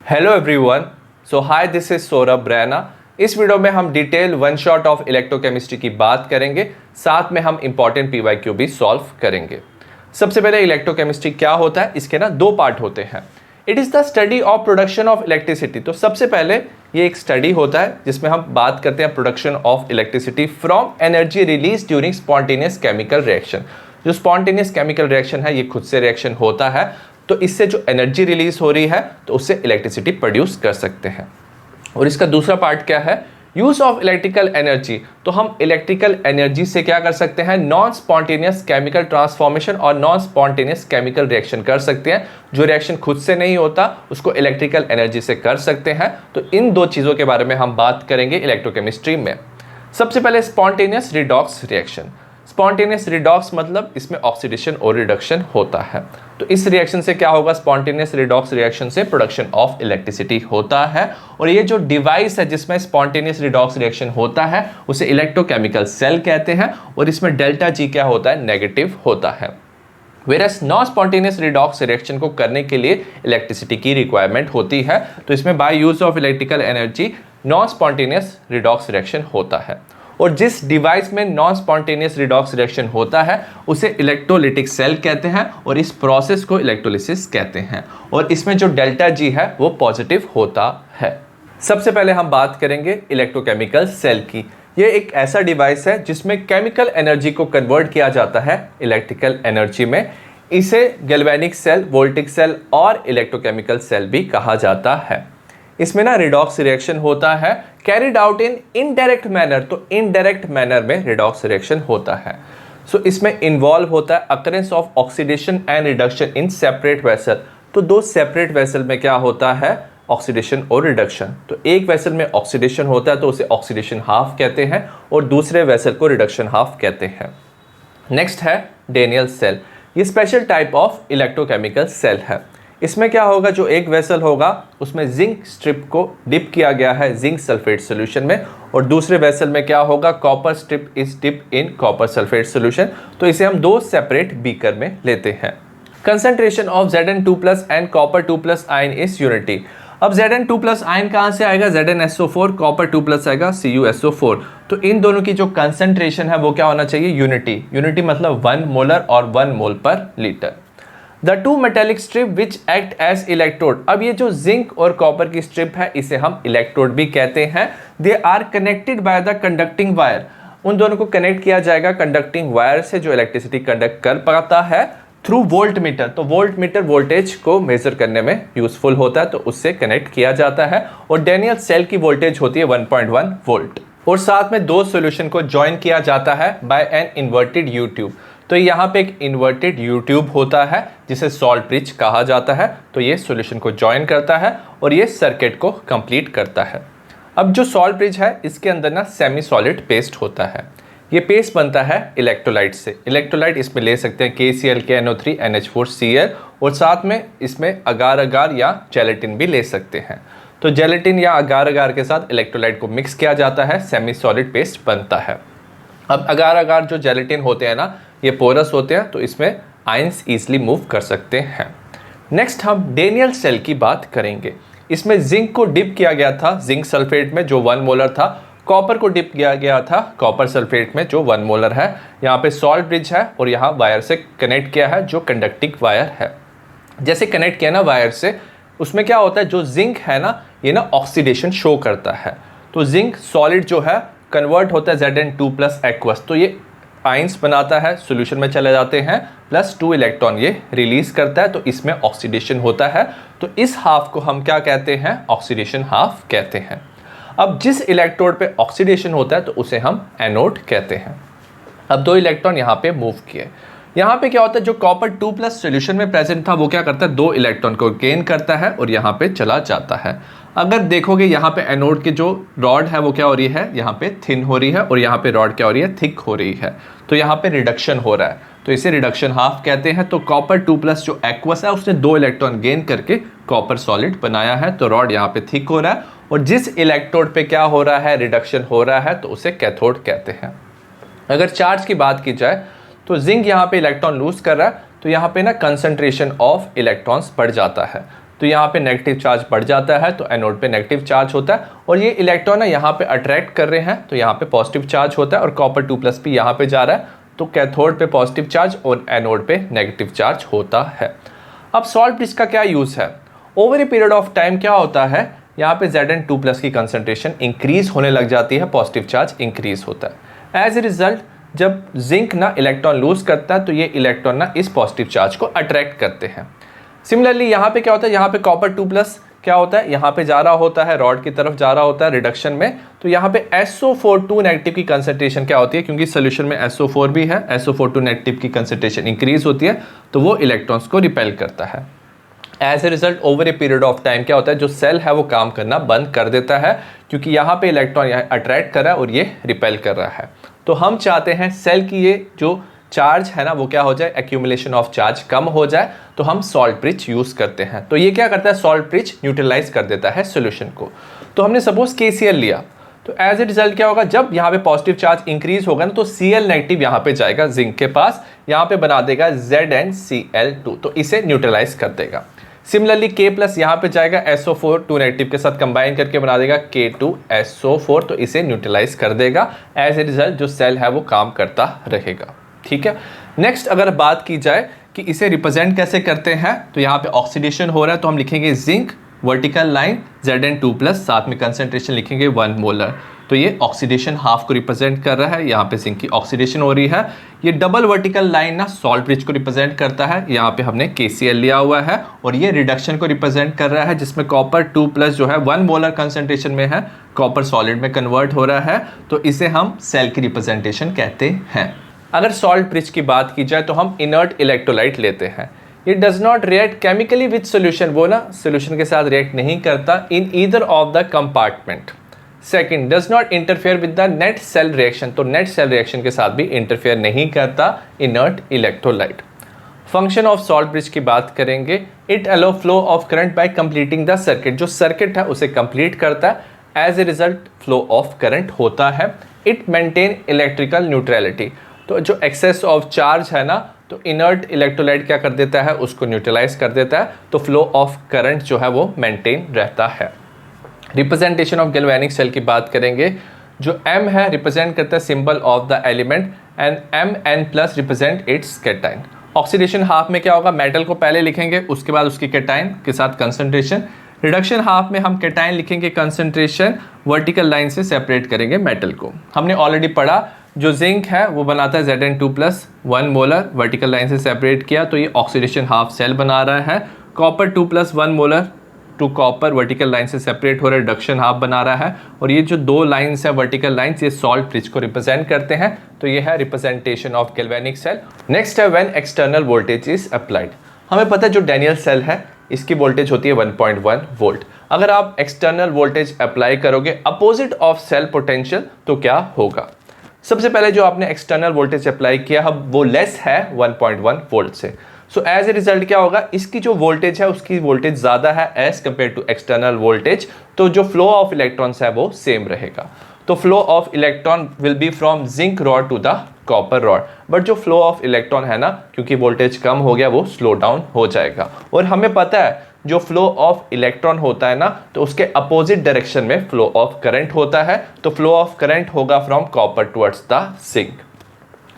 Hello everyone. Hi, this is Saurabh Raina. इस video में हम detail one shot of electrochemistry की बात करेंगे, साथ में हम इंपॉर्टेंट पीवाईक्यू भी सॉल्व करेंगे। सबसे पहले इलेक्ट्रोकेमिस्ट्री क्या होता है, इसके ना दो पार्ट होते हैं। It is the study of production of electricity. तो सबसे पहले ये एक स्टडी होता है जिसमें हम बात करते हैं production of electricity from energy release during spontaneous chemical reaction. जो स्पॉन्टेनियस केमिकल रिएक्शन है ये खुद से रिएक्शन होता है, तो इससे जो एनर्जी रिलीज हो रही है तो उससे इलेक्ट्रिसिटी प्रोड्यूस कर सकते हैं। और इसका दूसरा पार्ट क्या है, यूज ऑफ इलेक्ट्रिकल एनर्जी। तो हम इलेक्ट्रिकल एनर्जी से क्या कर सकते हैं, नॉन स्पॉन्टेनियस केमिकल ट्रांसफॉर्मेशन और नॉन स्पॉन्टेनियस केमिकल रिएक्शन कर सकते हैं। जो रिएक्शन खुद से नहीं होता उसको इलेक्ट्रिकल एनर्जी से कर सकते हैं। तो इन दो चीज़ों के बारे में हम बात करेंगे इलेक्ट्रोकेमिस्ट्री में। सबसे पहले spontaneous redox reaction. Spontaneous redox मतलब इसमें ऑक्सीडेशन और रिडक्शन होता है। तो इस रिएक्शन से क्या होगा, स्पॉन्टेनियस रिडॉक्स रिएक्शन से प्रोडक्शन ऑफ इलेक्ट्रिसिटी होता है। और ये जो डिवाइस है जिसमें स्पॉन्टेनियस रिडॉक्स रिएक्शन होता है उसे इलेक्ट्रोकेमिकल सेल कहते हैं। और इसमें डेल्टा जी क्या होता है, नेगेटिव होता है। Versus non spontaneous redox reaction को करने के लिए इलेक्ट्रिसिटी की रिक्वायरमेंट होती है। तो इसमें by use of electrical energy non spontaneous redox reaction होता है। और जिस डिवाइस में नॉन स्पॉन्टेनियस रिडॉक्स रिएक्शन होता है उसे इलेक्ट्रोलिटिक सेल कहते हैं और इस प्रोसेस को इलेक्ट्रोलिसिस कहते हैं। और इसमें जो डेल्टा जी है वो पॉजिटिव होता है। सबसे पहले हम बात करेंगे इलेक्ट्रोकेमिकल सेल की। ये एक ऐसा डिवाइस है जिसमें केमिकल एनर्जी को कन्वर्ट किया जाता है इलेक्ट्रिकल एनर्जी में। इसे गैल्वेनिक सेल, वोल्टिक सेल और इलेक्ट्रोकेमिकल सेल भी कहा जाता है। इसमें ना रिडॉक्स रिएक्शन होता है carried out in indirect manner. तो इनडायरेक्ट मैनर में रिडॉक्स रिएक्शन होता है। इसमें इन्वॉल्व होता है occurrence of oxidation and reduction in separate vessel. तो दो सेपरेट वेसल में क्या होता है, ऑक्सीडेशन और रिडक्शन। तो एक वेसल में ऑक्सीडेशन होता है तो उसे ऑक्सीडेशन हाफ कहते हैं और दूसरे वेसल को रिडक्शन हाफ कहते हैं। नेक्स्ट है डेनियल सेल। ये special type of electrochemical cell है। इसमें क्या होगा, जो एक वेसल होगा उसमें जिंक स्ट्रिप को डिप किया गया है जिंक सल्फेट सॉल्यूशन में, और दूसरे वेसल में क्या होगा, copper strip is dip in copper sulphate solution. तो इसे हम दो सेपरेट बीकर में लेते हैं। Concentration of Zn2+ and copper 2+ ion is unity. अब Zn2+ आयन कहाँ से आएगा, ZnSO4, कॉपर 2+ आएगा CuSO4। तो इन दोनों की जो कंसंट्रेशन है वो क्या होना चाहिए, यूनिटी। यूनिटी मतलब 1 मोलर और 1 मोल पर litre. The two metallic strip which act as electrode. अब ये जो जिंक और कॉपर की स्ट्रिप है इसे हम इलेक्ट्रोड भी कहते हैं। They are connected by the conducting wire. उन दोनों को कनेक्ट किया जाएगा कंडक्टिंग वायर से जो इलेक्ट्रिसिटी कंडक्ट कर पाता है थ्रू वोल्ट मीटर। तो वोल्ट मीटर वोल्टेज को मेजर करने में यूजफुल होता है, तो उससे कनेक्ट किया जाता है। और डेनियल सेल की वोल्टेज होती है 1.1 वोल्ट। और साथ में दो सॉल्यूशन को ज्वाइन किया जाता है by an inverted U tube. तो यहाँ पे एक इन्वर्टेड यू ट्यूब होता है जिसे सॉल्ट ब्रिज कहा जाता है। तो ये सॉल्यूशन को ज्वाइन करता है और ये सर्किट को कंप्लीट करता है। अब जो सॉल्ट ब्रिज है इसके अंदर ना सेमी सॉलिड पेस्ट होता है। ये पेस्ट बनता है इलेक्ट्रोलाइट से। इलेक्ट्रोलाइट इसमें ले सकते हैं KCl, KNO3, NH4Cl, और साथ में इसमें अगार अगार या जेलेटिन भी ले सकते हैं। तो जेलेटिन या अगार अगार के साथ इलेक्ट्रोलाइट को मिक्स किया जाता है, सेमी सॉलिड पेस्ट बनता है। अब अगार अगार जो जेलेटिन होते हैं ना ये पोरस होते हैं, तो इसमें आयंस ईजिली मूव कर सकते हैं। नेक्स्ट हम डेनियल सेल की बात करेंगे। इसमें जिंक को डिप किया गया था जिंक सल्फेट में जो 1 मोलर था, कॉपर को डिप किया गया था कॉपर सल्फेट में जो 1 मोलर है। यहाँ पे सॉल्ट ब्रिज है और यहाँ वायर से कनेक्ट किया है जो कंडक्टिंग वायर है। जैसे कनेक्ट किया ना वायर से, उसमें क्या होता है, जो जिंक है ना ये ना ऑक्सीडेशन शो करता है। तो जिंक सॉलिड जो है कन्वर्ट होता है Zn2+ एक्वस। तो ये आयंस बनाता है, सॉल्यूशन में चले जाते हैं, +2 इलेक्ट्रॉन ये रिलीज करता है। तो इसमें ऑक्सीडेशन होता है। तो इस हाफ को हम क्या कहते हैं, ऑक्सीडेशन हाफ कहते हैं। अब जिस इलेक्ट्रोड पे ऑक्सीडेशन होता है तो उसे हम एनोड कहते हैं। अब 2 इलेक्ट्रॉन यहाँ पे मूव किए। यहाँ पे क्या होता है, जो कॉपर 2+ सॉल्यूशन में प्रेजेंट था वो क्या करता है, 2 इलेक्ट्रॉन को गेन करता है और यहाँ पे चला जाता है। अगर देखोगे यहाँ पे एनोड की जो रॉड है वो क्या हो रही है, यहाँ पे थिन हो रही है, और यहाँ पे रॉड क्या हो रही है, थिक हो रही है। तो यहाँ पे रिडक्शन हो रहा है, तो इसे रिडक्शन हाफ कहते हैं। तो कॉपर 2+ जो एक्वस है उसने 2 इलेक्ट्रॉन गेन करके कॉपर सॉलिड बनाया है। तो रॉड यहाँ पे थिक हो रहा है, और जिस इलेक्ट्रोड पे क्या हो रहा है, रिडक्शन हो रहा है, तो उसे कैथोड कहते हैं। अगर चार्ज की बात की जाए तो जिंक यहाँ पे इलेक्ट्रॉन लूज कर रहा है, तो यहाँ पे ना कंसंट्रेशन ऑफ इलेक्ट्रॉन्स बढ़ जाता है। तो यहाँ पे नेगेटिव चार्ज बढ़ जाता है, तो एनोड पे नेगेटिव चार्ज होता है और ये इलेक्ट्रॉन है यहाँ पे अट्रैक्ट कर रहे हैं, तो यहाँ पे पॉजिटिव चार्ज होता है और कॉपर 2+ भी यहाँ पे जा रहा है, तो कैथोड पे पॉजिटिव चार्ज और एनोड पे नेगेटिव चार्ज होता है। अब सॉल्ट ब्रिज का क्या यूज़ है? Over a period of time क्या होता है, यहाँ पे Zn2+ की कंसंट्रेशन इंक्रीज होने लग जाती है, पॉजिटिव चार्ज इंक्रीज होता है। एज ए रिजल्ट जब जिंक ना इलेक्ट्रॉन लूज करता है तो ये इलेक्ट्रॉन ना इस पॉजिटिव चार्ज को अट्रैक्ट करते हैं। सिमिलरली यहाँ पे क्या होता है, यहाँ पे कॉपर 2+ क्या होता है, यहाँ पे जा रहा होता है, रॉड की तरफ जा रहा होता है रिडक्शन में, तो यहाँ पे SO4 2 नेगेटिव की कंसंट्रेशन क्या होती है, क्योंकि सोल्यूशन में SO4 भी है, SO4 2 नेगेटिव की कंसंट्रेशन इंक्रीज होती है, तो वो इलेक्ट्रॉन्स को रिपेल करता है। As a result over a period of time क्या होता है, जो सेल है वो काम करना बंद कर देता है, क्योंकि यहाँ पे इलेक्ट्रॉन यहाँ अट्रैक्ट कर रहा है और ये रिपेल कर रहा है। तो हम चाहते हैं सेल की ये जो चार्ज है ना वो क्या हो जाए, एक्यूमुलेशन ऑफ चार्ज कम हो जाए, तो हम सॉल्ट ब्रिज यूज़ करते हैं। तो ये क्या करता है, सॉल्ट ब्रिज न्यूट्रलाइज कर देता है सोल्यूशन को। तो हमने सपोज KCl लिया, तो एज ए रिजल्ट क्या होगा, जब यहाँ पे पॉजिटिव चार्ज इंक्रीज होगा ना तो Cl नेगेटिव यहाँ पे जाएगा जिंक के पास, यहाँ पे बना देगा ZnCl2, तो इसे न्यूट्रलाइज कर देगा। सिमिलरली K+ यहाँ पे जाएगा SO4 2 नेगेटिव के साथ कंबाइन करके बना देगा K2SO4, तो इसे न्यूट्रलाइज कर देगा। एज ए रिजल्ट जो सेल है वो काम करता रहेगा। ठीक है, नेक्स्ट अगर बात की जाए कि इसे रिप्रेजेंट कैसे करते हैं, तो यहाँ पे ऑक्सीडेशन हो रहा है, तो हम लिखेंगे जिंक वर्टिकल लाइन Zn2+, साथ में कंसंट्रेशन लिखेंगे 1 मोलर, तो ये ऑक्सीडेशन हाफ को रिप्रेजेंट कर रहा है, यहाँ पे जिंक की ऑक्सीडेशन हो रही है। ये डबल वर्टिकल लाइन ना सॉल्ट ब्रिज को रिप्रेजेंट करता है, यहाँ पे हमने KCl लिया हुआ है, और ये रिडक्शन को रिप्रेजेंट कर रहा है, जिसमें कॉपर 2+ जो है 1 मोलर कंसंट्रेशन में है, कॉपर सॉलिड में कन्वर्ट हो रहा है, तो इसे हम सेल की रिप्रेजेंटेशन कहते हैं। अगर सॉल्ट ब्रिज की बात की जाए तो हम इनर्ट इलेक्ट्रोलाइट लेते हैं। It does not react chemically with solution, वो ना सोल्यूशन के साथ रिएक्ट नहीं करता in either of the compartment. Second, does not interfere with the net cell reaction, तो नेट सेल रिएक्शन के साथ भी इंटरफेयर नहीं करता inert electrolyte. Function of salt bridge की बात करेंगे, it allow flow of current by completing the circuit, जो सर्किट है उसे कंप्लीट करता है, as a result flow of current होता है। इट मेंटेन इलेक्ट्रिकल न्यूट्रलिटी, तो जो एक्सेस ऑफ चार्ज है ना, तो इनर्ट इलेक्ट्रोलाइट क्या कर देता है, उसको न्यूट्रलाइज कर देता है, तो फ्लो ऑफ करंट जो है वो मेंटेन रहता है। रिप्रेजेंटेशन ऑफ गैल्वेनिक सेल की बात करेंगे, जो M है रिप्रेजेंट करता है symbol of the element, and Mn+ represent it's cation. Oxidation half में क्या होगा, मेटल को पहले लिखेंगे, उसके बाद उसकी कैटाइन के साथ कंसंट्रेशन। रिडक्शन हाफ में हम कैटाइन लिखेंगे, कंसंट्रेशन वर्टिकल लाइन से सेपरेट करेंगे मेटल को। हमने ऑलरेडी पढ़ा जो जिंक है वो बनाता है Zn2+, 1 मोलर वर्टिकल लाइन से सेपरेट किया, तो ये ऑक्सीडेशन हाफ सेल बना रहा है। Copper 2+ 1 molar to copper vertical line से सेपरेट हो रहा है, रिडक्शन हाफ बना रहा है, और ये जो 2 लाइन्स है वर्टिकल लाइन्स, ये सॉल्ट ब्रिज को रिप्रेजेंट करते हैं, तो ये है representation of galvanic cell. Next है when external voltage is applied. हमें पता है जो डैनियल सेल है इसकी वोल्टेज होती है 1.1 वोल्ट। अगर आप एक्सटर्नल वोल्टेज अप्लाई करोगे अपोजिट ऑफ सेल पोटेंशियल, तो क्या होगा? सबसे पहले जो आपने एक्सटर्नल वोल्टेज अप्लाई किया वो लेस है 1.1 वोल्ट से, सो एज ए रिजल्ट क्या होगा, इसकी जो वोल्टेज है उसकी वोल्टेज ज़्यादा है as compare to external voltage, तो जो फ्लो ऑफ इलेक्ट्रॉन्स है वो सेम रहेगा। तो flow of electron will be from zinc rod to the copper rod, but जो फ्लो ऑफ इलेक्ट्रॉन है ना, क्योंकि वोल्टेज कम हो गया वो स्लो डाउन हो जाएगा। और हमें पता है जो फ्लो ऑफ इलेक्ट्रॉन होता है ना, तो उसके अपोजिट डायरेक्शन में फ्लो ऑफ करंट होता है, तो फ्लो ऑफ करंट होगा from copper towards the zinc.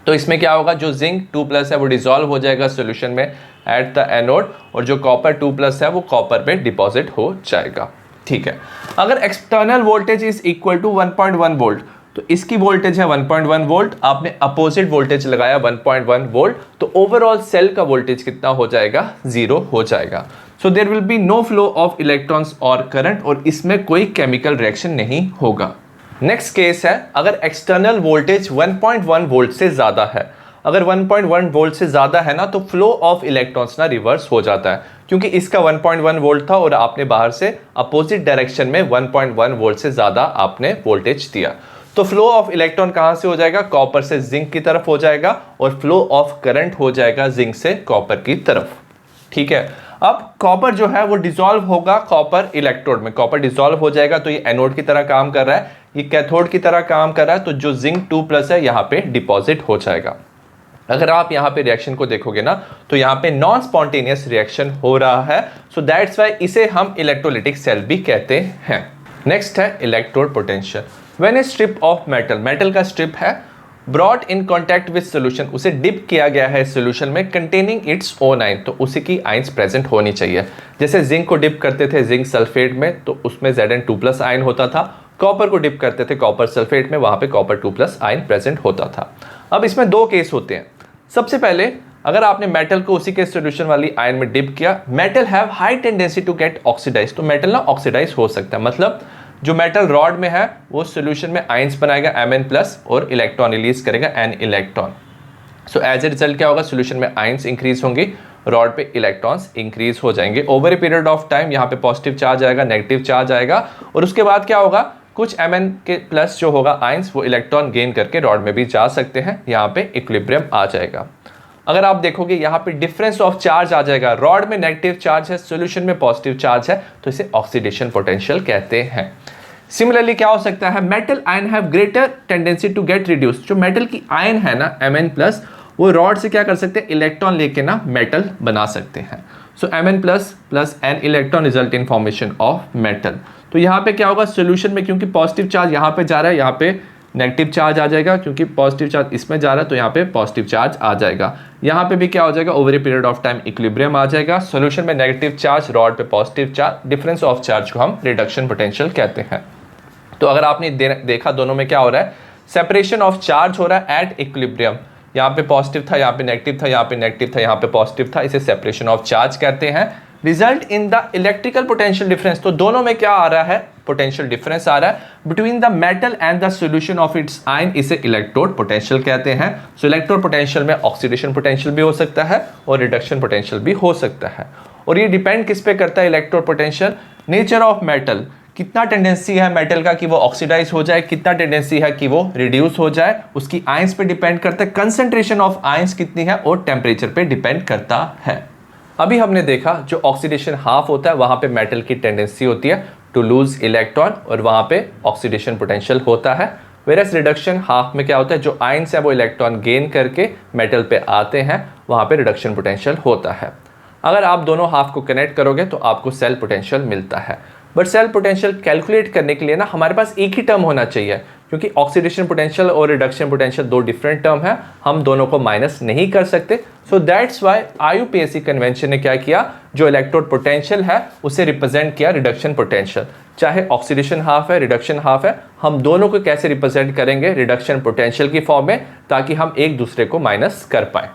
तो इसमें क्या होगा, जो जिंक 2+ है वो डिसॉल्व हो जाएगा सॉल्यूशन में एट द एनोड, और जो कॉपर 2+ है वो कॉपर पे डिपॉजिट हो जाएगा। ठीक है, अगर external voltage is equal to 1.1 volt, तो इसकी वोल्टेज है 1.1 वोल्ट, आपने अपोजिट वोल्टेज लगाया 1.1 वोल्ट, तो ओवरऑल सेल का वोल्टेज कितना हो जाएगा, 0 हो जाएगा। So there will be no flow of electrons और करंट, और इसमें कोई केमिकल रिएक्शन नहीं होगा। नेक्स्ट केस है, अगर एक्सटर्नल वोल्टेज 1.1 वोल्ट से ज़्यादा है, अगर 1.1 वोल्ट से ज़्यादा है ना, तो फ्लो ऑफ इलेक्ट्रॉन्स ना रिवर्स हो जाता है, क्योंकि इसका 1.1 वोल्ट था और आपने बाहर से अपोजिट डायरेक्शन में 1.1 वोल्ट से ज़्यादा आपने वोल्टेज दिया, तो फ्लो ऑफ इलेक्ट्रॉन कहाँ से हो जाएगा, कॉपर से जिंक की तरफ हो जाएगा, और फ्लो ऑफ करंट हो जाएगा जिंक से कॉपर की तरफ। ठीक है, अब कॉपर जो है वो डिसॉल्व होगा कॉपर इलेक्ट्रोड में, कॉपर डिसॉल्व हो जाएगा, तो ये एनोड की तरह काम कर रहा है, ये कैथोड की तरह काम कर रहा है, तो जो जिंक 2+ है यहाँ पे डिपॉजिट हो जाएगा। अगर आप यहाँ पे रिएक्शन को देखोगे ना तो यहाँ पे नॉन स्पॉन्टेनियस रिएक्शन हो रहा है, सो दैट्स वाई इसे हम इलेक्ट्रोलिटिक सेल भी कहते हैं। नेक्स्ट है electrode potential. When A strip of metal, metal का स्ट्रिप है, brought in contact with solution, उसे डिप किया गया है सोल्यूशन में कंटेनिंग इट्स ओन आइन, तो उसी की आइंस प्रेजेंट होनी चाहिए। जैसे जिंक को डिप करते थे जिंक सल्फेट में तो उसमें Zn2+ आयन होता था, कॉपर को डिप करते थे कॉपर सल्फेट में, वहां पे कॉपर 2+ आयन प्रेजेंट होता था। अब इसमें दो केस होते हैं। सबसे पहले अगर आपने मेटल को उसी के सोल्यूशन वाली आयन में डिप किया, metal have high tendency to get oxidize, तो मेटल ना ऑक्सीडाइज हो सकता है, मतलब जो मेटल रॉड में है वो सोल्यूशन में आयंस बनाएगा Mn+ और इलेक्ट्रॉन रिलीज करेगा N electron. So as a result क्या होगा, सोल्यूशन में आयंस इंक्रीज होंगी, रॉड पे इलेक्ट्रॉन्स इंक्रीज हो जाएंगे। Over a period of time यहाँ पे पॉजिटिव चार्ज आएगा, नेगेटिव चार्ज आएगा, और उसके बाद क्या होगा, कुछ Mn के प्लस जो होगा आयंस वो इलेक्ट्रॉन गेन करके रॉड में भी जा सकते हैं, यहाँ पे इक्विलिब्रियम आ जाएगा। अगर आप देखोगे यहाँ पे डिफरेंस ऑफ चार्ज आ जाएगा, रॉड में नेगेटिव चार्ज है, सॉल्यूशन में पॉजिटिव चार्ज है, तो इसे ऑक्सीडेशन पोटेंशियल कहते हैं। सिमिलरली क्या हो सकता है, metal ion have greater tendency to get reduce, जो मेटल की आयन है ना Mn+, वो रॉड से क्या कर सकते हैं, इलेक्ट्रॉन लेके ना मेटल बना सकते हैं। सो Mn+ N electron result in formation of metal. तो यहाँ पे क्या होगा, सोल्यूशन में क्योंकि पॉजिटिव चार्ज यहाँ पे जा रहा है, यहाँ पे नेगेटिव चार्ज आ जाएगा, क्योंकि पॉजिटिव चार्ज इसमें जा रहा है तो यहाँ पे पॉजिटिव चार्ज आ जाएगा। यहाँ पे भी क्या हो जाएगा, over a period of time equilibrium आ जाएगा, सॉल्यूशन में नेगेटिव चार्ज, रॉड पे positive charge, difference of charge को हम रिडक्शन पोटेंशियल कहते हैं। तो अगर आपने देखा दोनों में क्या हो रहा है, सेपरेशन ऑफ चार्ज हो रहा है एट इक्विलिब्रियम, यहाँ पे पॉजिटिव था, यहाँ पे नेगेटिव था, यहाँ पे नेगेटिव था, यहाँ पे पॉजिटिव था, इसे सेपरेशन ऑफ चार्ज कहते हैं। Result in the electrical potential difference, तो दोनों में क्या आ रहा है, पोटेंशियल डिफरेंस आ रहा है between the metal and the solution of its ion, इसे इलेक्ट्रोड पोटेंशियल कहते हैं। सो इलेक्ट्रोड पोटेंशियल में ऑक्सीडेशन पोटेंशियल भी हो सकता है और रिडक्शन पोटेंशियल भी हो सकता है, और ये डिपेंड किस पे करता है, electrode potential, nature of metal, कितना टेंडेंसी है मेटल का कि वो ऑक्सीडाइज हो जाए, कितना टेंडेंसी है कि वो रिड्यूस हो जाए, उसकी आयंस पे डिपेंड करता है, कंसंट्रेशन ऑफ आयंस कितनी है और टेम्परेचर पे डिपेंड करता है। अभी हमने देखा जो ऑक्सीडेशन हाफ होता है वहां पे मेटल की टेंडेंसी होती है टू लूज इलेक्ट्रॉन और वहां पे ऑक्सीडेशन पोटेंशियल होता है, वेरस रिडक्शन हाफ में क्या होता है, जो आयंस है वो इलेक्ट्रॉन गेन करके मेटल पे आते हैं, वहां पे रिडक्शन पोटेंशियल होता है। अगर आप दोनों हाफ को कनेक्ट करोगे तो आपको सेल पोटेंशियल मिलता है। बट सेल पोटेंशियल कैलकुलेट करने के लिए ना हमारे पास एक ही टर्म होना चाहिए, क्योंकि ऑक्सीडेशन पोटेंशियल और रिडक्शन पोटेंशियल दो डिफरेंट टर्म है, हम दोनों को माइनस नहीं कर सकते। So that's why IUPAC convention ने क्या किया, जो इलेक्ट्रोड पोटेंशियल है उसे रिप्रेजेंट किया रिडक्शन पोटेंशियल। चाहे ऑक्सीडेशन हाफ है, रिडक्शन हाफ है, हम दोनों को कैसे रिप्रेजेंट करेंगे, रिडक्शन पोटेंशियल की फॉर्म में, ताकि हम एक दूसरे को माइनस कर पाए।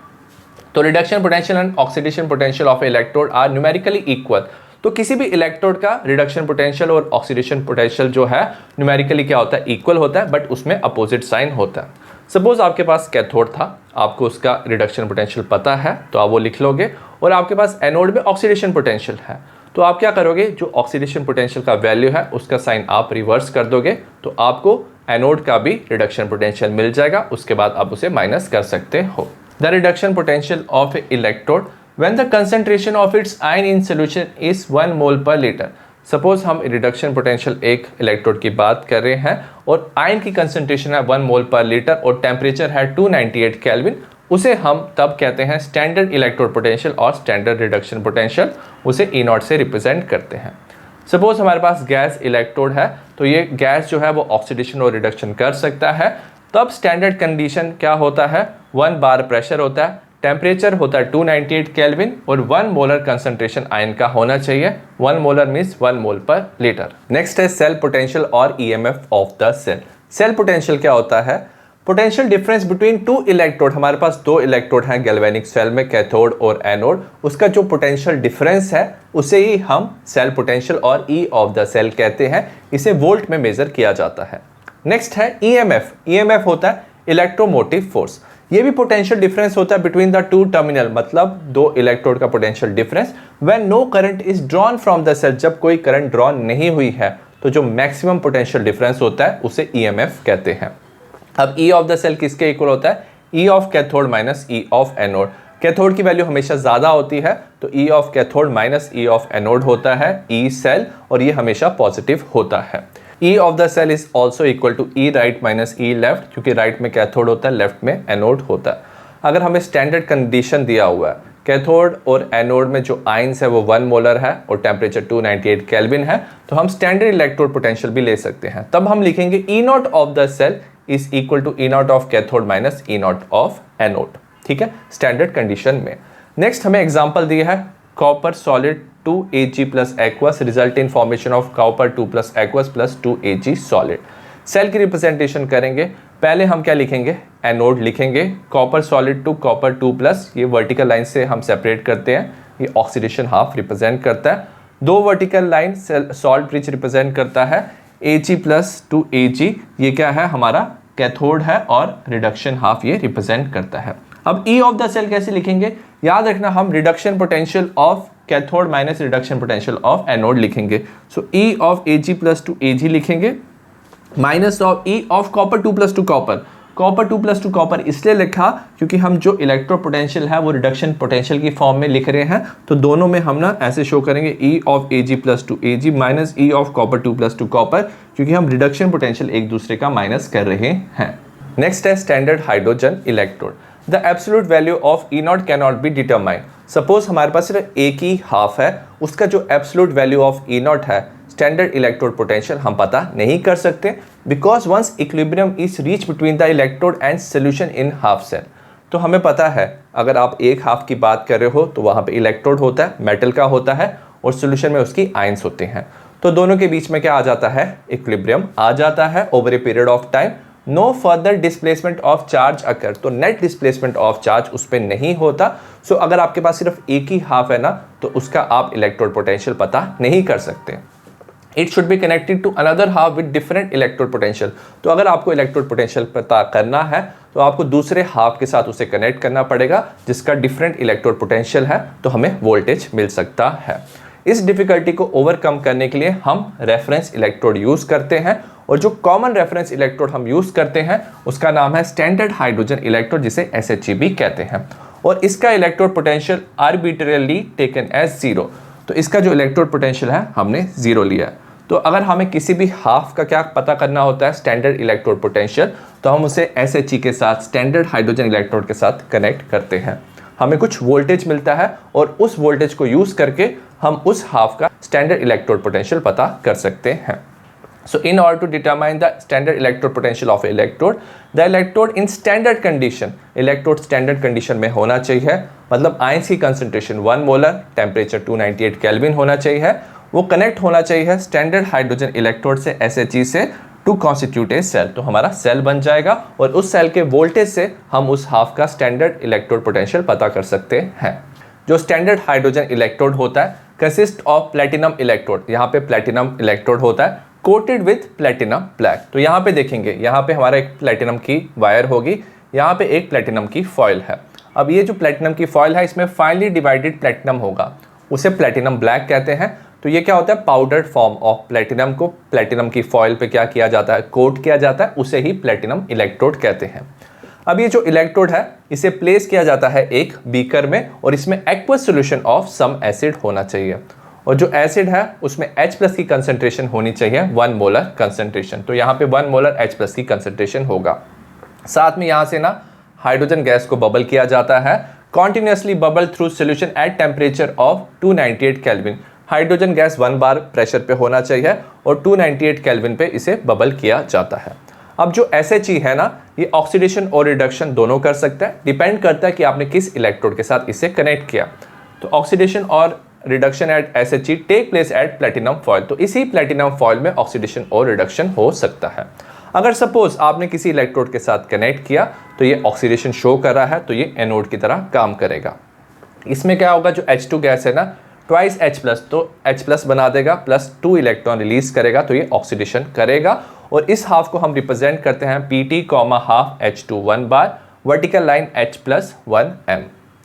तो reduction potential and oxidation potential of electrode are numerically equal. तो किसी भी इलेक्ट्रोड का रिडक्शन पोटेंशियल और ऑक्सीडेशन पोटेंशियल जो है न्यूमेरिकली क्या होता है, इक्वल होता है, बट उसमें अपोजिट साइन होता है। सपोज आपके पास कैथोड था, आपको उसका रिडक्शन पोटेंशियल पता है तो आप वो लिख लोगे, और आपके पास एनोड में ऑक्सीडेशन पोटेंशियल है, तो आप क्या करोगे, जो ऑक्सीडेशन पोटेंशियल का वैल्यू है उसका साइन आप रिवर्स कर दोगे, तो आपको एनोड का भी रिडक्शन पोटेंशियल मिल जाएगा, उसके बाद आप उसे माइनस कर सकते हो। The reduction potential of A electrode when the concentration of its ion in solution is 1 mole per liter। Suppose हम रिडक्शन पोटेंशियल एक इलेक्ट्रोड की बात कर रहे हैं और आयन की कंसंट्रेशन है 1 मोल पर लीटर और टेम्परेचर है 298 केल्विन, उसे हम तब कहते हैं स्टैंडर्ड इलेक्ट्रोड पोटेंशियल और स्टैंडर्ड रिडक्शन पोटेंशियल, उसे E0 से रिप्रेजेंट करते हैं। सपोज हमारे पास गैस इलेक्ट्रोड है, तो ये गैस जो है वो ऑक्सीडेशन और रिडक्शन कर सकता है, तब स्टैंडर्ड कंडीशन क्या होता है, 1 बार प्रेशर होता है, टेम्परेचर होता है 298 केल्विन और 1 मोलर कंसंट्रेशन आयन का होना चाहिए, 1 मोलर मीन्स 1 मोल पर लीटर। नेक्स्ट है सेल पोटेंशियल और EMF of the cell. Cell potential क्या होता है, पोटेंशियल डिफरेंस बिटवीन 2 इलेक्ट्रोड, हमारे पास 2 इलेक्ट्रोड हैं गैल्वेनिक सेल में, कैथोड और एनोड, उसका जो पोटेंशियल डिफरेंस है उसे ही हम सेल पोटेंशियल और E ऑफ द सेल कहते हैं, इसे वोल्ट में मेजर किया जाता है। नेक्स्ट है EMF। EMF होता है इलेक्ट्रोमोटिव फोर्स, ये भी पोटेंशियल डिफरेंस होता है बिटवीन द 2 टर्मिनल, मतलब 2 इलेक्ट्रोड का potential difference when no current is drawn from the cell, जब कोई करंट ड्रॉ नहीं हुई है तो जो मैक्सिमम पोटेंशियल डिफरेंस होता है उसे EMF कहते हैं। अब E ऑफ द सेल किसके इक्वल होता है, E of cathode minus E of anode. Cathode की वैल्यू हमेशा ज्यादा होती है तो E of cathode minus E of anode होता है E सेल, और ये हमेशा पॉजिटिव होता है। E of the cell is also equal to E right minus E left, क्योंकि राइट में कैथोड होता है, लेफ्ट में एनोड होता है। अगर हमें स्टैंडर्ड कंडीशन दिया हुआ है कैथोड और एनोड में जो आयंस है वो 1 मोलर है और टेम्परेचर 298 केल्विन है, तो हम स्टैंडर्ड इलेक्ट्रोड पोटेंशियल भी ले सकते हैं। तब हम लिखेंगे E naught of the cell is equal to E naught of cathode minus E naught of anode. ठीक है, स्टैंडर्ड कंडीशन में। नेक्स्ट हमें एग्जांपल दिया है copper solid 2Ag plus aqueous result in formation of copper 2 plus aqueous plus 2Ag solid. Cell की representation करेंगे, पहले हम क्या लिखेंगे, एनोड लिखेंगे, copper solid to copper 2 plus, ये वर्टिकल लाइन से हम सेपरेट करते हैं, ये ऑक्सीडेशन हाफ रिप्रेजेंट करता है। दो vertical line salt bridge represent करता है, Ag प्लस 2Ag, ये क्या है हमारा कैथोड है और रिडक्शन हाफ ये रिप्रेजेंट करता है। अब ई ऑफ द सेल कैसे लिखेंगे, याद रखना हम reduction potential of cathode minus reduction potential of anode लिखेंगे। So E of Ag plus 2Ag लिखेंगे minus of E of copper 2 plus 2 copper. Copper 2 plus 2 copper इसलिए लिखा क्योंकि हम जो इलेक्ट्रो पोटेंशियल है वो रिडक्शन पोटेंशियल की फॉर्म में लिख रहे हैं, तो दोनों में हम ना ऐसे शो करेंगे ई of Ag plus 2Ag minus E of copper 2 plus 2 copper, क्योंकि हम रिडक्शन पोटेंशियल एक दूसरे का माइनस कर रहे हैं। नेक्स्ट है standard hydrogen electrode. The absolute value of E naught can not be determined. Suppose हमारे पास सिर्फ एक ही हाफ है, उसका जो absolute value of E naught है, स्टैंडर्ड इलेक्ट्रोड पोटेंशियल हम पता नहीं कर सकते, because once equilibrium is reach between the electrode and solution in half cell. तो हमें पता है अगर आप एक हाफ की बात कर रहे हो तो वहाँ पे इलेक्ट्रोड होता है, मेटल का होता है, और सोल्यूशन में उसकी आयंस होते हैं। तो दोनों के बीच में क्या आ जाता है, इक्विलिब्रियम आ जाता है over a period of time. No further displacement of charge occur, तो नेट डिस्प्लेसमेंट ऑफ चार्ज उस पर नहीं होता। सो अगर आपके पास सिर्फ एक ही हाफ है ना, तो उसका आप इलेक्ट्रोड पोटेंशियल पता नहीं कर सकते। It should be connected to another half with different electrode potential. तो अगर आपको इलेक्ट्रोड पोटेंशियल पता करना है तो आपको दूसरे हाफ के साथ उसे कनेक्ट करना पड़ेगा जिसका डिफरेंट इलेक्ट्रोड पोटेंशियल है, तो हमें वोल्टेज मिल सकता है। इस डिफिकल्टी को ओवरकम करने के लिए हम रेफरेंस इलेक्ट्रोड यूज करते हैं, और जो कॉमन रेफरेंस इलेक्ट्रोड हम यूज करते हैं उसका नाम है स्टैंडर्ड हाइड्रोजन इलेक्ट्रोड, जिसे SHE भी कहते हैं, और इसका electrode potential arbitrarily taken as 0। तो इसका जो इलेक्ट्रोड पोटेंशियल है हमने 0 लिया है। तो अगर हमें किसी भी हाफ का क्या पता करना होता है, स्टैंडर्ड इलेक्ट्रोड पोटेंशियल, तो हम उसे SHE के साथ, स्टैंडर्ड हाइड्रोजन इलेक्ट्रोड के साथ कनेक्ट करते हैं। हमें कुछ वोल्टेज मिलता है और उस वोल्टेज को यूज करके हम उस हाफ का स्टैंडर्ड इलेक्ट्रोड पोटेंशियल पता कर सकते हैं। So in order to determine the standard electrode potential of electrode, the electrode in standard condition, electrode standard condition में होना चाहिए, मतलब आयंस की कंसंट्रेशन 1 मोलर, टेम्परेचर 298 केल्विन होना चाहिए, वो कनेक्ट होना चाहिए स्टैंडर्ड हाइड्रोजन इलेक्ट्रोड से SHE से टू कॉन्स्टिट्यूट ए सेल। तो हमारा सेल बन जाएगा और उस सेल के वोल्टेज से हम उस हाफ का स्टैंडर्ड इलेक्ट्रोड पोटेंशियल पता कर सकते हैं। जो स्टैंडर्ड हाइड्रोजन इलेक्ट्रोड होता है कंसिस्ट ऑफ प्लेटिनम इलेक्ट्रोड, यहाँ पे प्लेटिनम इलेक्ट्रोड होता है कोटेड विथ प्लेटिनम ब्लैक। तो यहाँ पे देखेंगे, यहाँ पे हमारा एक प्लेटिनम की वायर होगी, यहाँ पे एक प्लेटिनम की फॉइल है। अब ये जो प्लेटिनम की फॉइल है इसमें फाइनली डिवाइडेड प्लेटिनम होगा, उसे प्लेटिनम ब्लैक कहते हैं। तो ये क्या होता है, पाउडर्ड फॉर्म ऑफ प्लेटिनम को प्लेटिनम की फॉइल पे क्या किया जाता है, कोट किया जाता है, उसे ही प्लेटिनम इलेक्ट्रोड कहते हैं। अब ये जो इलेक्ट्रोड है इसे प्लेस किया जाता है एक बीकर में, और इसमें aqueous solution of some acid होना चाहिए, और जो एसिड है उसमें H+ की कंसंट्रेशन होनी चाहिए 1 मोलर कंसंट्रेशन। तो यहाँ पे 1 मोलर H+ की कंसंट्रेशन होगा। साथ में यहाँ से ना हाइड्रोजन गैस को बबल किया जाता है, continuously bubble through solution at temperature of 298 kelvin. Hydrogen gas 1 bar pressure पे होना चाहिए और 298 केल्विन पे इसे बबल किया जाता है। अब जो SHE है ना, ये ऑक्सीडेशन और रिडक्शन दोनों कर सकता है, डिपेंड करता है कि आपने किस इलेक्ट्रोड के साथ इसे कनेक्ट किया। तो ऑक्सीडेशन और reduction at SHE take place at platinum foil, तो इसी प्लेटिनम फॉइल में ऑक्सीडेशन और रिडक्शन हो सकता है। अगर सपोज आपने किसी इलेक्ट्रोड के साथ कनेक्ट किया तो ये ऑक्सीडेशन शो कर रहा है, तो ये एनोड की तरह काम करेगा। इसमें क्या होगा, जो H2 गैस है ना, ट्वाइस H+, तो H+ बना देगा, प्लस 2 इलेक्ट्रॉन रिलीज करेगा, तो ये ऑक्सीडेशन करेगा। और इस हाफ को हम रिप्रेजेंट करते हैं PT, हाफ H2 1 बार, वर्टिकल लाइन H+1m।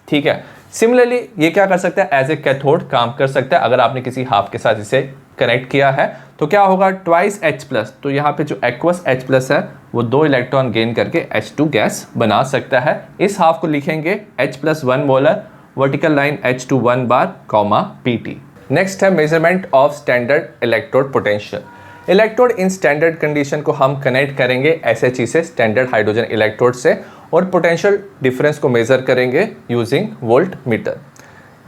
ठीक है, सिमिलरली ये क्या कर सकता है, एज ए कैथोड काम कर सकता है। अगर आपने किसी हाफ के साथ इसे कनेक्ट किया है तो क्या होगा, ट्वाइस H+, तो यहाँ पे जो एक्वस H+ है वो 2 इलेक्ट्रॉन गेन करके H2 गैस बना सकता है। इस हाफ को लिखेंगे H+1 molar, vertical line H2 1 बार, PT। नेक्स्ट है measurement of standard electrode potential. Electrode in standard condition को हम कनेक्ट करेंगे SHE से, स्टैंडर्ड हाइड्रोजन इलेक्ट्रोड से, और पोटेंशियल डिफरेंस को मेजर करेंगे यूजिंग वोल्ट मीटर।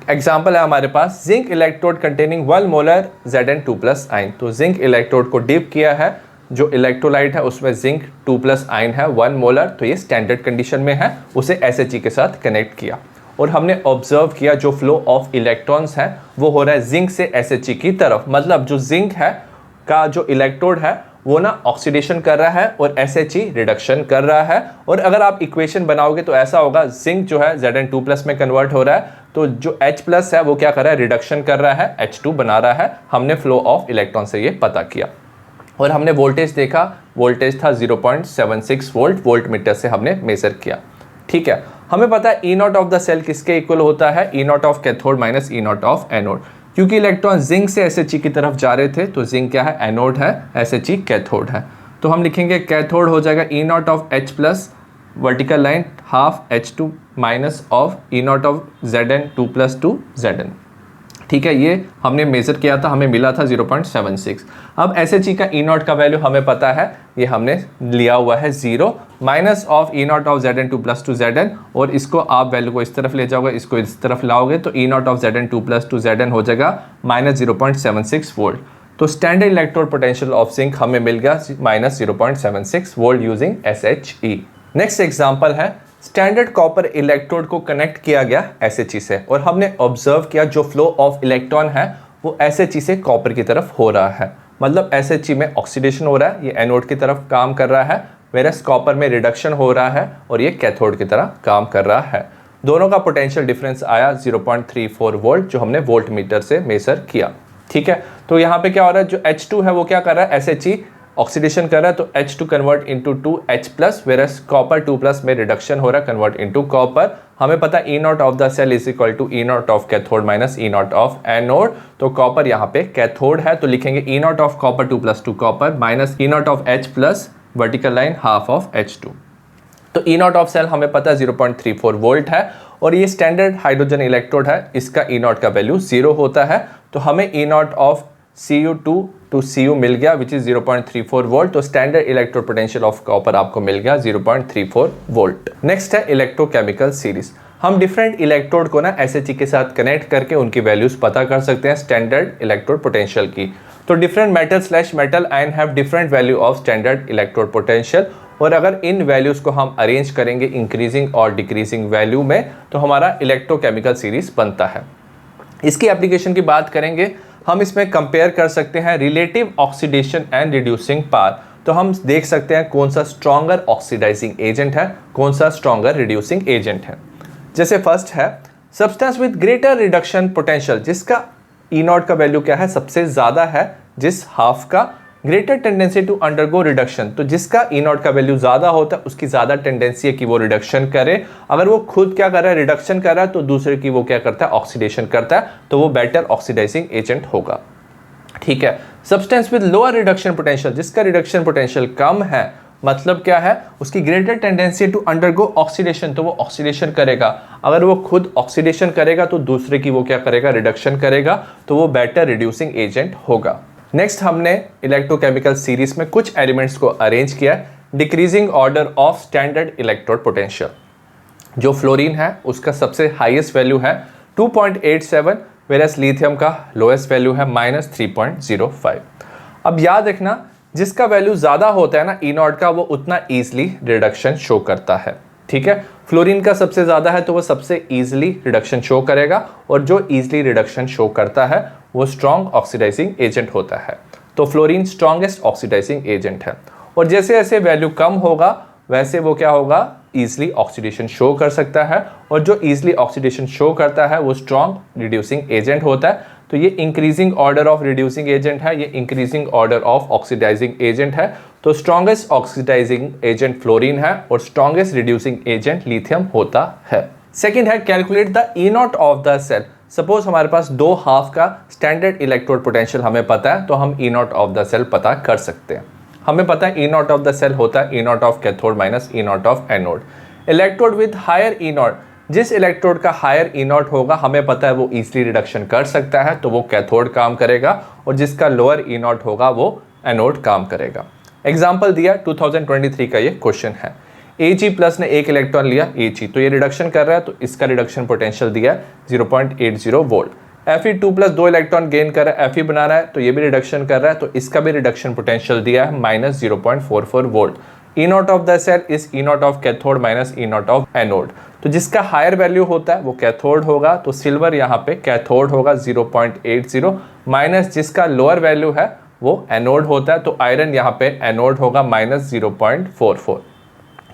एग्जाम्पल है हमारे पास zinc electrode containing 1 molar Zn2+ ion. तो जिंक इलेक्ट्रोड को डिप किया है, जो इलेक्ट्रोलाइट है उसमें जिंक 2+ आयन है 1 मोलर, तो ये स्टैंडर्ड कंडीशन में है, उसे SHE के साथ कनेक्ट किया और हमने ऑब्जर्व किया जो फ्लो ऑफ इलेक्ट्रॉन्स है वो हो रहा है जिंक से SHE की तरफ। मतलब जो जिंक है का जो इलेक्ट्रोड है वो ना ऑक्सीडेशन कर रहा है और SHE रिडक्शन कर रहा है। और अगर आप इक्वेशन बनाओगे तो ऐसा होगा, जिंक जो है Zn2+ में कन्वर्ट हो रहा है, तो जो H+ है वो क्या कर रहा है, रिडक्शन कर रहा है, H2 बना रहा है। हमने फ्लो ऑफ इलेक्ट्रॉन से ये पता किया और हमने वोल्टेज देखा, वोल्टेज था 0.76 वोल्ट, वोल्ट मीटर से हमने मेजर किया। ठीक है, हमें पता है E0 ऑफ द सेल किसके इक्वल होता है, E0 of cathode minus E0 of anode. क्योंकि इलेक्ट्रॉन जिंक से SHE की तरफ जा रहे थे तो जिंक क्या है, एनोड है, SHE कैथोड है। तो हम लिखेंगे कैथोड हो जाएगा E0 of H+, vertical line half H2 minus of E0 of Zn2+2 Zn। ठीक है, ये हमने मेजर किया था, हमें मिला था 0.76। अब SHE का E0 का वैल्यू हमें पता है, ये हमने लिया हुआ है 0 minus of E0 of Zn2+2 Zn, और इसको आप वैल्यू को इस तरफ ले जाओगे, इसको इस तरफ लाओगे तो E0 ऑफ Zn2+2 Zn हो जाएगा माइनस 0.76 वोल्ट। तो standard electrode potential of zinc हमें मिल गया minus 0.76 volt using SHE। Next example है स्टैंडर्ड कॉपर इलेक्ट्रोड को कनेक्ट किया गया SHE से और हमने ऑब्जर्व किया जो फ्लो ऑफ इलेक्ट्रॉन है वो SHE से कॉपर की तरफ हो रहा है। मतलब SHE में ऑक्सीडेशन हो रहा है, ये एनोड की तरफ काम कर रहा है, वेरस कॉपर में रिडक्शन हो रहा है और ये कैथोड की तरह काम कर रहा है। दोनों का पोटेंशियल डिफरेंस आया 0.34 वोल्ट, जो हमने वोल्ट मीटर से मेजर किया। ठीक है, तो यहाँ पे क्या हो रहा है, जो H2 है वो क्या कर रहा है, SHE ऑक्सीडेशन कर रहा है, तो H2 convert into 2H+, virus copper 2+ में रिडक्शन हो रहा है, कन्वर्ट इनटू कॉपर। हमें पता है E0 of the cell is equal to E0 of cathode minus E0 of anode. तो कॉपर यहाँ पे कैथोड है, तो लिखेंगे E0 of copper 2+2 copper minus E0 of H+, vertical line half of H2। तो E0 ऑफ सेल हमें पता है 0.34 वोल्ट है और ये स्टैंडर्ड हाइड्रोजन इलेक्ट्रोड है, इसका E0 का वैल्यू 0 होता है। तो हमें E0 of Cu2 to Cu मिल गया विच इज 0.34 वोल्ट। तो standard electrode potential of copper आपको मिल गया 0.34 वोल्ट। नेक्स्ट है इलेक्ट्रोकेमिकल सीरीज। हम डिफरेंट इलेक्ट्रोड को ना SHE के साथ कनेक्ट करके उनकी वैल्यूज पता कर सकते हैं स्टैंडर्ड इलेक्ट्रोड पोटेंशियल की। तो different metal ion have different value of standard electrode potential, और अगर इन वैल्यूज को हम अरेंज करेंगे इंक्रीजिंग और डिक्रीजिंग वैल्यू में तो हमारा इलेक्ट्रोकेमिकल सीरीज बनता है। इसकी एप्लीकेशन की बात करेंगे, हम इसमें कंपेयर कर सकते हैं relative oxidation and reducing power. तो हम देख सकते हैं कौन सा स्ट्रॉन्गर ऑक्सीडाइजिंग एजेंट है, कौन सा स्ट्रॉन्गर रिड्यूसिंग एजेंट है। जैसे फर्स्ट है substance with greater reduction potential, जिसका E0 का वैल्यू क्या है, सबसे ज़्यादा है, जिस हाफ का greater tendency to undergo reduction. तो जिसका E0 का वैल्यू ज़्यादा होता है उसकी ज़्यादा टेंडेंसी है कि वो रिडक्शन करे। अगर वो खुद क्या कर रहा है, रिडक्शन कर रहा है, तो दूसरे की वो क्या करता है, ऑक्सीडेशन करता है, तो वो बेटर ऑक्सीडाइजिंग एजेंट होगा। ठीक है, substance with lower reduction potential, जिसका रिडक्शन पोटेंशियल कम है, मतलब क्या है, उसकी greater tendency to undergo oxidation, तो वो ऑक्सीडेशन करेगा। अगर वो खुद ऑक्सीडेशन करेगा तो दूसरे की वो क्या करेगा, रिडक्शन करेगा, तो वो बेटर रिड्यूसिंग एजेंट होगा। नेक्स्ट हमने इलेक्ट्रोकेमिकल सीरीज में कुछ एलिमेंट्स को अरेंज किया, decreasing order of standard electrode potential. जो फ्लोरीन है उसका सबसे हाईएस्ट वैल्यू है 2.87, वेरस लिथियम का लोएस्ट वैल्यू है -3.05। अब याद रखना, जिसका वैल्यू ज़्यादा होता है ना E0 का, वो उतना ईजिली रिडक्शन शो करता है। ठीक है, फ्लोरीन का सबसे ज़्यादा है तो वो सबसे ईजिली रिडक्शन शो करेगा, और जो ईजिली रिडक्शन शो करता है वो स्ट्रॉन्ग ऑक्सीडाइजिंग एजेंट होता है। तो फ्लोरीन स्ट्रॉन्गेस्ट ऑक्सीडाइजिंग एजेंट है, और जैसे जैसे वैल्यू कम होगा वैसे वो क्या होगा, ईजिली ऑक्सीडेशन शो कर सकता है, और जो ईजिली ऑक्सीडेशन शो करता है वो स्ट्रॉन्ग रिड्यूसिंग एजेंट होता है। तो ये increasing order of reducing agent है, ये increasing order of oxidizing agent है। तो स्ट्रॉन्गेस्ट ऑक्सीडाइजिंग एजेंट फ्लोरीन है और स्ट्रॉन्गेस्ट रिड्यूसिंग एजेंट लिथियम होता है। सेकेंड है calculate the E0 of the cell. Suppose हमारे पास दो हाफ का स्टैंडर्ड इलेक्ट्रोड पोटेंशियल हमें पता है, तो हम E0 ऑफ द सेल पता कर सकते हैं। हमें पता है E0 ऑफ द सेल होता है E0 of cathode minus E0 of anode. Electrode with higher E0, जिस इलेक्ट्रोड का हायर E0 होगा हमें पता है वो ईजिली रिडक्शन कर सकता है, तो वो कैथोड काम करेगा, और जिसका लोअर E0 होगा वो एनोड काम करेगा। एग्जाम्पल दिया 2023 का ये क्वेश्चन है। Ag प्लस ने एक इलेक्ट्रॉन लिया Ag, तो ये रिडक्शन कर रहा है, तो इसका रिडक्शन पोटेंशियल दिया है 0.80 volt. Fe2 plus 2 electron gain कर रहा है, Fe बना रहा है, तो ये भी रिडक्शन कर रहा है, तो इसका भी रिडक्शन पोटेंशियल दिया है -0.44 volt. E naught of the cell is E naught of cathode minus E naught of anode. तो जिसका हायर वैल्यू होता है वो कैथोड होगा, तो सिल्वर यहाँ पे कैथोड होगा 0.80, माइनस जिसका लोअर वैल्यू है वो एनोड होता है, तो आयरन यहाँ पे एनोड होगा -0.44।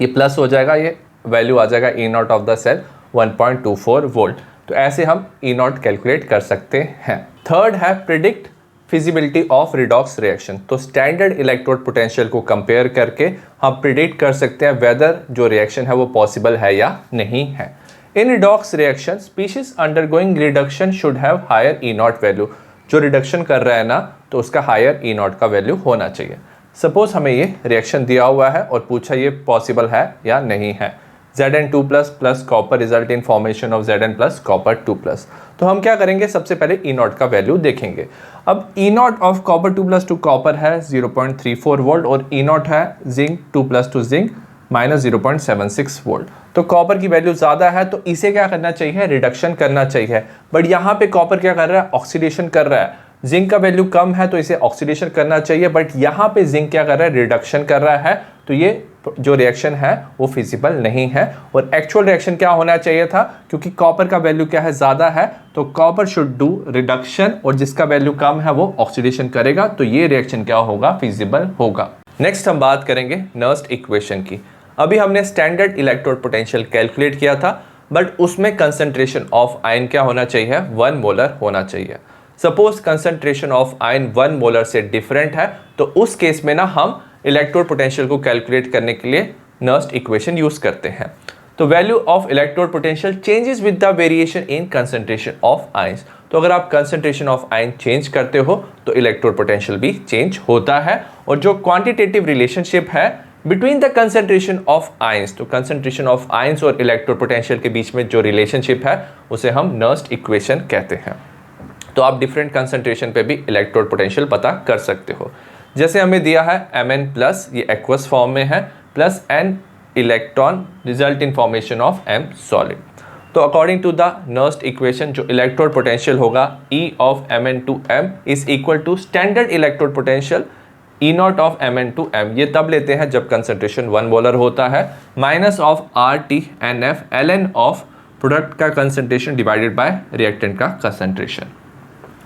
ये प्लस हो जाएगा, ये वैल्यू आ जाएगा E naught of the cell 1.24 volt. तो ऐसे हम E नॉट कैलकुलेट कर सकते हैं। थर्ड है predict feasibility of redox reaction. तो स्टैंडर्ड इलेक्ट्रोड पोटेंशियल को कंपेयर करके हम प्रिडिक्ट कर सकते हैं वेदर जो रिएक्शन है वो पॉसिबल है या नहीं है। In redox reaction species undergoing reduction should have higher E naught value. जो रिडक्शन कर रहा है ना, तो उसका हायर E नॉट का वैल्यू होना चाहिए। सपोज हमें ये रिएक्शन दिया हुआ है और पूछा ये पॉसिबल है या नहीं है। Zn2 plus copper result in formation of Zn plus copper 2 plus. तो हम क्या करेंगे, सबसे पहले E नॉट का वैल्यू देखेंगे। अब E naught of copper 2 plus two copper है 0.34 वोल्ट और E नॉट है zinc 2 plus two zinc -0.76 volt. तो कॉपर की वैल्यू ज़्यादा है, तो इसे क्या करना चाहिए, रिडक्शन करना चाहिए। बट यहाँ पे कॉपर क्या कर रहा है, ऑक्सीडेशन कर रहा है। जिंक का वैल्यू कम है तो इसे ऑक्सीडेशन करना चाहिए, बट यहाँ पे जिंक क्या कर रहा है, रिडक्शन कर रहा है। तो ये जो रिएक्शन है वो फिजिबल नहीं है। और एक्चुअल रिएक्शन क्या होना चाहिए था, क्योंकि कॉपर का वैल्यू क्या है, ज़्यादा है, तो कॉपर शुड डू रिडक्शन और जिसका वैल्यू कम है वो ऑक्सीडेशन करेगा। तो ये रिएक्शन क्या होगा, फिजिबल होगा। नेक्स्ट हम बात करेंगे नर्स्ट इक्वेशन की। अभी हमने स्टैंडर्ड इलेक्ट्रोड पोटेंशियल कैलकुलेट किया था, बट उसमें कंसंट्रेशन ऑफ आयन क्या होना चाहिए, 1 मोलर होना चाहिए। Suppose concentration of ion 1 molar से डिफरेंट है, तो उस केस में ना हम इलेक्ट्रोड पोटेंशियल को कैलकुलेट करने के लिए नर्स्ट इक्वेशन यूज करते हैं। तो value of electrode potential changes with the variation in concentration of ions. तो अगर आप कंसंट्रेशन ऑफ आयन चेंज करते हो तो इलेक्ट्रोड पोटेंशियल भी चेंज होता है। और जो क्वांटिटेटिव रिलेशनशिप है between the concentration of ions, तो कंसंट्रेशन ऑफ आयंस और इलेक्ट्रोड पोटेंशियल के बीच में जो रिलेशनशिप है उसे हम नर्स्ट इक्वेशन कहते हैं। तो आप डिफरेंट कंसंट्रेशन पे भी इलेक्ट्रोड पोटेंशियल पता कर सकते हो। जैसे हमें दिया है Mn प्लस, ये एक्वस फॉर्म में है, plus n electron result in formation of M solid. तो according to the Nernst equation जो इलेक्ट्रोड पोटेंशियल होगा E of Mn to M is equal to standard electrode potential E naught of Mn to M। ये तब लेते हैं जब concentration 1 molar होता है, minus of RT/NF ln of product का कंसंट्रेशन डिवाइडेड बाय रिएक्टेंट का कंसंट्रेशन।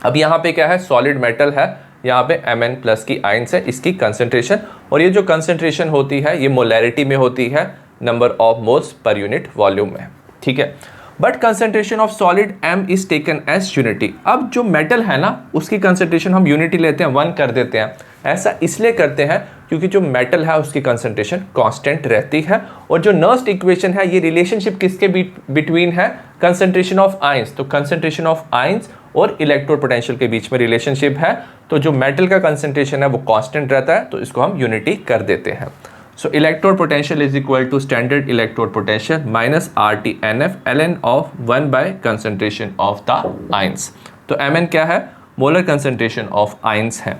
अब यहाँ पे क्या है, सॉलिड मेटल है, यहाँ पे Mn प्लस की आयंस है, इसकी कंसंट्रेशन, और ये जो कंसंट्रेशन होती है ये मोलैरिटी में होती है, number of moles per unit volume में, ठीक है। But concentration of solid M is taken as unity. अब जो मेटल है ना उसकी कंसंट्रेशन हम यूनिटी लेते हैं, 1 कर देते हैं। ऐसा इसलिए करते हैं क्योंकि जो मेटल है उसकी कंसंट्रेशन कांस्टेंट रहती है। और जो नर्स्ट इक्वेशन है ये रिलेशनशिप किसके बिटवीन है, कंसंट्रेशन ऑफ आयंस। तो कंसंट्रेशन ऑफ आयंस और इलेक्ट्रोड पोटेंशियल के बीच में रिलेशनशिप है। तो जो मेटल का कंसंट्रेशन है वो कांस्टेंट रहता है, तो इसको हम यूनिटी कर देते हैं। So electrode potential is equal to standard electrode potential minus RT/NF ln of 1 by concentration of the ions. तो Mn क्या है, मोलर कंसंट्रेशन ऑफ आयंस है।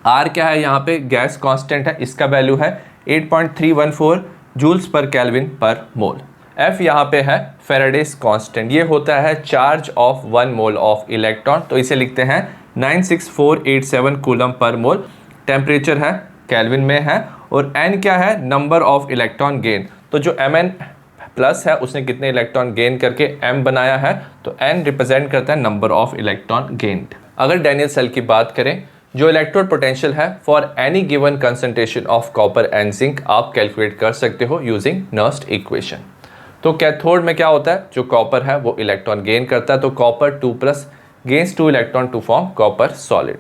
R क्या है, यहाँ पे गैस कांस्टेंट है, इसका वैल्यू है 8.314 जूल्स पर केल्विन पर मोल। F यहाँ पे है फेराडेस कांस्टेंट, ये होता है charge of 1 mole of electron, तो इसे लिखते हैं 96487 कूलम पर मोल। टेम्परेचर है केल्विन में है। और N क्या है, नंबर ऑफ इलेक्ट्रॉन गेन। तो जो Mn प्लस है उसने कितने इलेक्ट्रॉन गेन करके M बनाया है, तो N रिप्रेजेंट करता है नंबर ऑफ इलेक्ट्रॉन गेन्ड। अगर डैनियल सेल की बात करें, जो इलेक्ट्रोड पोटेंशियल है for any given concentration of copper and zinc आप कैलकुलेट कर सकते हो यूजिंग नर्स्ट इक्वेशन। तो कैथोड में क्या होता है, जो कॉपर है वो इलेक्ट्रॉन गेन करता है, तो copper 2 plus gains 2 electron to form copper solid.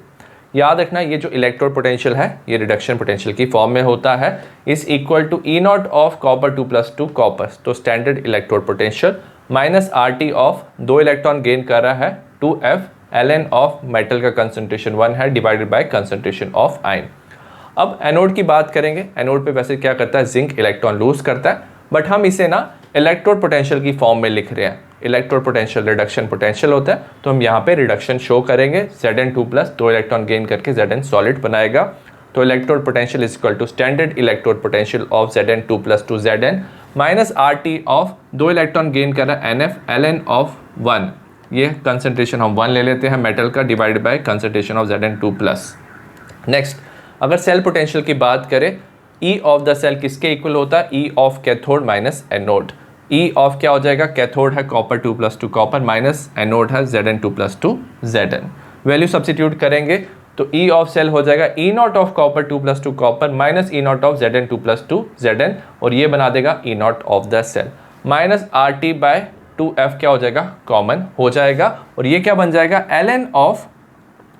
याद रखना ये जो इलेक्ट्रोड पोटेंशियल है ये रिडक्शन पोटेंशियल की फॉर्म में होता है, is equal to E naught of copper 2 plus 2 copper. तो standard electrode potential minus RT of 2 electron gain कर रहा है 2F ln ऑफ मेटल का कंसंट्रेशन 1 है divided by concentration of ion. अब एनोड की बात करेंगे। एनोड पे वैसे क्या करता है, जिंक इलेक्ट्रॉन लूज करता है, बट हम इसे ना इलेक्ट्रोड पोटेंशियल की फॉर्म में लिख रहे हैं। इलेक्ट्रोड पोटेंशियल रिडक्शन पोटेंशियल होता है, तो हम यहाँ पे रिडक्शन शो करेंगे। Zn2 प्लस 2 इलेक्ट्रॉन गेन करके Zn सॉलिड बनाएगा। तो electrode potential is equal to standard electrode potential of Zn2 plus 2 Zn minus RT of 2 electron gain कर रहा है NF ln ऑफ 1, ये कंसंट्रेशन हम 1 ले लेते हैं मेटल का, divide by concentration of Zn2 plus. Next, अगर सेल पोटेंशियल की बात करें, E ऑफ द सेल किसके इक्वल होता है? E of cathode minus anode. E of क्या हो जाएगा? कैथोड है copper 2 plus 2 copper minus anode है Zn2 plus 2 Zn। Value substitute करेंगे तो E ऑफ सेल हो जाएगा E naught of copper 2 plus 2 copper minus E naught of Zn2 plus 2 Zn, और ये बना देगा E naught of the cell minus RT by 2F क्या हो जाएगा? कॉमन हो जाएगा, और ये क्या बन जाएगा? ln of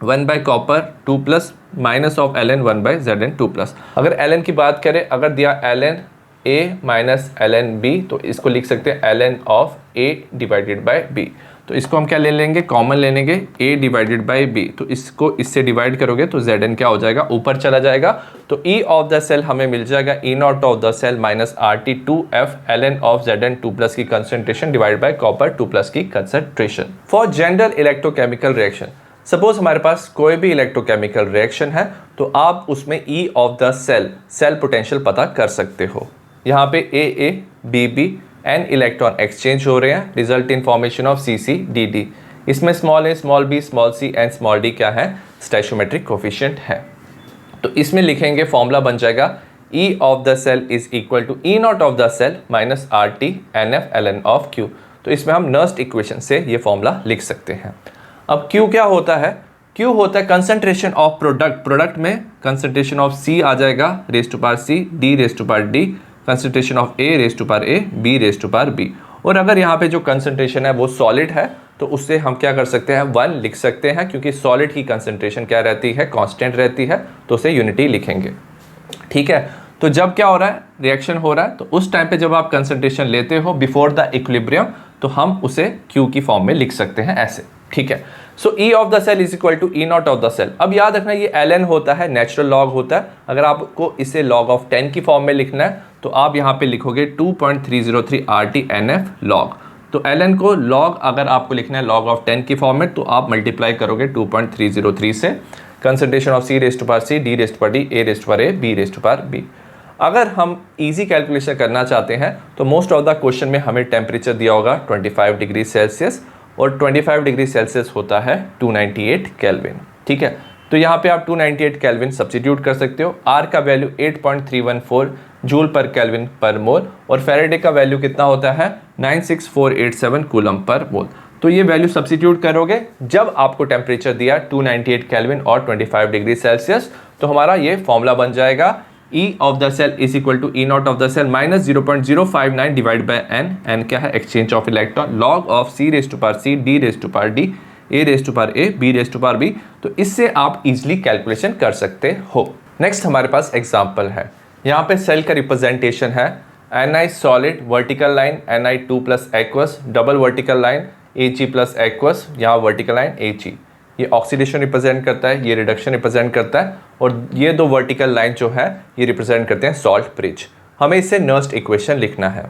1 by copper 2 plus minus of ln 1 by Zn2 plus. अगर ln की बात करें, अगर दिया ln A minus ln B, तो इसको लिख सकते हैं ln of A divided by B। तो इसको हम क्या ले लेंगे? कॉमन ले लेंगे, A डिवाइडेड बाय B, तो इसको इससे डिवाइड करोगे तो Zn क्या हो जाएगा? ऊपर चला जाएगा। तो E ऑफ द सेल हमें मिल जाएगा E naught of the cell minus RT 2F ln of Zn2 plus की concentration divide by copper 2 plus की concentration. For general electrochemical reaction, suppose हमारे पास कोई भी इलेक्ट्रोकेमिकल रिएक्शन है, तो आप उसमें E of the cell potential पता कर सकते हो। यहाँ पे AA BB n electron exchange हो रहे हैं, result in formation of CC/DD। इसमें small a small b small c and small d क्या है? स्टैचोमेट्रिक कोफिशिएंट है। तो इसमें लिखेंगे, फॉर्मूला बन जाएगा E of the cell is equal to E naught of the cell minus RT NF ln of Q। तो इसमें हम नर्स्ट इक्वेशन से ये फॉर्मूला लिख सकते हैं। अब Q क्या होता है? Q होता है कंसंट्रेशन ऑफ प्रोडक्ट में कंसंट्रेशन ऑफ C आ जाएगा raise to power C, D raise to power D, concentration of A raise to power A, B raise to power B। और अगर यहाँ पे जो कंसंट्रेशन है वो सॉलिड है, तो उससे हम क्या कर सकते हैं? 1 लिख सकते हैं, क्योंकि सॉलिड की कंसंट्रेशन क्या रहती है? कांस्टेंट रहती है, तो उसे यूनिटी लिखेंगे। ठीक है, तो जब क्या हो रहा है? रिएक्शन हो रहा है, तो उस टाइम पे जब आप कंसंट्रेशन लेते हो बिफोर द इक्विलिब्रियम, तो हम उसे Q की फॉर्म में लिख सकते हैं ऐसे। ठीक है, so E of the cell is equal to E naught of the cell. अब याद रखना, ये ln होता है, नेचुरल लॉग होता है। अगर आपको इसे log ऑफ 10 की फॉर्म में लिखना है, तो आप यहाँ पे लिखोगे 2.303 RT NF log। तो ln को log अगर आपको लिखना है log ऑफ 10 की फॉर्म में, तो आप मल्टीप्लाई करोगे 2.303 से, concentration of C raise to power C, D raise to power D, A raise to power A, B raise to power B। अगर हम इजी कैलकुलेशन करना चाहते हैं, तो मोस्ट ऑफ द क्वेश्चन में हमें टेम्परेचर दिया होगा 25 डिग्री सेल्सियस, और 25 डिग्री सेल्सियस होता है 298 केल्विन। ठीक है, तो यहाँ पे आप 298 केल्विन सब्स्टिट्यूट कर सकते हो। R का वैल्यू 8.314 जूल पर केल्विन पर मोल, और फेरेडे का वैल्यू कितना होता है? 96487 कूलम पर मोल। तो ये वैल्यू सब्स्टिट्यूट करोगे जब आपको टेम्परेचर दिया 298 केल्विन और 25 डिग्री सेल्सियस, तो हमारा ये फॉर्मूला बन जाएगा E of the cell is equal to E naught of the cell minus 0.059 divide by N क्या है? Exchange of electron, log of C raise to power C, D raise to power D, A raise to power A, B raise to power B। तो इससे आप easily calculation कर सकते हो। Next हमारे पास example है, यहाँ पे सेल का रिप्रेजेंटेशन है Ni solid vertical line, Ni2 plus aqueous, double vertical line Ag plus aqueous, यहाँ वर्टिकल लाइन Ag। ये ऑक्सीडेशन रिप्रेजेंट करता है, ये रिडक्शन रिप्रेजेंट करता है, और ये दो वर्टिकल लाइन जो है ये रिप्रेजेंट करते हैं सॉल्ट ब्रिज। हमें इससे नर्स्ट इक्वेशन लिखना है।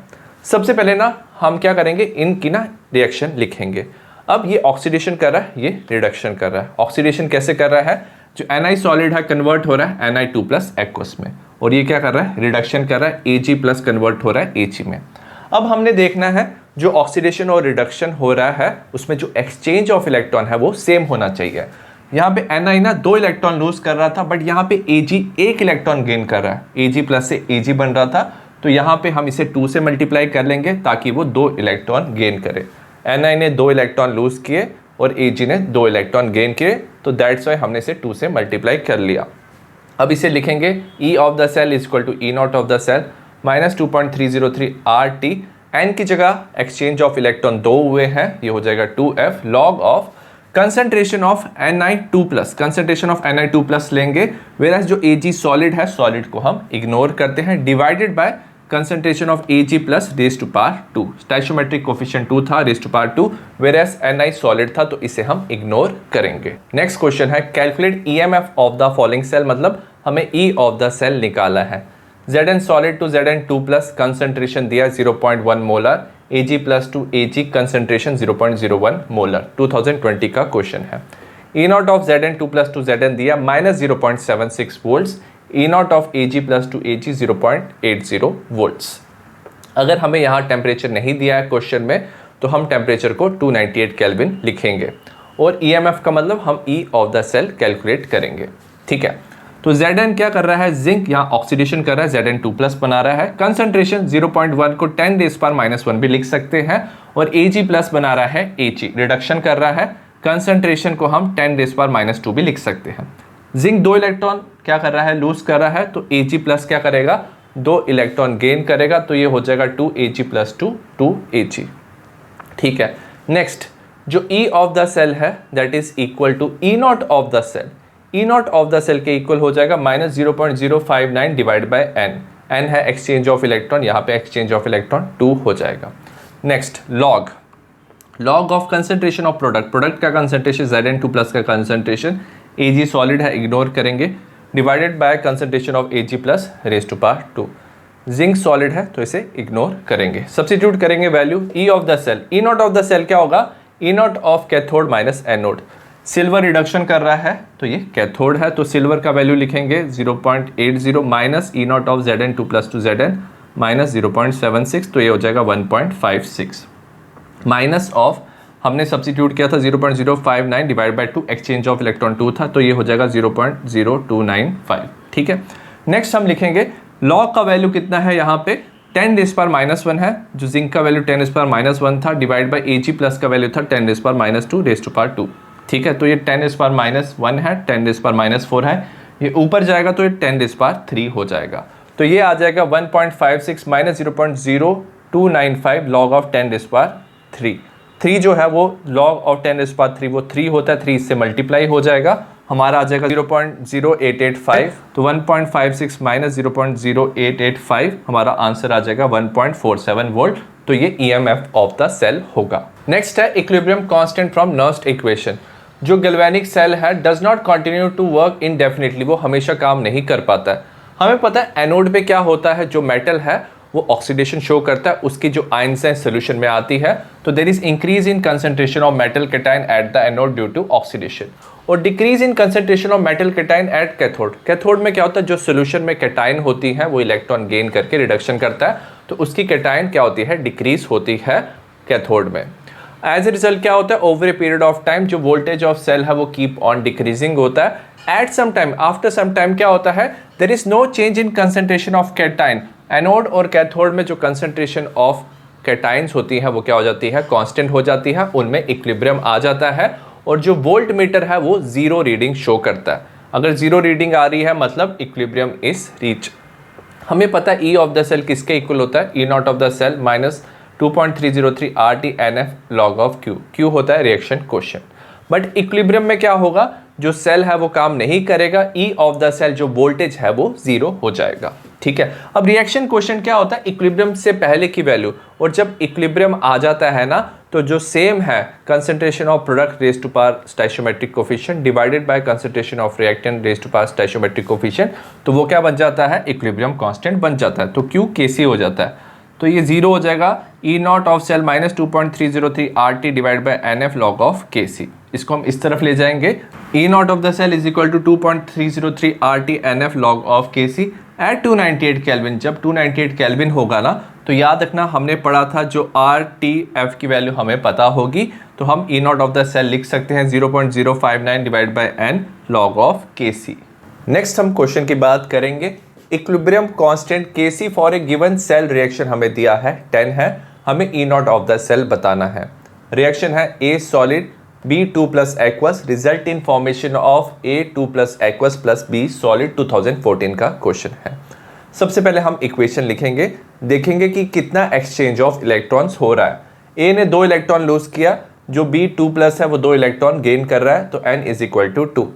सबसे पहले ना हम क्या करेंगे? इनकी ना रिएक्शन लिखेंगे। अब ये ऑक्सीडेशन कर रहा है, ये रिडक्शन कर रहा है। ऑक्सीडेशन कैसे कर रहा है? जो Ni सॉलिड है कन्वर्ट हो रहा है Ni2 प्लस एक्वस में, और ये क्या कर रहा है? रिडक्शन कर रहा है, Ag प्लस कन्वर्ट हो रहा है Ag में। अब हमने देखना है जो ऑक्सीडेशन और रिडक्शन हो रहा है उसमें जो एक्सचेंज ऑफ इलेक्ट्रॉन है वो सेम होना चाहिए। यहाँ पे Ni ना 2 इलेक्ट्रॉन लूज कर रहा था, बट यहाँ पे Ag 1 इलेक्ट्रॉन गेन कर रहा है। Ag प्लस से Ag बन रहा था, तो यहाँ पे हम इसे 2 से मल्टीप्लाई कर लेंगे ताकि वो 2 इलेक्ट्रॉन गेन करे। Ni ने 2 इलेक्ट्रॉन लूज किए और Ag ने 2 इलेक्ट्रॉन गेन किए, तो दैट्स वाई हमने इसे 2 से मल्टीप्लाई कर लिया। अब इसे लिखेंगे E of the cell is equal to E naught of the cell minus 2.303 RT। N की जगह एक्सचेंज ऑफ इलेक्ट्रॉन 2 हुए हैं, ये हो जाएगा 2F log of concentration of Ni2 plus, concentration of Ni2 plus लेंगे, वेराज जो Ag सॉलिड है, सॉलिड को हम इग्नोर करते हैं, divided by concentration of Ag plus raise to power 2। Stoichiometric coefficient 2 था, raise to power 2, whereas Ni solid था, तो इसे हम इग्नोर करेंगे। नेक्स्ट क्वेश्चन है calculate EMF of the following cell, मतलब हमें E ऑफ द सेल निकाला है। Zn solid to Zn2 plus concentration दिया 0.1 molar, Ag plus to Ag concentration 0.01 molar. 2020 का क्वेश्चन है। E naught of Zn 2 plus two Zn दिया -0.76 volts, E naught of Ag plus to Ag 0.80 volts. अगर हमें यहाँ temperature नहीं दिया है क्वेश्चन में तो हम टेम्परेचर को 298 केल्विन लिखेंगे और EMF का मतलब हम E of the cell calculate करेंगे। ठीक है, तो Zn क्या कर रहा है, जिंक यहाँ ऑक्सीडेशन कर रहा है, Zn 2 प्लस बना रहा है, कंसंट्रेशन 0.1 को 10⁻⁻1 भी लिख सकते हैं, और Ag प्लस बना रहा है, Ag रिडक्शन कर रहा है, कंसंट्रेशन को हम 10⁻2 भी लिख सकते हैं। जिंक 2 इलेक्ट्रॉन क्या कर रहा है, लूज कर रहा है, तो Ag प्लस क्या करेगा, 2 इलेक्ट्रॉन गेन करेगा, तो ये हो जाएगा 2Ag प्लस 2Ag। ठीक है, नेक्स्ट जो E ऑफ द सेल है that is equal to E naught of the cell, E naught of the cell के इक्वल हो जाएगा -0.059 डिवाइड बाय n, n है एक्सचेंज ऑफ इलेक्ट्रॉन, यहाँ पे एक्सचेंज ऑफ इलेक्ट्रॉन 2 हो जाएगा। Next log, log of concentration of product, product का concentration Zn 2 plus का कंसंट्रेशन, Ag सॉलिड है इग्नोर करेंगे, divided by concentration of Ag plus raise to power 2। Zinc solid है तो इसे इग्नोर करेंगे, सब्स्टिट्यूट करेंगे value E of the cell, E naught of the cell क्या होगा, E naught of cathode minus anode, silver reduction कर रहा है तो ये कैथोड है, तो सिल्वर का वैल्यू लिखेंगे 0.80 minus E naught of Zn 2 plus two Zn minus 0.76, तो ये हो जाएगा 1.56, माइनस ऑफ हमने सब्स्टिट्यूट किया था 0.059 divide bye 2, exchange of electron 2 था, तो ये हो जाएगा 0.0295। ठीक है, नेक्स्ट हम लिखेंगे लॉग का वैल्यू कितना है, यहाँ पे 10⁻⁻1 है, जो जिंक का वैल्यू 10⁻⁻1 था, डिवाइड बाय Ag प्लस का वैल्यू था 10⁻2 रेज टू पावर 2। ठीक है, तो ये 10⁻1 है, 10⁻4 है, ये ऊपर जाएगा तो ये 10⁻3 हो जाएगा, तो ये आ जाएगा 1.56 माइनस 0.0295 लॉग ऑफ 10⁻3। 3 जो है वो लॉग ऑफ 10⁻3 वो 3 होता है, 3 इससे मल्टीप्लाई हो जाएगा, हमारा आ जाएगा 0.0885, तो 1.56 माइनस 0.0885 हमारा आंसर आ जाएगा 1.47 वोल्ट, तो ये EMF ऑफ द सेल होगा। नेक्स्ट है equilibrium constant from Nernst equation, जो गैल्वेनिक सेल है does not continue to work indefinitely, वो हमेशा काम नहीं कर पाता है। हमें पता है एनोड पे क्या होता है, जो मेटल है वो ऑक्सीडेशन शो करता है, उसकी जो आयंस है सोल्यूशन में आती है, तो there is increase in concentration of metal cation at the anode due to oxidation, और decrease in concentration of metal cation at cathode. Cathode में क्या होता है, जो सोल्यूशन में कैटायन होती है वो इलेक्ट्रॉन गेन करके रिडक्शन करता है, तो उसकी कैटायन क्या होती है, डिक्रीज होती है कैथोड में। एज ए रिजल्ट क्या होता है, over a period of time जो वोल्टेज ऑफ सेल है वो कीप ऑन डिक्रीजिंग होता है। At some time, after some time क्या होता है, there is no change in concentration of cation, anode और कैथोड में जो कंसंट्रेशन ऑफ कैटायंस होती है वो क्या हो जाती है, कांस्टेंट हो जाती है, उनमें इक्विलिब्रियम आ जाता है, और जो वोल्ट मीटर है वो 0 रीडिंग शो करता है। अगर 0 रीडिंग आ रही है मतलब इक्विलिब्रियम इज रीच। हमें पता है E ऑफ द सेल किसके इक्वल होता है, E naught of the cell minus 2.303 RT NF log of Q, Q होता है रिएक्शन क्वोशिएंट। बट इक्विलिब्रियम में क्या होगा, जो सेल है वो काम नहीं करेगा, E ऑफ द सेल जो वोल्टेज है वो 0 हो जाएगा। ठीक है, अब रिएक्शन क्वोशिएंट क्या होता है, इक्विलिब्रियम से पहले की वैल्यू, और जब इक्विलिब्रियम आ जाता है ना तो जो सेम है concentration of product raise to power stoichiometric coefficient divided by concentration of reactant raise to power stoichiometric coefficient, तो वो क्या बन जाता है, इक्विलिब्रियम कांस्टेंट बन जाता है, तो Q Kc हो जाता है, तो ये 0 हो जाएगा। E naught of cell minus 2.303 RT divide by NF log of Kc, इसको हम इस तरफ ले जाएंगे, E naught of the cell is equal to 2.303 RT NF log of Kc at 298 kelvin. जब 298 केल्विन होगा ना तो याद रखना हमने पढ़ा था जो RTF की वैल्यू हमें पता होगी, तो हम E naught of the cell लिख सकते हैं 0.059 divide by N log of Kc। Next हम क्वेश्चन की बात करेंगे, equilibrium constant Kc for a given cell reaction हमें दिया है 10 है, हमें E naught of the cell बताना है। रिएक्शन है A solid B2 plus aqueous result in formation of A2 plus aqueous plus B solid 2014 का क्वेश्चन है। सबसे पहले हम इक्वेशन लिखेंगे, देखेंगे कि कितना एक्सचेंज ऑफ इलेक्ट्रॉन्स हो रहा है। A ने 2 इलेक्ट्रॉन लूज किया, जो B2 प्लस है वो 2 इलेक्ट्रॉन गेन कर रहा है, तो N इज इक्वल टू 2।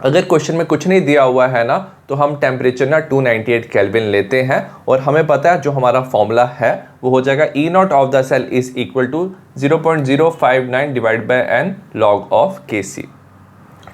अगर क्वेश्चन में कुछ नहीं दिया हुआ है ना तो हम टेम्परेचर ना 298 केल्विन लेते हैं, और हमें पता है जो हमारा फॉर्मूला है वो हो जाएगा E naught of the cell is equal to 0.059 divide by N log of Kc।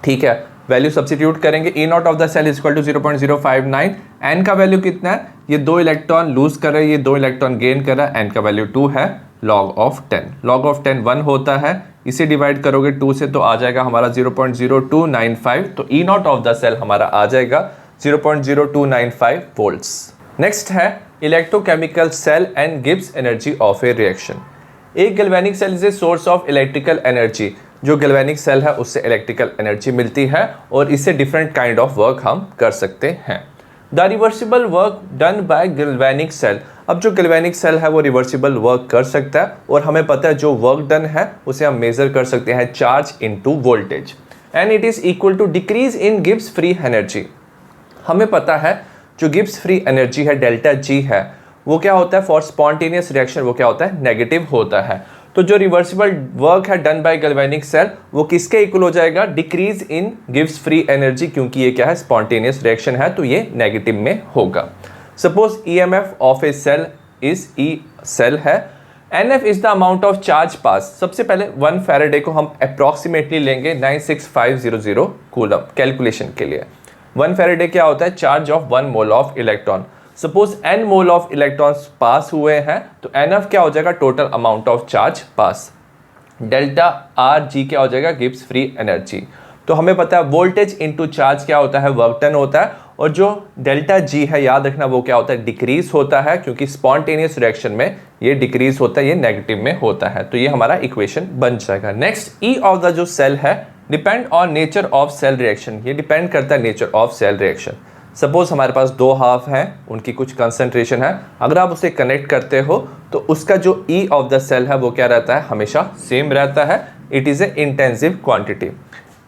ठीक है, वैल्यू सब्स्टिट्यूट करेंगे, E naught of the cell is equal to 0.059, N का वैल्यू कितना है, ये 2 इलेक्ट्रॉन लूज कर रहे हैं, ये 2 इलेक्ट्रॉन गेन कर रहा है, N का वैल्यू 2 है, log of 10। log of 10 1 होता है, इसे डिवाइड करोगे 2 से तो आ जाएगा हमारा 0.0295, तो E naught of the cell हमारा आ जाएगा 0.0295 वोल्ट्स। नेक्स्ट है इलेक्ट्रोकेमिकल सेल एंड गिव्स एनर्जी ऑफ ए रिएक्शन। एक galvanic cell is a source of electrical energy. जो गैल्वेनिक सेल है उससे इलेक्ट्रिकल एनर्जी मिलती है और इससे डिफरेंट काइंड ऑफ वर्क हम कर सकते हैं। The reversible work done by galvanic cell. अब जो गैल्वेनिक सेल है वो रिवर्सिबल वर्क कर सकता है और हमें पता है जो वर्क डन है उसे हम मेजर कर सकते हैं charge into voltage, and it is equal to decrease in Gibbs free energy. हमें पता है जो गिब्स फ्री एनर्जी है डेल्टा जी है वो क्या होता है फॉर स्पॉन्टेनियस रिएक्शन, वो क्या होता है नेगेटिव होता है। तो जो रिवर्सिबल वर्क है डन बाय गैल्वेनिक सेल वो किसके इक्वल हो जाएगा, decrease in gives free energy, क्योंकि ये क्या है स्पॉन्टेनियस रिएक्शन है तो ये नेगेटिव में होगा। Suppose EMF of a cell is E cell है, NF is the amount of charge pass. सबसे पहले 1 फैराडे को हम अप्रॉक्सीमेटली लेंगे 96500 कूलम कैलकुलेशन के लिए। 1 फैराडे क्या होता है, charge of 1 mole of electron. Suppose n mole of electrons pass हुए हैं तो एनएफ क्या हो जाएगा, total amount of charge pass. Delta R G क्या हो जाएगा, गिव्स फ्री एनर्जी। तो हमें पता है वोल्टेज इनटू चार्ज क्या होता है, वर्क डन होता है, और जो डेल्टा जी है याद रखना वो क्या होता है, डिक्रीज होता है, क्योंकि स्पॉन्टेनियस रिएक्शन में ये डिक्रीज होता है, ये नेगेटिव में होता है। तो ये हमारा इक्वेशन बन जाएगा। नेक्स्ट ई ऑफ द जो सेल है depend on nature of cell reaction. ये डिपेंड करता है nature of cell reaction. Suppose हमारे पास 2 हाफ हैं, उनकी कुछ कंसंट्रेशन है, अगर आप उसे कनेक्ट करते हो तो उसका जो ई ऑफ द सेल है वो क्या रहता है, हमेशा सेम रहता है। It is a intensive quantity.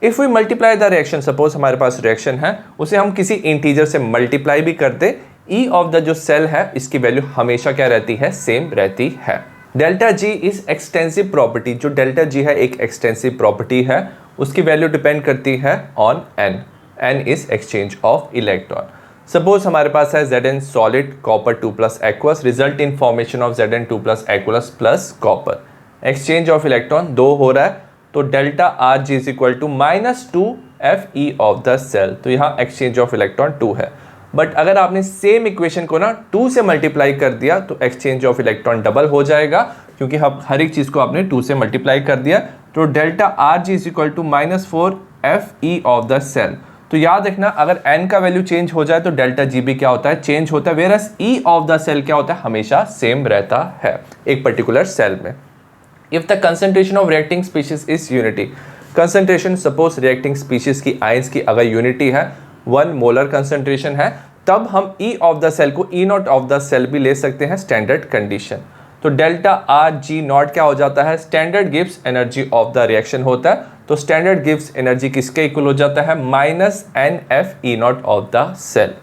If we multiply the reaction, suppose हमारे पास रिएक्शन है उसे हम किसी इंटीजर से मल्टीप्लाई भी कर दे, ई ऑफ द जो सेल है इसकी वैल्यू हमेशा क्या रहती है, सेम रहती है। Delta ji is extensive property. जो डेल्टा जी है एक एक्सटेंसिव प्रॉपर्टी है, उसकी वैल्यू डिपेंड करती है on an. N is exchange of electron. Suppose हमारे पास है Zn solid copper 2 plus aqueous result in formation of Zn 2 plus aqueous plus copper. Exchange of electron 2 हो रहा है तो delta R G is equal to -2 Fe of the cell। तो यहाँ exchange of electron 2 है, बट अगर आपने same equation को ना 2 से मल्टीप्लाई कर दिया तो exchange of electron डबल हो जाएगा, क्योंकि हम हर एक चीज़ को आपने 2 से मल्टीप्लाई कर दिया। तो delta R G is equal to -4 Fe of the cell। तो याद रखना अगर n का वैल्यू चेंज हो जाए तो डेल्टा जी भी क्या होता है, चेंज होता है, versus E of the cell क्या होता है, हमेशा सेम रहता है एक पर्टिकुलर सेल में। If the concentration of reacting species is unity, concentration suppose reacting species की आयंस की अगर यूनिटी है, 1 मोलर कंसंट्रेशन है, तब हम ई ऑफ द सेल को E naught of the cell भी ले सकते हैं स्टैंडर्ड कंडीशन। तो डेल्टा आर जी नॉट क्या हो जाता है, स्टैंडर्ड गिव्स एनर्जी ऑफ द रिएक्शन होता है। तो स्टैंडर्ड गिव्स एनर्जी किसके इक्वल हो जाता है, -NF E naught of the cell.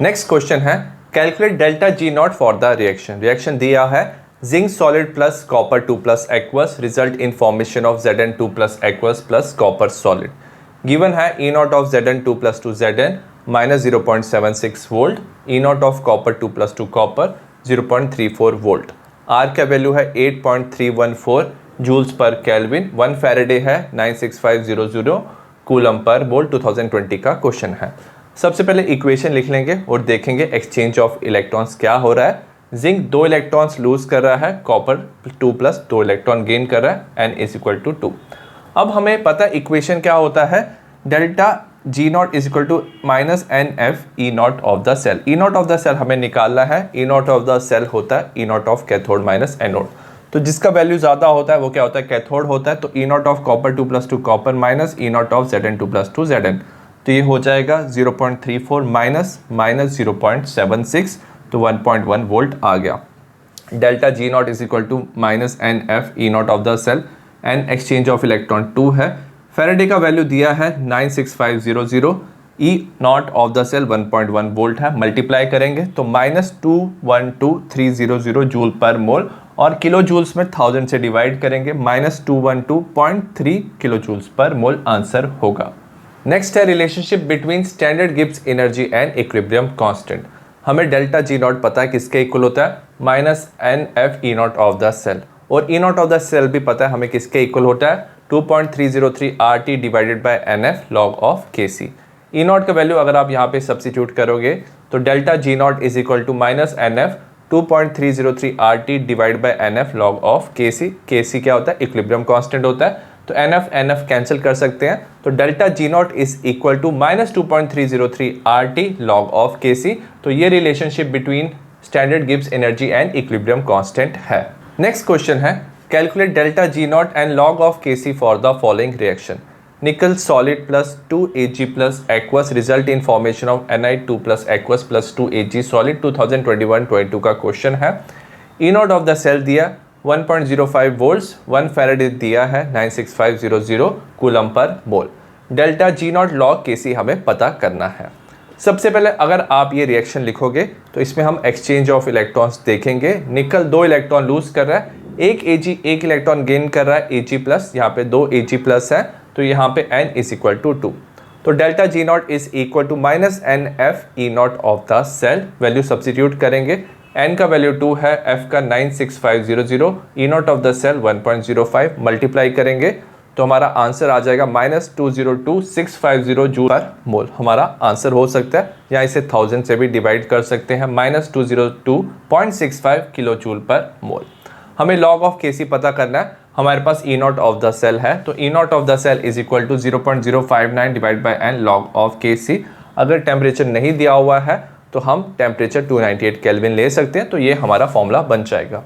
Next question है calculate delta G naught for the reaction. Reaction दिया है zinc solid plus copper 2 plus aqueous result in formation of Zn 2 plus aqueous plus copper solid. Given है E naught of Zn 2 plus 2 Zn -0.76 volt, E naught of copper 2 plus 2 copper 0.34 volt. R का value है 8.314 joules per kelvin, 1 Faraday है 96500 coulomb per volt. 2020 का question है। सबसे पहले equation लिख लेंगे और देखेंगे एक्सचेंज ऑफ इलेक्ट्रॉन्स क्या हो रहा है। जिंक 2 इलेक्ट्रॉन्स लूज कर रहा है, कॉपर 2 प्लस 2 इलेक्ट्रॉन गेन कर रहा है, n इज इक्वल टू 2। अब हमें पता इक्वेशन क्या होता है, delta G naught is equal to -NF E naught of the cell. E naught of the cell हमें निकालना है, E naught of the cell होता है E naught of cathode minus anode. तो जिसका वैल्यू ज़्यादा होता है वो क्या होता है, कैथोड होता है। तो E naught of copper 2 plus 2 copper minus E naught of Zn 2 plus 2 Zn, तो ये हो जाएगा 0.34 माइनस -0.76, तो 1.1 वोल्ट आ गया। Delta G naught is equal to -NF E naught of the cell, and exchange of electron 2 है। Faraday का value दिया है 96500, E naught of the cell 1.1 volt है, मल्टीप्लाई करेंगे तो -212300 जूल पर मोल, और किलो जूल्स में 1000 से डिवाइड करेंगे, -212.3 kilo joules per mole answer होगा। नेक्स्ट है relationship between standard Gibbs energy and equilibrium constant. हमें डेल्टा जी नॉट पता है किसके इक्वल होता है, -NF E naught of the cell, और E naught of the cell भी पता है हमें किसके इक्वल होता है, 2.303 RT divided by NF log of KC। E naught का वैल्यू अगर आप यहाँ पे सब्सिट्यूट करोगे तो delta G naught is equal to -NF 2.303 RT divide by NF log of KC। KC क्या होता है? इक्विलिब्रियम कांस्टेंट होता है, तो NF कैंसिल कर सकते हैं, तो delta G naught is equal to -2.303 RT log of KC। तो ये relationship between standard Gibbs energy and equilibrium constant है। नेक्स्ट क्वेश्चन है, calculate delta G naught and log of KC for the following reaction. nickel solid plus 2 Ag plus aqueous result in formation of Ni2 plus aqueous plus 2 Ag solid 2021-22 का question है। E naught of the cell दिया 1.05 volts, 1 farad दिया है 96500 coulomb per mole. Delta G not log Kc हमें पता करना है। सबसे पहले अगर आप ये रिएक्शन लिखोगे तो इसमें हम एक्सचेंज ऑफ इलेक्ट्रॉन्स देखेंगे। निकल 2 इलेक्ट्रॉन लूज कर रहा है, एक Ag 1 इलेक्ट्रॉन गेन कर रहा है Ag प्लस, यहाँ पे 2 Ag प्लस है, तो यहाँ पे n इज इक्वल टू 2। तो delta G naught is equal to -NF E naught of the cell. Value substitute करेंगे, n का वैल्यू 2 है, f का 96500, E naught of the cell 1.05, multiply करेंगे तो हमारा आंसर आ जाएगा -202650 जूल पर मोल। हमारा आंसर हो सकता है, या इसे 1000 से भी डिवाइड कर सकते हैं, -202.65 किलो जूल पर मोल। हमें log ऑफ Kc पता करना है। हमारे पास E naught of the cell है, तो E naught of the cell is equal to 0.059 divide by n log of Kc। अगर टेम्परेचर नहीं दिया हुआ है तो हम टेम्परेचर 298 केल्विन ले सकते हैं, तो ये हमारा फॉर्मूला बन जाएगा।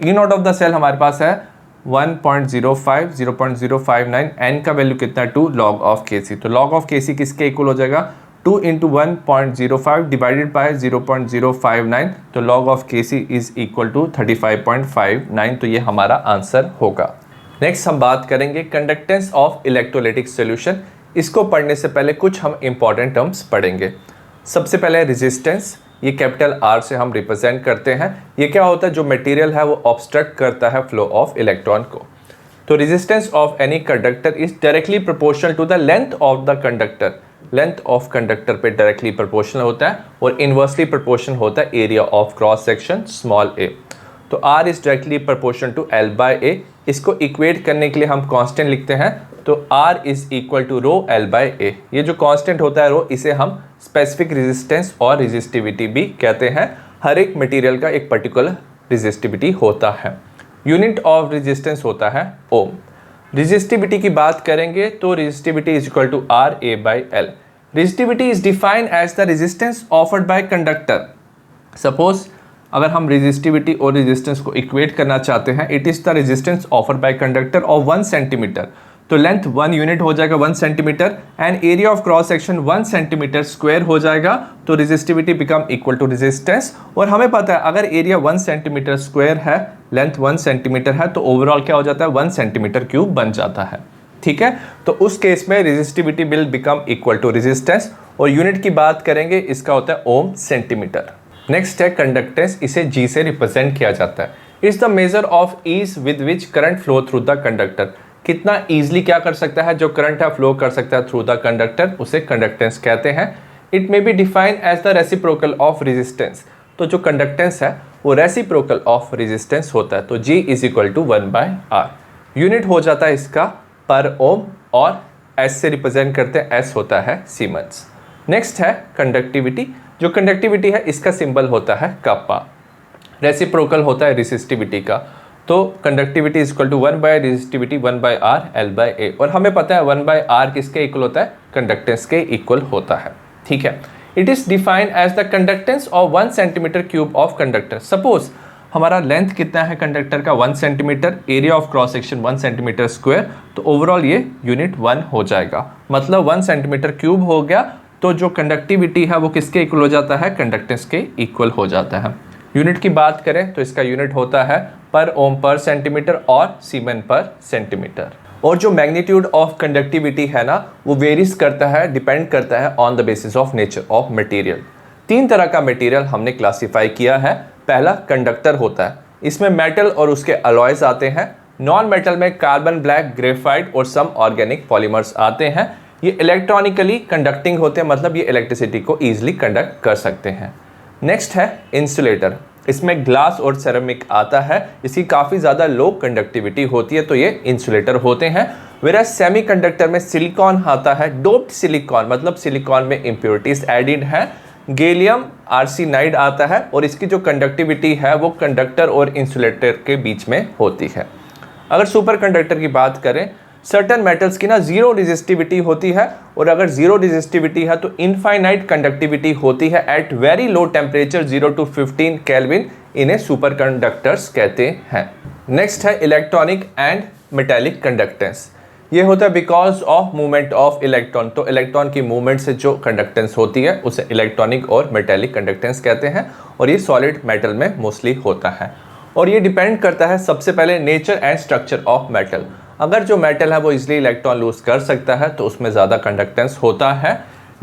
E naught of the cell हमारे पास है 1.05, 0.059, n का वैल्यू कितना 2 log ऑफ Kc। तो log ऑफ Kc किसके इक्वल हो जाएगा? 2 इंटू 1.05 डिवाइडेड बाय 0.059, तो log of Kc is equal to 35.59, तो ये हमारा आंसर होगा। नेक्स्ट हम बात करेंगे कंडक्टेंस ऑफ इलेक्ट्रोलाइटिक सॉल्यूशन। इसको पढ़ने से पहले कुछ हम इंपॉर्टेंट टर्म्स पढ़ेंगे। सबसे पहले रेजिस्टेंस, ये कैपिटल R से हम रिप्रेजेंट करते हैं। ये क्या होता है? जो मटेरियल है वो ऑब्स्ट्रक्ट करता है फ्लो ऑफ इलेक्ट्रॉन को। तो resistance of any conductor is directly proportional to the length of the conductor. Length of conductor पे डायरेक्टली प्रोपोर्शनल होता है और इनवर्सली प्रोपोर्शनल होता है area of cross section small a। तो R is directly proportional to L by A। इसको equate करने के लिए हम कांस्टेंट लिखते हैं, तो R is equal to rho L by A। ये जो कांस्टेंट होता है रो, इसे हम स्पेसिफिक रेजिस्टेंस और रेजिस्टिविटी भी कहते हैं। हर एक मटेरियल का एक पर्टिकुलर रेजिस्टिविटी होता है। यूनिट ऑफ रेजिस्टेंस होता है ओम। रेजिस्टिविटी की बात करेंगे तो resistivity is equal to RA by L। Resistivity is defined as the resistance offered by conductor. Suppose अगर हम रेजिस्टिविटी और रेजिस्टेंस को इक्वेट करना चाहते हैं, it is the resistance offered by conductor of 1 centimetre. तो लेंथ 1 यूनिट हो जाएगा 1 centimetre, and area of cross section 1 centimetre square हो जाएगा। तो resistivity become equal to resistance. और हमें पता है अगर एरिया 1 सेंटीमीटर स्क्वायर है, लेंथ 1 सेंटीमीटर है, तो ओवरऑल क्या हो जाता है? 1 सेंटीमीटर क्यूब बन जाता है। ठीक है, तो उस केस में resistivity will become equal to resistance. और यूनिट की बात करेंगे, इसका होता है ओम सेंटीमीटर। नेक्स्ट है कंडक्टेंस, इसे G से रिप्रेजेंट किया जाता है। It's the measure of ease with which current flow through the conductor. कितना ईजिली क्या कर सकता है जो करंट है फ्लो कर सकता है थ्रू द कंडक्टर, उसे कंडक्टेंस कहते हैं। It may be defined as the reciprocal of resistance. तो जो कंडक्टेंस है वो रेसिप्रोकल ऑफ रेजिस्टेंस होता है। तो G is equal to 1/R। Unit हो जाता है इसका पर ओम, और S से रिप्रेजेंट करते हैं, S होता है सीमेंस। नेक्स्ट है कंडक्टिविटी। जो कंडक्टिविटी है इसका सिंबल होता है कप्पा। रेसिप्रोकल होता है रेसिस्टिविटी का। तो कंडक्टिविटी इज इक्वल टू 1/रेसिस्टिविटी 1/R L/A। और हमें पता है 1/R किसके इक्वल होता है? कंडक्टेंस के इक्वल होता है। ठीक है, it is defined as the conductance of 1 centimetre cube of conductor. Suppose हमारा लेंथ कितना है कंडक्टर का? 1 centimetre, area of cross section 1 centimetre square, तो ओवरऑल ये यूनिट 1 हो जाएगा, मतलब 1 सेंटीमीटर क्यूब हो गया। तो जो कंडक्टिविटी है वो किसके इक्वल हो जाता है? कंडक्टेंस के इक्वल हो जाता है। यूनिट की बात करें तो इसका यूनिट होता है पर ओम पर सेंटीमीटर और सीमेन पर सेंटीमीटर। और जो मैग्नीट्यूड ऑफ कंडक्टिविटी है ना, वो वेरीज करता है, डिपेंड करता है on the basis of nature of material. 3 तरह का मटेरियल हमने क्लासिफाई किया है। पहला कंडक्टर होता है, इसमें मेटल और उसके अलॉयज आते हैं। नॉन मेटल में कार्बन ब्लैक, ग्रेफाइट और सम ऑर्गेनिक पॉलीमर्स आते हैं। ये इलेक्ट्रॉनिकली कंडक्टिंग होते हैं, मतलब ये इलेक्ट्रिसिटी को ईजिली कंडक्ट कर सकते हैं। नेक्स्ट है इंसुलेटर। इसमें ग्लास और सेरेमिक आता है, इसकी काफ़ी ज़्यादा लो कंडक्टिविटी होती है, तो ये इंसुलेटर होते हैं। वेराज सेमीकंडक्टर में सिलिकॉन आता है, डोप्ड सिलिकॉन, मतलब सिलिकॉन में इम्प्योरिटीज एडिड है, गैलियम आर्सेनाइड आता है और इसकी जो कंडक्टिविटी है वो कंडक्टर और इंसुलेटर के बीच में होती है। अगर सुपर कंडक्टर की बात करें, सर्टेन मेटल्स की ना जीरो रेजिस्टिविटी होती है, और अगर जीरो रेजिस्टिविटी है तो इनफाइनाइट कंडक्टिविटी होती है at very low temperature 0 to 15 kelvin. इन्हें सुपर कंडक्टर्स कहते हैं। नेक्स्ट है इलेक्ट्रॉनिक एंड मेटेलिक कंडक्टेंस। ये होता है because of movement of electron. तो इलेक्ट्रॉन की मूवमेंट से जो कंडक्टेंस होती है उसे इलेक्ट्रॉनिक और मेटेलिक कंडक्टेंस कहते हैं, और ये सॉलिड मेटल में मोस्टली होता है। और ये डिपेंड करता है सबसे पहले nature and structure of metal. अगर जो मेटल है वो इजिली इलेक्ट्रॉन लूज कर सकता है तो उसमें ज़्यादा कंडक्टेंस होता है।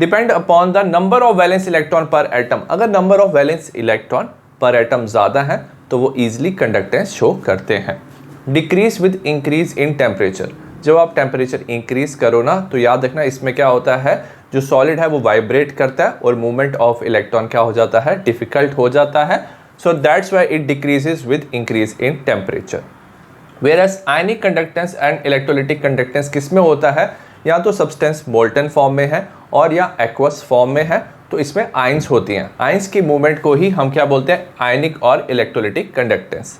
Depend upon the number of valence electron पर एटम। अगर नंबर ऑफ वैलेंस इलेक्ट्रॉन पर एटम ज़्यादा है तो वो ईजिली कंडक्टेंस शो करते हैं। Decrease with increase in temperature. जब आप टेम्परेचर इंक्रीज करो ना तो याद रखना इसमें क्या होता है, जो सॉलिड है वो वाइब्रेट करता है और मूवमेंट ऑफ इलेक्ट्रॉन क्या हो जाता है, डिफिकल्ट हो जाता है। So that's why it decreases with increase in temperature. Whereas ionic conductance and electrolytic conductance किस में होता है, या तो सब्सटेंस मोल्टन फॉर्म में है और या एक्वस फॉर्म में है, तो इसमें आयंस होती हैं। आयंस की मूवमेंट को ही हम क्या बोलते हैं, आयनिक और इलेक्ट्रोलिटिक कंडक्टेंस।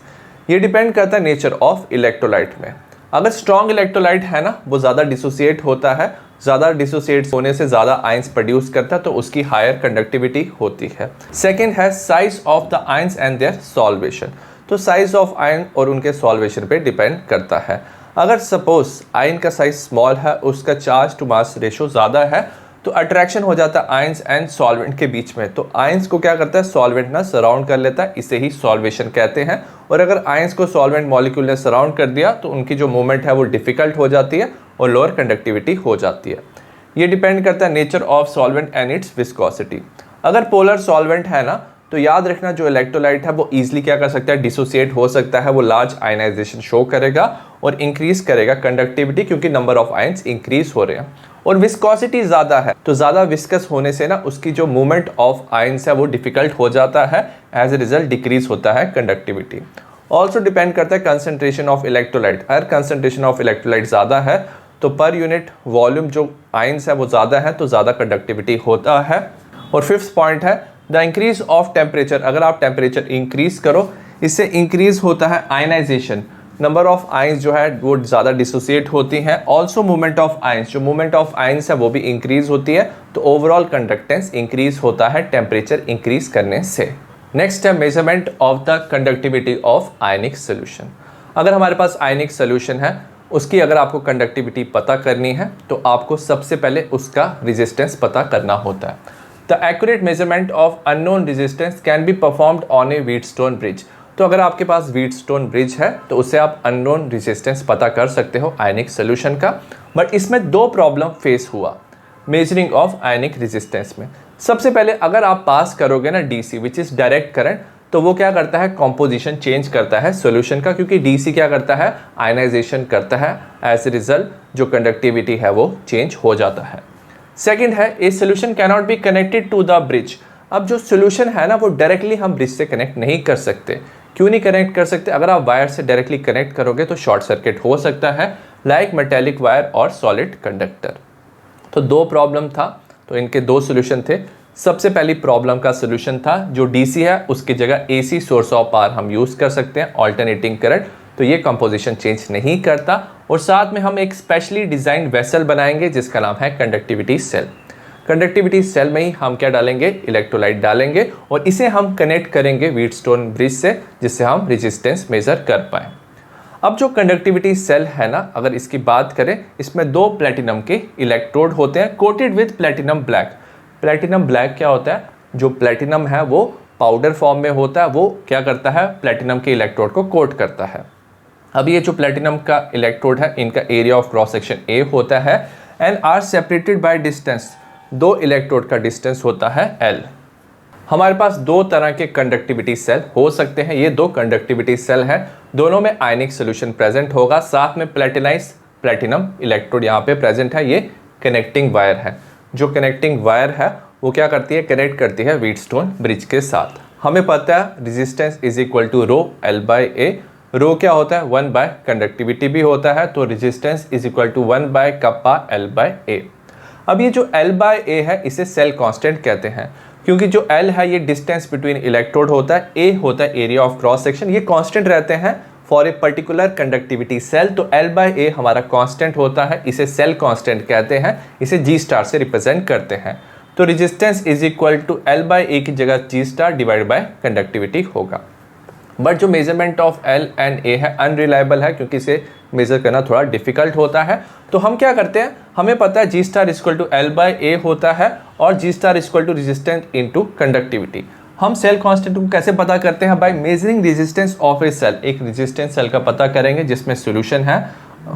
ये डिपेंड करता है नेचर ऑफ इलेक्ट्रोलाइट में। अगर स्ट्रॉन्ग इलेक्ट्रोलाइट है ना, वो ज़्यादा डिसोसिएट होता है, ज़्यादा डिसोसिएट होने से ज़्यादा आयंस प्रोड्यूस करता है, तो उसकी हायर कंडक्टिविटी होती है। सेकेंड है size of the ions and their solvation. तो साइज ऑफ आयन और उनके सॉल्वेशन पे डिपेंड करता है। अगर सपोज आयन का साइज स्मॉल है, उसका चार्ज टू मास रेशो ज़्यादा है, तो अट्रैक्शन हो जाता है आयंस एंड सॉल्वेंट के बीच में। तो आयंस को क्या करता है, सॉल्वेंट ना सराउंड कर लेता है, इसे ही सॉल्वेशन कहते हैं। और अगर आयंस को सॉल्वेंट मॉलिक्यूल ने सराउंड कर दिया तो उनकी जो मूवमेंट है वो डिफिकल्ट हो जाती है और लोअर कंडक्टिविटी हो जाती है। ये डिपेंड करता है nature of solvent and it's viscosity. अगर पोलर सॉल्वेंट है ना, तो याद रखना जो इलेक्ट्रोलाइट है वो इजीली क्या कर सकता है, डिसोसिएट हो सकता है, वो लार्ज आयनाइजेशन शो करेगा और इंक्रीज करेगा कंडक्टिविटी, क्योंकि नंबर ऑफ आयंस इंक्रीज हो रहे हैं। और विस्कोसिटी ज़्यादा है, तो ज़्यादा विस्कस होने से ना उसकी जो मूवमेंट ऑफ आयंस है वो डिफिकल्ट हो जाता है, एज ए रिजल्ट डिक्रीज होता है कंडक्टिविटी। ऑल्सो डिपेंड करता है कंसनट्रेशन ऑफ इलेक्ट्रोलाइट। अगर कंसनट्रेशन ऑफ इलेक्ट्रोलाइट ज़्यादा है तो पर यूनिट वॉल्यूम जो आयंस है वो ज़्यादा है, तो ज़्यादा कंडक्टिविटी होता है। और फिफ्थ पॉइंट है द इंक्रीज ऑफ टेम्परेचर। अगर आप टेम्परेचर इंक्रीज करो, इससे इंक्रीज होता है आयनाइजेशन। नंबर ऑफ आयंस जो है वो ज़्यादा डिसोसिएट होती हैं। ऑल्सो मूवमेंट ऑफ आयंस, जो मूवमेंट ऑफ आयंस है वो भी इंक्रीज होती है, तो ओवरऑल कंडक्टेंस इंक्रीज होता है टेम्परेचर इंक्रीज करने से। नेक्स्ट है measurement of the conductivity of ionic solution. अगर हमारे पास आयनिक सोल्यूशन है, उसकी अगर आपको कंडक्टिविटी पता करनी है तो आपको सबसे पहले उसका रेजिस्टेंस पता करना होता है। The accurate measurement of unknown resistance can be performed on a Wheatstone bridge। तो अगर आपके पास Wheatstone bridge है तो उससे आप unknown resistance पता कर सकते हो आयनिक सोल्यूशन का। बट इसमें दो प्रॉब्लम फेस हुआ मेजरिंग ऑफ आयनिक रेजिस्टेंस में। सबसे पहले अगर आप पास करोगे ना DC which is direct current, तो वो क्या करता है, कॉम्पोजिशन चेंज करता है सोल्यूशन का, क्योंकि DC क्या करता है, आयनाइजेशन करता है। एज ए रिजल्ट जो कंडक्टिविटी है वो चेंज हो जाता है। सेकेंड है a solution cannot be connected to the bridge. अब जो सोल्यूशन है ना वो डायरेक्टली हम ब्रिज से कनेक्ट नहीं कर सकते। क्यों नहीं कनेक्ट कर सकते, अगर आप वायर से डायरेक्टली कनेक्ट करोगे तो शॉर्ट सर्किट हो सकता है, लाइक मेटेलिक वायर और सॉलिड कंडक्टर। तो दो प्रॉब्लम था, तो इनके दो सोल्यूशन थे। सबसे पहली प्रॉब्लम का सोल्यूशन था जो DC है उसकी जगह AC सोर्स ऑफ पावर हम यूज़ कर सकते हैं, ऑल्टरनेटिंग करंट, तो ये कंपोजिशन चेंज नहीं करता। और साथ में हम एक स्पेशली डिज़ाइन वेसल बनाएंगे जिसका नाम है कंडक्टिविटी सेल। कंडक्टिविटी सेल में ही हम क्या डालेंगे, इलेक्ट्रोलाइट डालेंगे, और इसे हम कनेक्ट करेंगे व्हीटस्टोन ब्रिज से, जिससे हम रेजिस्टेंस मेज़र कर पाएँ। अब जो कंडक्टिविटी सेल है ना, अगर इसकी बात करें, इसमें दो प्लेटिनम के इलेक्ट्रोड होते हैं coated with platinum black. Platinum black क्या होता है, जो प्लेटिनम है वो पाउडर फॉर्म में होता है, वो क्या करता है, प्लेटिनम के इलेक्ट्रोड को कोट करता है। अब ये जो प्लेटिनम का इलेक्ट्रोड है, इनका area of cross section A होता है and are separated by distance. दो इलेक्ट्रोड का डिस्टेंस होता है L। हमारे पास दो तरह के कंडक्टिविटी सेल हो सकते हैं। ये दो कंडक्टिविटी सेल हैं, दोनों में आयनिक सोल्यूशन प्रेजेंट होगा, साथ में प्लेटिनाइज प्लेटिनम इलेक्ट्रोड यहाँ पे प्रेजेंट है। ये कनेक्टिंग वायर है। जो कनेक्टिंग वायर है वो क्या करती है, कनेक्ट करती है व्हीटस्टोन ब्रिज के साथ। हमें पता है resistance is equal to rho L/A। रो क्या होता है, 1 बाय कंडक्टिविटी भी होता है, तो resistance is equal to 1 by kappa L/A। अब ये जो L/A है इसे सेल कांस्टेंट कहते हैं। क्योंकि जो L है ये डिस्टेंस बिटवीन इलेक्ट्रोड होता है, A होता है एरिया ऑफ क्रॉस सेक्शन, ये कांस्टेंट रहते हैं for a particular conductivity cell. तो L/A हमारा कांस्टेंट होता है, इसे सेल कांस्टेंट कहते हैं, इसे G स्टार से रिप्रेजेंट करते हैं। तो resistance is equal to L/A की जगह G star divide by conductivity होगा। बट जो measurement of L and A है अनरिलायबल है, क्योंकि इसे मेजर करना थोड़ा डिफिकल्ट होता है। तो हम क्या करते हैं, हमें पता है G star equal to L/A होता है और G star equal to resistance into conductivity. हम सेल कांस्टेंट को कैसे पता करते हैं, by measuring resistance of a cell. एक रेजिस्टेंस सेल का पता करेंगे जिसमें सॉल्यूशन है,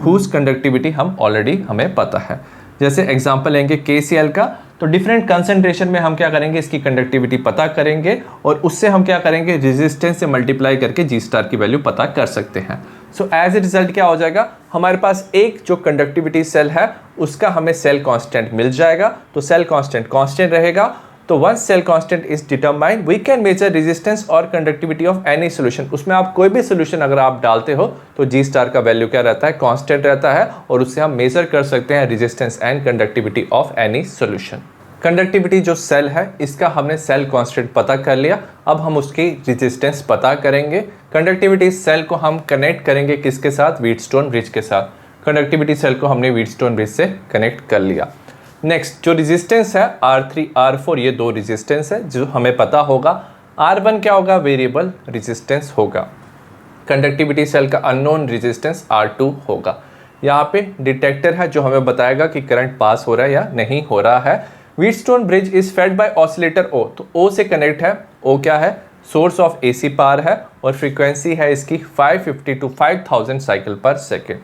हुज कंडक्टिविटी हम ऑलरेडी हमें पता है। जैसे एग्जांपल लेंगे KCl का, तो डिफरेंट कंसंट्रेशन में हम क्या करेंगे, इसकी कंडक्टिविटी पता करेंगे और उससे हम क्या करेंगे, रेजिस्टेंस से मल्टीप्लाई करके G स्टार की वैल्यू पता कर सकते हैं। सो एज ए रिजल्ट क्या हो जाएगा, हमारे पास एक जो कंडक्टिविटी सेल है उसका हमें सेल कांस्टेंट मिल जाएगा। तो सेल कांस्टेंट कांस्टेंट रहेगा। तो once cell constant is determined we can measure resistance और कंडक्टिविटी ऑफ एनी सॉल्यूशन। उसमें आप कोई भी सॉल्यूशन अगर आप डालते हो तो G स्टार का वैल्यू क्या रहता है, कांस्टेंट रहता है, और उससे हम मेजर कर सकते हैं resistance and conductivity of any solution. Conductivity जो सेल है इसका हमने सेल कांस्टेंट पता कर लिया, अब हम उसकी रेजिस्टेंस पता करेंगे। कंडक्टिविटी सेल को हम कनेक्ट करेंगे किसके साथ, व्हीटस्टोन ब्रिज के साथ। कंडक्टिविटी सेल को हमने व्हीटस्टोन ब्रिज से कनेक्ट कर लिया। नेक्स्ट जो रेजिस्टेंस है R3 R4, ये दो रेजिस्टेंस है जो हमें पता होगा। R1 क्या होगा, वेरिएबल रेजिस्टेंस होगा। कंडक्टिविटी सेल का अननोन रेजिस्टेंस R2 होगा। यहाँ पे डिटेक्टर है जो हमें बताएगा कि करंट पास हो रहा है या नहीं हो रहा है। Wheatstone bridge is fed by oscillator O, तो O से कनेक्ट है। O क्या है, सोर्स ऑफ AC पावर है और फ्रीक्वेंसी है इसकी 550 to 5000 साइकिल पर second.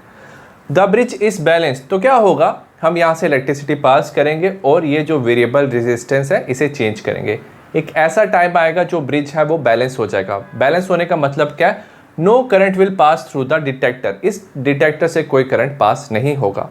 The bridge is balance, तो क्या होगा, हम यहाँ से इलेक्ट्रिसिटी पास करेंगे और ये जो वेरिएबल रेजिस्टेंस है इसे चेंज करेंगे। एक ऐसा टाइम आएगा जो ब्रिज है वो बैलेंस हो जाएगा। बैलेंस होने का मतलब क्या है, no current will pass through the detector, इस डिटेक्टर से कोई करंट पास नहीं होगा।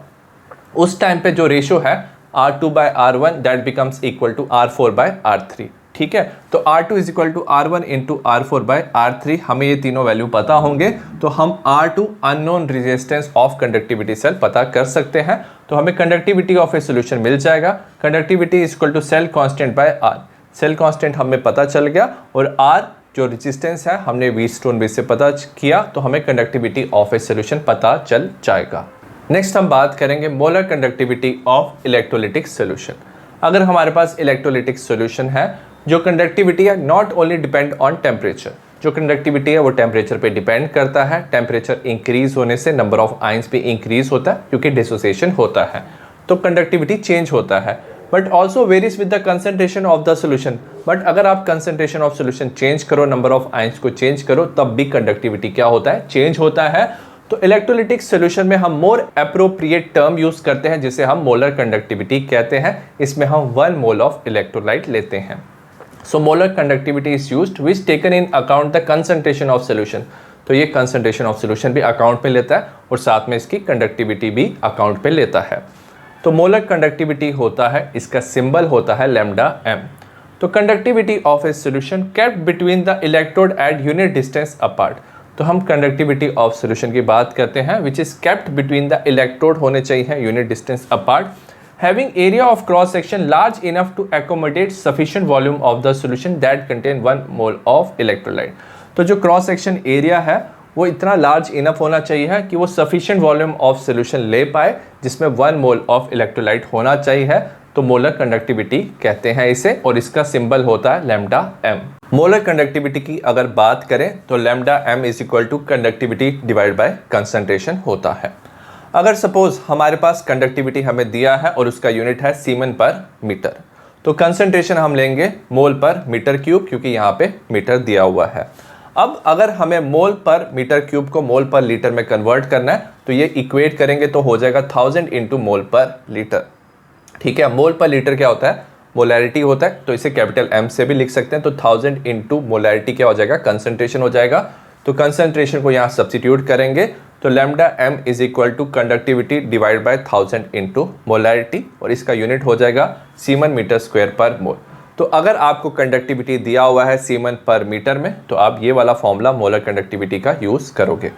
उस टाइम पे जो रेशो है R2/R1 that becomes equal to R4/R3। ठीक है, तो R2 is equal to R1 into R4/R3, हमें ये तीनों वैल्यू पता होंगे तो हम R2 unknown resistance of conductivity cell पता कर सकते हैं। तो हमें कंडक्टिविटी ऑफ ए सॉल्यूशन मिल जाएगा। Conductivity is equal to cell constant by R। Cell constant हमें पता चल गया और R जो रेजिस्टेंस है हमने व्हीटस्टोन ब्रिज से पता किया, तो हमें कंडक्टिविटी ऑफ ए सॉल्यूशन पता चल जाएगा। नेक्स्ट हम बात करेंगे molar conductivity of electrolytic solution. अगर हमारे पास इलेक्ट्रोलिटिक सॉल्यूशन है, जो कंडक्टिविटी है not only depend on temperature, जो कंडक्टिविटी है वो टेम्परेचर पे डिपेंड करता है। टेम्परेचर इंक्रीज होने से नंबर ऑफ आयंस भी इंक्रीज होता है क्योंकि डिसोसिएशन होता है, तो कंडक्टिविटी चेंज होता है। But also varies with the concentration of the solution. But अगर आप कंसंट्रेशन ऑफ सोल्यूशन चेंज करो, नंबर ऑफ आयंस को चेंज करो, तब भी कंडक्टिविटी क्या होता है, चेंज होता है। तो इलेक्ट्रोलिटिक सॉल्यूशन में हम मोर एप्रोप्रिएट टर्म यूज करते हैं जिसे हम मोलर कंडक्टिविटी कहते हैं। इसमें हम 1 मोल ऑफ इलेक्ट्रोलाइट लेते हैं। So molar conductivity is used which taken in account the concentration of solution. तो ये कंसंट्रेशन ऑफ सॉल्यूशन भी अकाउंट में लेता है और साथ में इसकी कंडक्टिविटी भी अकाउंट पे लेता है। तो मोलर कंडक्टिविटी होता है, इसका सिंबल होता है लैम्डा m। तो conductivity of a solution kept between the electrode at unit distance apart. तो हम कंडक्टिविटी ऑफ सॉल्यूशन की बात करते हैं which is kept between the electrode होने चाहिए unit distance apart, having area of cross section large enough to accommodate sufficient volume of the solution that contain 1 mole of electrolyte। तो जो cross section area है वो इतना large enough होना चाहिए कि वो सफिशिएंट वॉल्यूम ऑफ सॉल्यूशन ले पाए जिसमें 1 मोल ऑफ इलेक्ट्रोलाइट होना चाहिए। तो मोलर कंडक्टिविटी कहते हैं इसे और इसका सिंबल होता है लैम्डा m। मोलर कंडक्टिविटी की अगर बात करें तो lambda m is equal to conductivity divide by concentration होता है। अगर सपोज हमारे पास कंडक्टिविटी हमें दिया है और उसका यूनिट है सीमेन पर मीटर, तो कंसंट्रेशन हम लेंगे मोल पर मीटर क्यूब, क्योंकि यहाँ पे मीटर दिया हुआ है। अब अगर हमें मोल पर मीटर क्यूब को मोल पर लीटर में कन्वर्ट करना है तो ये इक्वेट करेंगे तो हो जाएगा 1000 इंटू मोल पर लीटर। ठीक है, मोल पर लीटर क्या होता है, मोलैरिटी होता है, तो इसे कैपिटल M से भी लिख सकते हैं। तो 1000 इंटू मोलैरिटी क्या हो जाएगा, कंसंट्रेशन हो जाएगा। तो कंसंट्रेशन को यहाँ सब्स्टिट्यूट करेंगे तो lambda m is equal to conductivity divide by 1000 into molarity और इसका यूनिट हो जाएगा semen metre square per mole. तो अगर आपको कंडक्टिविटी दिया हुआ है सीमन पर मीटर में तो आप ये वाला फॉर्मूला मोलर कंडक्टिविटी का यूज करोगे।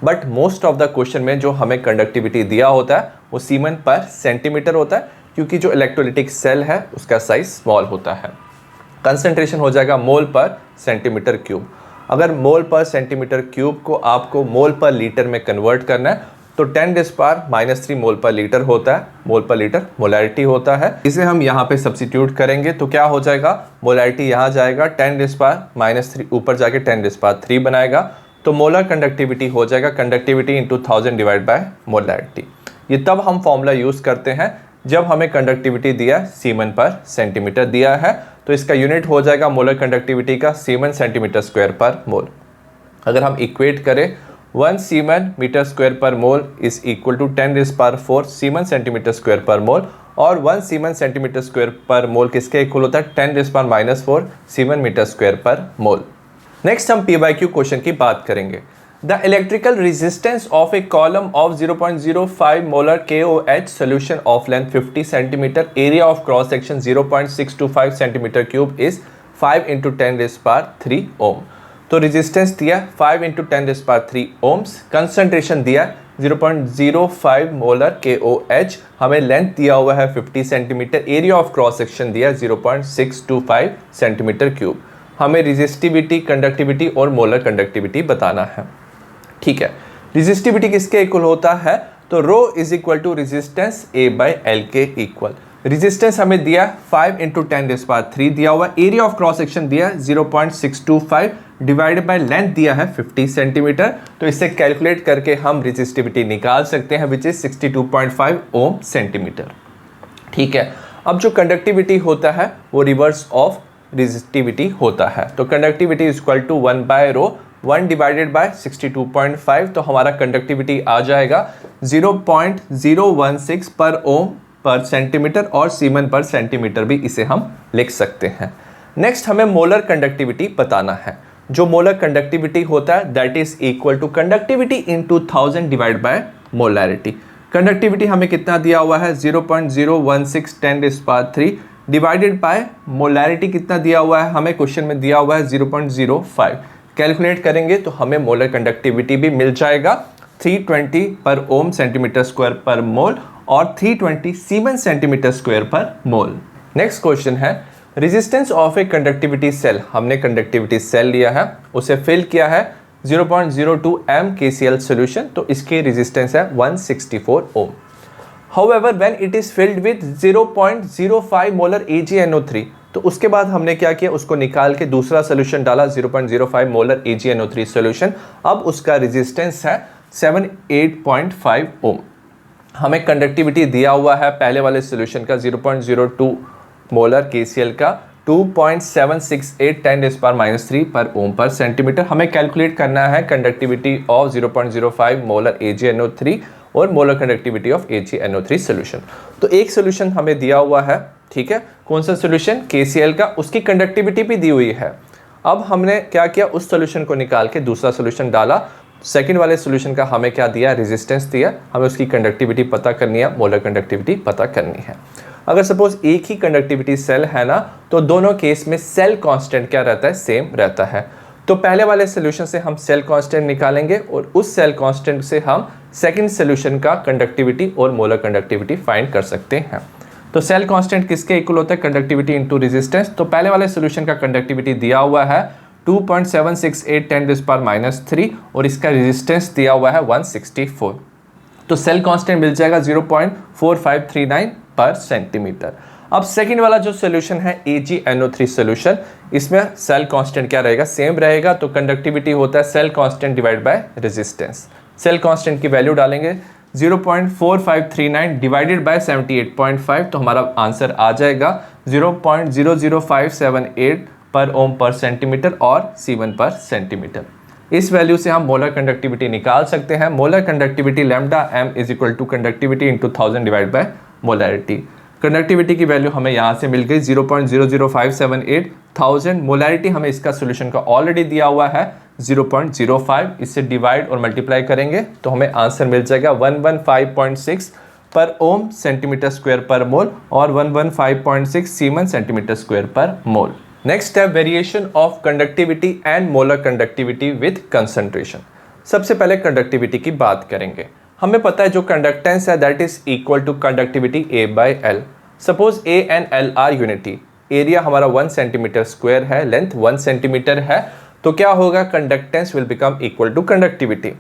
But most of the question में जो हमें कंडक्टिविटी दिया होता है वो सीमन पर सेंटीमीटर होता है, क्योंकि जो इलेक्ट्रोलिटिक सेल है उसका साइज स्मॉल होता है। कंसंट्रेशन हो जाएगा मोल पर सेंटीमीटर क्यूब। अगर मोल पर सेंटीमीटर क्यूब को आपको मोल पर लीटर में कन्वर्ट करना है तो 10⁻³ मोल पर लीटर होता है। मोल पर लीटर मोलैरिटी होता है। इसे हम यहाँ पे सब्स्टिट्यूट करेंगे तो क्या हो जाएगा, मोलैरिटी यहाँ जाएगा 10⁻³ ऊपर जाके 10⁻³ बनाएगा, तो मोलर कंडक्टिविटी हो जाएगा conductivity into 1000 divide by molarity. ये तब हम फॉर्मूला यूज़ करते हैं जब हमें कंडक्टिविटी दिया सीमन पर सेंटीमीटर दिया है, तो इसका यूनिट हो जाएगा मोलर कंडक्टिविटी का सीमन सेंटीमीटर स्क्वायर पर मोल। अगर हम इक्वेट करें 1 semen metre square per mole is equal to 10⁻⁴ siemens centimetre square per mole, और 1 सीमन सेंटीमीटर स्क्वायर पर मोल किसके इक्वल होता है 10⁻⁴ semen metre square per mole. Next हम PYQ question की बात करेंगे। The electrical resistance of A column of 0.05 molar KOH solution of length 50 centimetre, area of cross section 0.625 centimetre cube is 5 × 10⁻³ ओम। तो resistance दिया 5 × 10⁻³ ohms, concentration दिया 0.05 molar KOH, हमें length दिया हुआ है 50 centimetre, area of cross section दिया 0.625 centimetre cube. हमें resistivity, conductivity और मोलर कंडक्टिविटी बताना है। ठीक है, रेजिस्टिविटी किसके इक्वल होता है, तो rho is equal to resistance A/L के इक्वल। रेजिस्टेंस हमें दिया 5 × 10⁻³ दिया हुआ, एरिया ऑफ क्रॉस सेक्शन दिया 0.625 डिवाइडेड बाय लेंथ दिया है 50 सेंटीमीटर। तो इससे कैलकुलेट करके हम रेजिस्टिविटी निकाल सकते हैं विच इज 62.5 ओम सेंटीमीटर। ठीक है, अब जो कंडक्टिविटी होता है वो रिवर्स ऑफ रेजिस्टिविटी होता है। तो conductivity is equal to 1/ρ 1 divided by 62.5, तो हमारा कंडक्टिविटी आ जाएगा 0.016 पर ओम पर सेंटीमीटर, और सीमन पर सेंटीमीटर भी इसे हम लिख सकते हैं। नेक्स्ट हमें मोलर कंडक्टिविटी बताना है। जो मोलर कंडक्टिविटी होता है that is equal to conductivity into 1000 divide by molarity. Conductivity हमें कितना दिया हुआ है 0.016 10⁻³ डिवाइडेड बाय मोलैरिटी कितना दिया हुआ है, हमें क्वेश्चन में दिया हुआ है 0.05। कैलकुलेट करेंगे तो हमें मोलर कंडक्टिविटी भी मिल जाएगा 320 पर ओम सेंटीमीटर स्क्वायर पर मोल और 320 semen centimetre square per mole. Next question है resistance of a conductivity cell. हमने कंडक्टिविटी सेल लिया है, उसे फिल किया है 0.02 m KCl सॉल्यूशन, तो इसकी रेजिस्टेंस है 164 ohm. However when it is filled with 0.05 molar AgNO3, तो उसके बाद हमने क्या किया, उसको निकाल के दूसरा सोल्यूशन डाला 0.05 मोलर AgNO3 सोल्यूशन। अब उसका रेजिस्टेंस है 78.5 ओम। हमें कंडक्टिविटी दिया हुआ है पहले वाले सोल्यूशन का 0.02 मोलर KCl का 2.768 10⁻³ पर ओम पर सेंटीमीटर। हमें कैलकुलेट करना है कंडक्टिविटी ऑफ 0.05 मोलर AgNO3 और molar conductivity of AgNO3 solution. तो एक सोल्यूशन हमें दिया हुआ है, ठीक है, कौन सा सोल्यूशन KCl का, उसकी कंडक्टिविटी भी दी हुई है। अब हमने क्या किया, उस सोल्यूशन को निकाल के दूसरा सोल्यूशन डाला। सेकंड वाले सोल्यूशन का हमें क्या दिया, रेजिस्टेंस दिया, हमें उसकी कंडक्टिविटी पता करनी है, मोलर कंडक्टिविटी पता करनी है। अगर सपोज एक ही कंडक्टिविटी सेल है ना, तो दोनों केस में सेल कांस्टेंट क्या रहता है, सेम रहता है। तो पहले वाले सोल्यूशन से हम सेल कांस्टेंट निकालेंगे और उस सेल कांस्टेंट से हम सेकंड सोल्यूशन का कंडक्टिविटी और मोलर कंडक्टिविटी फाइंड कर सकते हैं। तो सेल कांस्टेंट किसके इक्वल होता है, कंडक्टिविटी इंटू रेजिस्टेंस। तो पहले वाले सोल्यूशन का कंडक्टिविटी दिया हुआ है 2.768 10⁻³ और इसका रेजिस्टेंस दिया हुआ है 164। तो सेल कांस्टेंट मिल जाएगा 0.4539 पर सेंटीमीटर। अब सेकंड वाला जो सोल्यूशन है AgNO3 सोल्यूशन, इसमें सेल कांस्टेंट क्या रहेगा, सेम रहेगा। तो कंडक्टिविटी होता है cell constant divide by resistance. Cell constant की वैल्यू डालेंगे 0.4539 डिवाइडेड बाय 78.5, तो हमारा आंसर आ जाएगा 0.00578 पर ओम पर सेंटीमीटर और सीवन पर सेंटीमीटर। इस वैल्यू से हम मोलर कंडक्टिविटी निकाल सकते हैं। Molar conductivity lambda m is equal to conductivity into 1000 divide by molarity. Conductivity की वैल्यू हमें यहाँ से मिल गई 0.00578 1000। मोलैरिटी हमें इसका सोल्यूशन का ऑलरेडी दिया हुआ है 0.05, इससे डिवाइड और मल्टीप्लाई करेंगे तो हमें आंसर मिल जाएगा 115.6 पर ओम सेंटीमीटर स्क्वायर पर मोल और 115.6 semen centimetre square per mole. Next है variation of conductivity and molar conductivity with concentration. सबसे पहले कंडक्टिविटी की बात करेंगे। हमें पता है जो कंडक्टेंस है that is equal to conductivity A/L। Suppose A and L are unity, area हमारा 1 सेंटीमीटर स्क्वायर है, लेंथ 1 सेंटीमीटर है, तो क्या होगा, conductance will become equal to conductivity.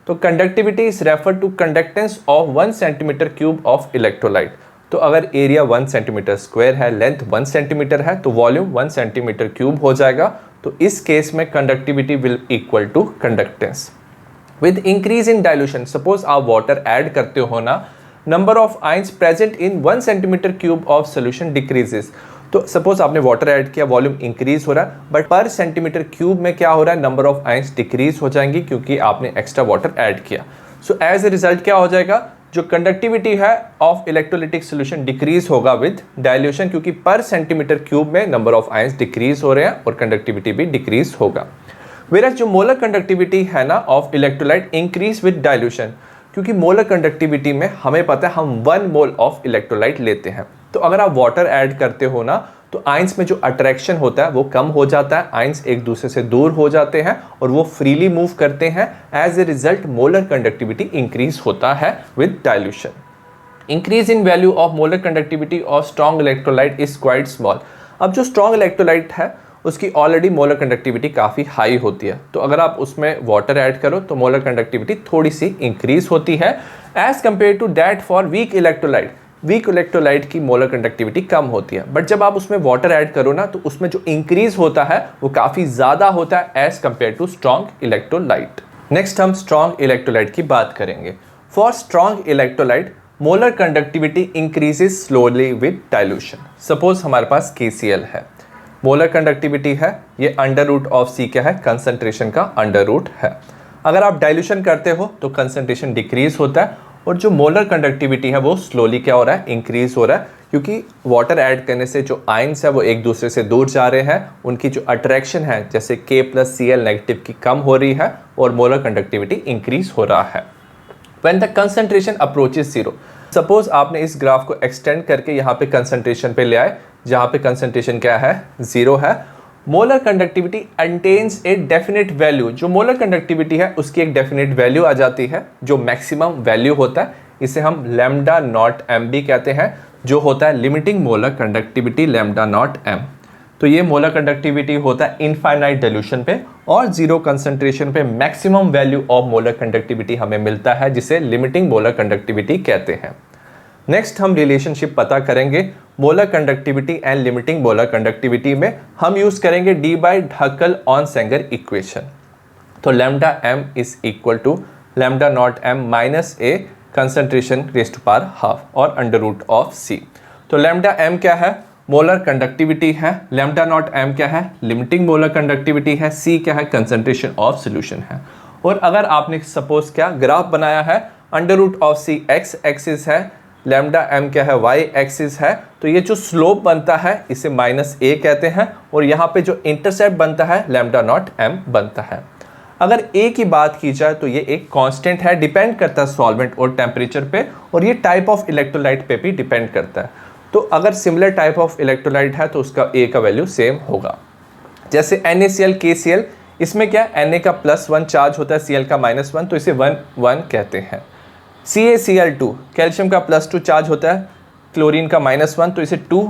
तो conductivity is refer to conductance of 1 centimetre cube of electrolyte. तो अगर area 1 centimetre square है, लेंथ 1 सेंटीमीटर है, तो वॉल्यूम 1 सेंटीमीटर क्यूब हो जाएगा। तो इस केस में conductivity will equal to conductance. With increase in dilution, suppose आप वाटर ऐड करते हो ना, number of ions present in 1 centimetre cube of solution decreases. तो सपोज आपने वाटर ऐड किया, वॉल्यूम इंक्रीज हो रहा है, बट पर सेंटीमीटर क्यूब में क्या हो रहा है, नंबर ऑफ आयंस डिक्रीज हो जाएंगी क्योंकि आपने एक्स्ट्रा वाटर ऐड किया। सो एज ए रिजल्ट क्या हो जाएगा, जो कंडक्टिविटी है ऑफ इलेक्ट्रोलिटिक सोल्यूशन डिक्रीज होगा विद डाइल्यूशन, क्योंकि पर सेंटीमीटर क्यूब में नंबर ऑफ आयंस डिक्रीज हो रहे हैं और कंडक्टिविटी भी डिक्रीज होगा। वेयर जो मोलर कंडक्टिविटी है ना of electrolyte increase with dilution, क्योंकि मोलर कंडक्टिविटी में हमें पता है हम 1 मोल ऑफ इलेक्ट्रोलाइट लेते हैं। तो अगर आप वाटर ऐड करते हो ना, तो आयंस में जो अट्रैक्शन होता है वो कम हो जाता है, आयंस एक दूसरे से दूर हो जाते हैं और वो फ्रीली मूव करते हैं। As a result molar conductivity increase होता है with dilution. Increase in value of molar conductivity of strong electrolyte is quite small. अब जो स्ट्रॉन्ग इलेक्ट्रोलाइट है उसकी ऑलरेडी मोलर कंडक्टिविटी काफ़ी हाई होती है, तो अगर आप उसमें वाटर ऐड करो तो मोलर कंडक्टिविटी थोड़ी सी इंक्रीज होती है as compare to that for weak electrolyte. Weak electrolyte की मोलर कंडक्टिविटी कम होती है, बट जब आप उसमें वाटर ऐड करो ना, तो उसमें जो इंक्रीज होता है वो काफ़ी ज़्यादा होता है as compare to strong electrolyte. Next हम स्ट्रॉन्ग इलेक्ट्रोलाइट की बात करेंगे। For strong electrolyte molar conductivity increases slowly with dilution. Suppose हमारे पास KCl है, मोलर कंडक्टिविटी है, ये अंडर रूट ऑफ C क्या है, कंसंट्रेशन का अंडर रूट है। अगर आप डाइल्यूशन करते हो तो कंसंट्रेशन डिक्रीज होता है और जो मोलर कंडक्टिविटी है वो स्लोली क्या हो रहा है, इंक्रीज हो रहा है, क्योंकि वाटर ऐड करने से जो आयंस है वो एक दूसरे से दूर जा रहे हैं, उनकी जो अट्रैक्शन है जैसे K+Cl नेगेटिव की कम हो रही है और मोलर कंडक्टिविटी इंक्रीज हो रहा है। When the concentration approaches 0, suppose आपने इस ग्राफ को एक्सटेंड करके यहाँ पे कंसंट्रेशन पे ले आए, जहाँ पे कंसंट्रेशन क्या है, 0 है। Molar conductivity attains a definite value, जो मोलर कंडक्टिविटी है उसकी एक डेफिनेट वैल्यू आ जाती है जो मैक्सिमम वैल्यू होता है, इसे हम लैम्डा नॉट एम भी कहते हैं, जो होता है limiting molar conductivity lambda not M. तो ये मोलर कंडक्टिविटी होता है इनफाइनाइट डाइल्यूशन पे, और 0 कंसंट्रेशन पे maximum value of molar conductivity हमें मिलता है, जिसे लिमिटिंग मोलर कंडक्टिविटी कहते हैं। नेक्स्ट हम रिलेशनशिप पता करेंगे molar conductivity and limiting molar conductivity में। हम यूज करेंगे डी/ढक्कल-ऑन-सेंगर इक्वेशन। तो lambda M is equal to lambda not M minus a concentration raised to power half और अंडर रूट ऑफ C। तो लैम्डा एम क्या है, मोलर कंडक्टिविटी है, lambda not M क्या है, लिमिटिंग मोलर कंडक्टिविटी है, C क्या है, कंसंट्रेशन ऑफ सॉल्यूशन है। और अगर आपने सपोज क्या ग्राफ बनाया है, under root of C x axis है, लैम्डा एम क्या है, y एक्सिस है, तो ये जो स्लोप बनता है इसे -a कहते हैं, और यहाँ पे जो इंटरसेप्ट बनता है लैम्डा नॉट m बनता है। अगर a की बात की जाए तो ये एक कांस्टेंट है, डिपेंड करता है सॉल्वेंट और टेम्परेचर पे, और ये टाइप ऑफ इलेक्ट्रोलाइट पे भी डिपेंड करता है। तो अगर सिमिलर टाइप ऑफ इलेक्ट्रोलाइट है तो उसका a का वैल्यू सेम होगा। जैसे NaCl KCl, इसमें क्या Na का +1 चार्ज होता है, Cl का -1, तो इसे 1 कहते हैं। CaCl2, कैल्शियम का +2 चार्ज होता है, क्लोरीन का -1, तो इसे 2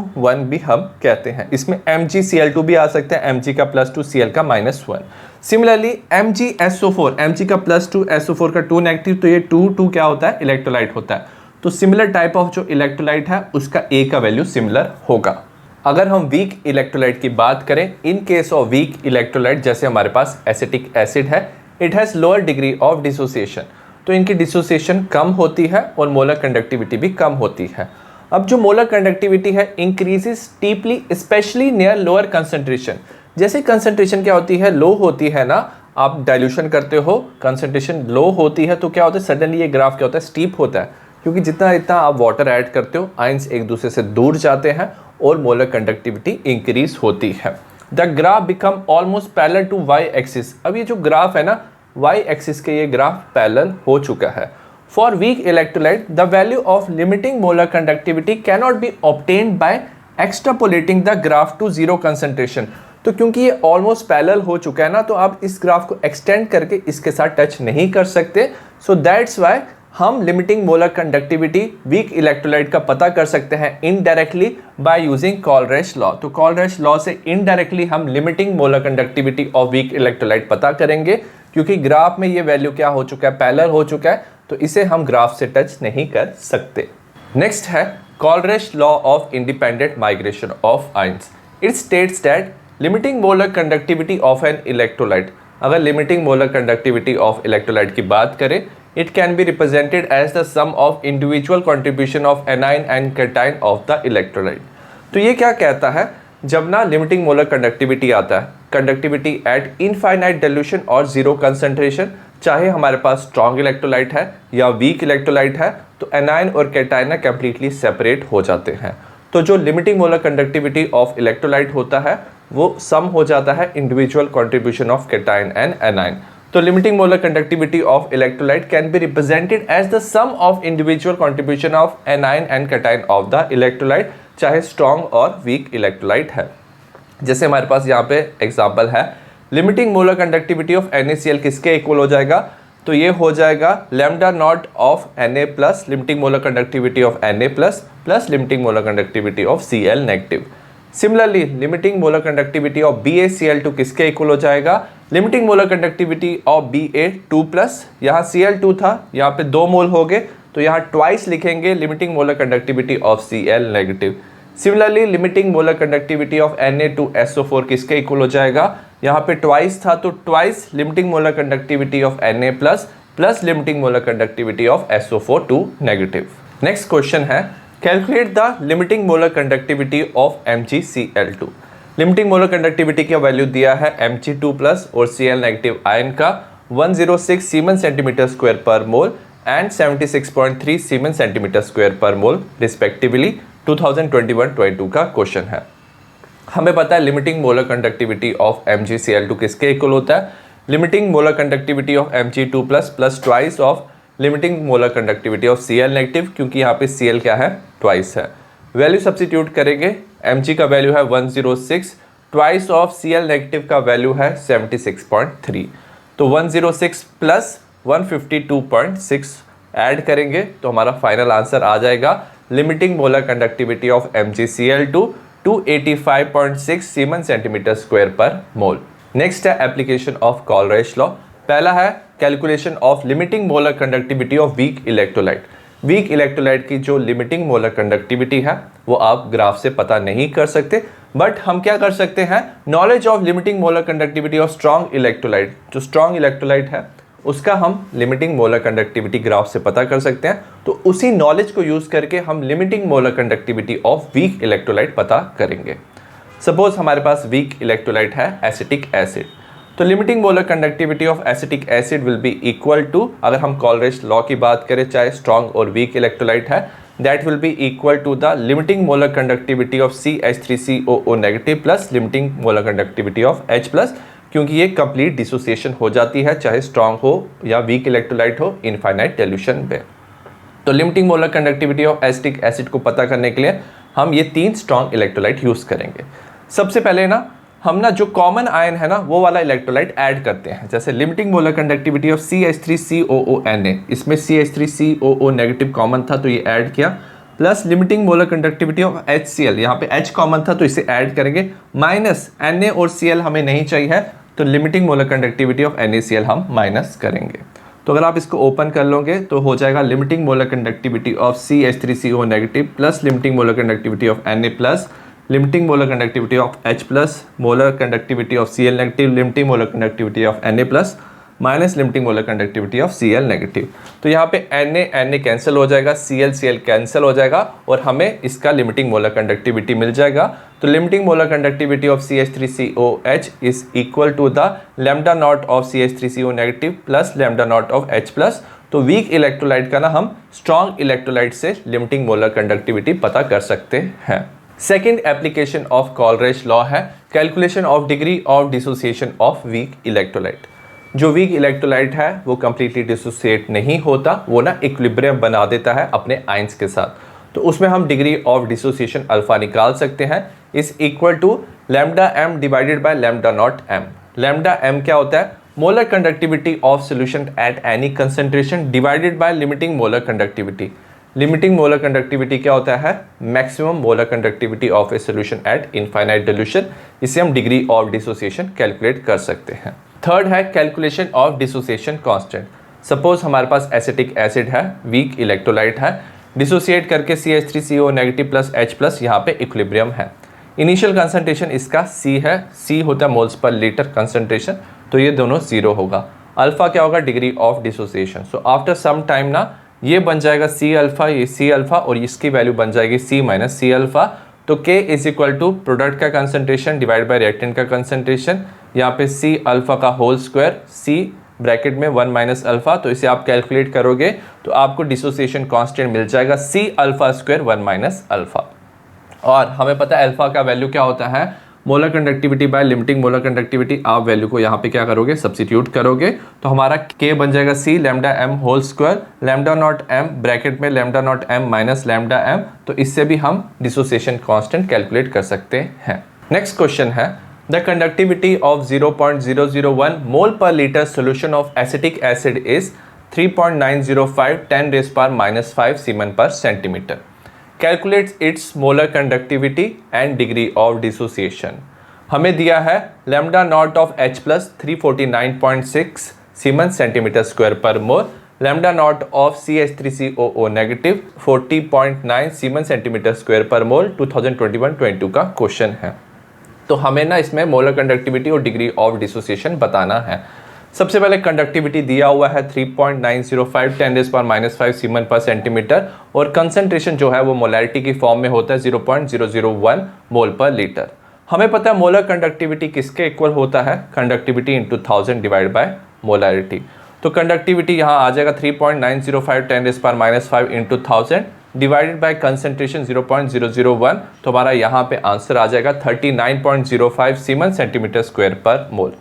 भी हम कहते हैं। इसमें MgCl2 भी आ सकता है, Mg का +2 Cl का -1। सिमिलरली MgSO4, Mg का +2 SO4 का 2 नेगेटिव, तो ये 2 क्या होता है, इलेक्ट्रोलाइट होता है। तो सिमिलर टाइप ऑफ जो इलेक्ट्रोलाइट है उसका A का वैल्यू सिमिलर होगा। अगर हम वीक इलेक्ट्रोलाइट की बात करें, in case of weak electrolyte जैसे हमारे पास एसिटिक एसिड है, it has lower degree of dissociation, तो इनकी डिसोसिएशन कम होती है और मोलर कंडक्टिविटी भी कम होती है। अब जो मोलर कंडक्टिविटी है increases steeply specially near lower concentration. जैसे कंसंट्रेशन क्या होती है, लो होती है ना, आप डाइल्यूशन करते हो, कंसंट्रेशन लो होती है, तो क्या होता है, सडनली ये ग्राफ क्या होता है, स्टीप होता है, क्योंकि जितना जितना आप वाटर ऐड करते हो आयंस एक दूसरे से दूर जाते हैं और मोलर कंडक्टिविटी इंक्रीज होती है। The graph become almost parallel to y axis. अब ये जो ग्राफ है ना, y एक्सिस के ये ग्राफ पैरेलल हो चुका है। For weak electrolyte the value of limiting molar conductivity can not be obtained by extrapolating the graph to 0 concentration. तो क्योंकि ये ऑलमोस्ट पैरेलल हो चुका है ना, तो आप इस ग्राफ को एक्सटेंड करके इसके साथ टच नहीं कर सकते। सो दैट्स वाई हम limiting molar conductivity week electrolyte का पता कर सकते हैं इनडायरेक्टली बाय यूजिंग कॉलरेश लॉ। तो कॉलरेश लॉ से इनडायरेक्टली हम limiting molar conductivity of weak electrolyte पता करेंगे, क्योंकि ग्राफ में ये वैल्यू क्या हो चुका है, पैरेलल हो चुका है, तो इसे हम ग्राफ से टच नहीं कर सकते। नेक्स्ट है Kohlrausch law of independent migration of ions. It states that limiting molar conductivity of an electrolyte, अगर limiting molar conductivity of electrolyte की बात करें, it can be represented as the sum of individual contribution of anion and cation of the electrolyte। तो ये क्या कहता है, जब ना लिमिटिंग मोलर कंडक्टिविटी आता है, कंडक्टिविटी एट इनफाइनाइट डिल्यूशन और जीरो कंसंट्रेशन, चाहे हमारे पास स्ट्रॉन्ग इलेक्ट्रोलाइट है या वीक इलेक्ट्रोलाइट है, तो एनायन और कैटायन ना कंप्लीटली सेपरेट हो जाते हैं। तो जो limiting molar conductivity of electrolyte होता है वो सम हो जाता है individual contribution of cation and anion. तो limiting molar conductivity of electrolyte can be represented as the sum of individual contribution of anion and cation of the electrolyte, चाहे strong और weak electrolyte है। जैसे हमारे पास यहाँ पे एग्जांपल है, limiting molar conductivity of NaCl किसके इक्वल हो जाएगा, तो ये हो जाएगा lambda naught of Na plus limiting molar conductivity of Na plus limiting molar conductivity of Cl negative. Similarly limiting molar conductivity of BaCl2 किसके इक्वल हो जाएगा, limiting molar conductivity of Ba2 plus, यहाँ Cl2 था, यहाँ पे 2 मोल हो गए, तो यहाँ ट्वाइस लिखेंगे limiting molar conductivity of Cl negative. Similarly limiting molar conductivity of Na2SO4 किसके इक्वल हो जाएगा, यहाँ पे ट्वाइस था तो twice limiting molar conductivity of Na plus limiting molar conductivity of SO4 negative. Next question है, calculate the limiting molar conductivity of MgCl2। Limiting molar conductivity का value दिया है Mg2 प्लस और Cl नेगेटिव आयन का 106 siemens centimetre square per mole and 76.3 siemens centimetre square per mole respectively. 2021-22 का question है। हमें पता है limiting molar conductivity of MgCl2 किसके इक्वल होता है, limiting molar conductivity of Mg2 plus twice of limiting molar conductivity of Cl negative, क्योंकि यहाँ पे Cl क्या है, ट्वाइस है। वैल्यू सब्स्टिट्यूट करेंगे, Mg का वैल्यू है 106, ट्वाइस ऑफ Cl नेगेटिव का वैल्यू है 76.3, तो 106 प्लस 152.6 ऐड करेंगे तो हमारा फाइनल आंसर आ जाएगा limiting molar conductivity of MgCl2 285.6 siemens centimetre square per mole. Next है एप्लीकेशन ऑफ कॉलरेश लॉ। पहला है calculation of limiting molar conductivity of weak electrolyte. Weak electrolyte की जो लिमिटिंग मोलर कंडक्टिविटी है वो आप ग्राफ से पता नहीं कर सकते, बट हम क्या कर सकते हैं, knowledge of limiting molar conductivity of strong electrolyte, जो स्ट्रॉन्ग इलेक्ट्रोलाइट है उसका हम लिमिटिंग मोलर कंडक्टिविटी ग्राफ से पता कर सकते हैं। तो उसी नॉलेज को यूज करके हम limiting molar conductivity of weak electrolyte पता करेंगे। सपोज हमारे पास वीक इलेक्ट्रोलाइट है एसिटिक एसिड, तो limiting molar conductivity of acetic acid will be equal to, अगर हम कॉलरेश लॉ की बात करें चाहे स्ट्रॉन्ग और वीक इलेक्ट्रोलाइट है, that will be equal to the limiting molar conductivity of CH3COO negative plus limiting molar conductivity of H plus, क्योंकि ये कंप्लीट डिसोसिएशन हो जाती है चाहे स्ट्रॉन्ग हो या वीक इलेक्ट्रोलाइट हो इनफाइनाइट डिल्यूशन पे। तो limiting molar conductivity of acetic acid को पता करने के लिए हम ये 3 स्ट्रॉन्ग इलेक्ट्रोलाइट यूज करेंगे। सबसे पहले ना हम ना जो कॉमन आयन है ना वो वाला इलेक्ट्रोलाइट ऐड करते हैं, जैसे limiting molar conductivity of CH3COO Na, इसमें CH3COO नेगेटिव कॉमन था तो ये ऐड किया, plus limiting molar conductivity of HCl, यहाँ पे H कॉमन था तो इसे ऐड करेंगे, माइनस Na और Cl हमें नहीं चाहिए तो limiting molar conductivity of NaCl हम माइनस करेंगे। तो अगर आप इसको ओपन कर लोगे तो हो जाएगा limiting molar conductivity of CH3CO negative plus limiting molar conductivity of Na plus limiting molar conductivity of H plus molar conductivity of Cl negative limiting molar conductivity of Na plus minus limiting molar conductivity of Cl negative. तो यहाँ पे Na cancel हो जाएगा, Cl cancel हो जाएगा और हमें इसका लिमिटिंग मोलर कंडक्टिविटी मिल जाएगा। तो limiting molar conductivity of CH3COH is equal to the lambda not of CH3CO negative plus lambda not of H plus. तो वीक इलेक्ट्रोलाइट का ना हम स्ट्रॉन्ग इलेक्ट्रोलाइट से लिमिटिंग मोलर कंडक्टिविटी पता कर सकते हैं। Second application of Kohlrausch law है calculation of degree of dissociation of weak electrolyte. जो वीक इलेक्ट्रोलाइट है वो कंप्लीटली डिसोसिएट नहीं होता, वो ना इक्विलिब्रियम बना देता है अपने आयंस के साथ, तो उसमें हम डिग्री ऑफ डिसोसिएशन अल्फा निकाल सकते हैं, is equal to lambda m divided by lambda not m। Lambda m क्या होता है, molar conductivity of solution at any concentration divided by limiting molar conductivity. Limiting molar conductivity क्या होता है? Maximum molar conductivity of a solution at infinite dilution. इसे हम degree of dissociation calculate कर सकते हैं। थर्ड है calculation of dissociation constant. Suppose हमारे पास एसिटिक एसिड है, वीक इलेक्ट्रोलाइट है, डिसोसिएट करके CH3CO negative plus H plus यहाँ पे इक्विलिब्रियम है। इनिशियल कंसंट्रेशन इसका C है, C होता है मोल्स पर लीटर कंसंट्रेशन, तो ये दोनों 0 होगा। अल्फा क्या होगा? Degree of dissociation. So after some time ना ये बन जाएगा C अल्फा, ये C अल्फा और इसकी वैल्यू बन जाएगी C माइनस C अल्फा। तो K is equal to product का कंसंट्रेशन डिवाइड बाय रिएक्टेंट का कंसंट्रेशन, यहाँ पे C अल्फा का होल स्क्वायर, C ब्रैकेट में 1 माइनस अल्फा। तो इसे आप कैलकुलेट करोगे तो आपको डिसोसिएशन कांस्टेंट मिल जाएगा C alpha square 1 minus alpha. और हमें पता है अल्फा का वैल्यू क्या होता है? Molar conductivity by limiting molar conductivity. आप वैल्यू को यहाँ पे क्या करोगे? सब्स्टिट्यूट करोगे तो हमारा K बन जाएगा C lambda m whole square, lambda not m bracket में lambda not m minus lambda m। तो इससे भी हम डिसोसिएशन कांस्टेंट कैलकुलेट कर सकते हैं। नेक्स्ट क्वेश्चन है द कंडक्टिविटी ऑफ 0.001 मोल पर litre solution of acetic acid is 3.905 10⁻⁻5 siemens per centimetre. Calculates its molar conductivity and degree of dissociation. हमें दिया है lambda not of H plus 349.6 siemens centimetre square per mole, lambda not of CH3COO negative 40.9 siemens centimetre square per mole. 2021-22 का question है। तो हमें ना इसमें molar conductivity और डिग्री ऑफ डिसोसिएशन बताना है। सबसे पहले कंडक्टिविटी दिया हुआ है 3.905 10⁻⁻5 सीमेन पर सेंटीमीटर और कंसंट्रेशन जो है वो मोलैरिटी की फॉर्म में होता है 0.001 मोल पर लीटर। हमें पता है मोलर कंडक्टिविटी किसके इक्वल होता है? Conductivity into 1000 divide by molarity. तो कंडक्टिविटी यहाँ आ जाएगा 3.905 10⁻⁻5 इंटू 1000 डिवाइडेड बाय कंसंट्रेशन 0.001। तो हमारा यहाँ पे आंसर आ जाएगा 39.05 सीमेन centimetre square per mole.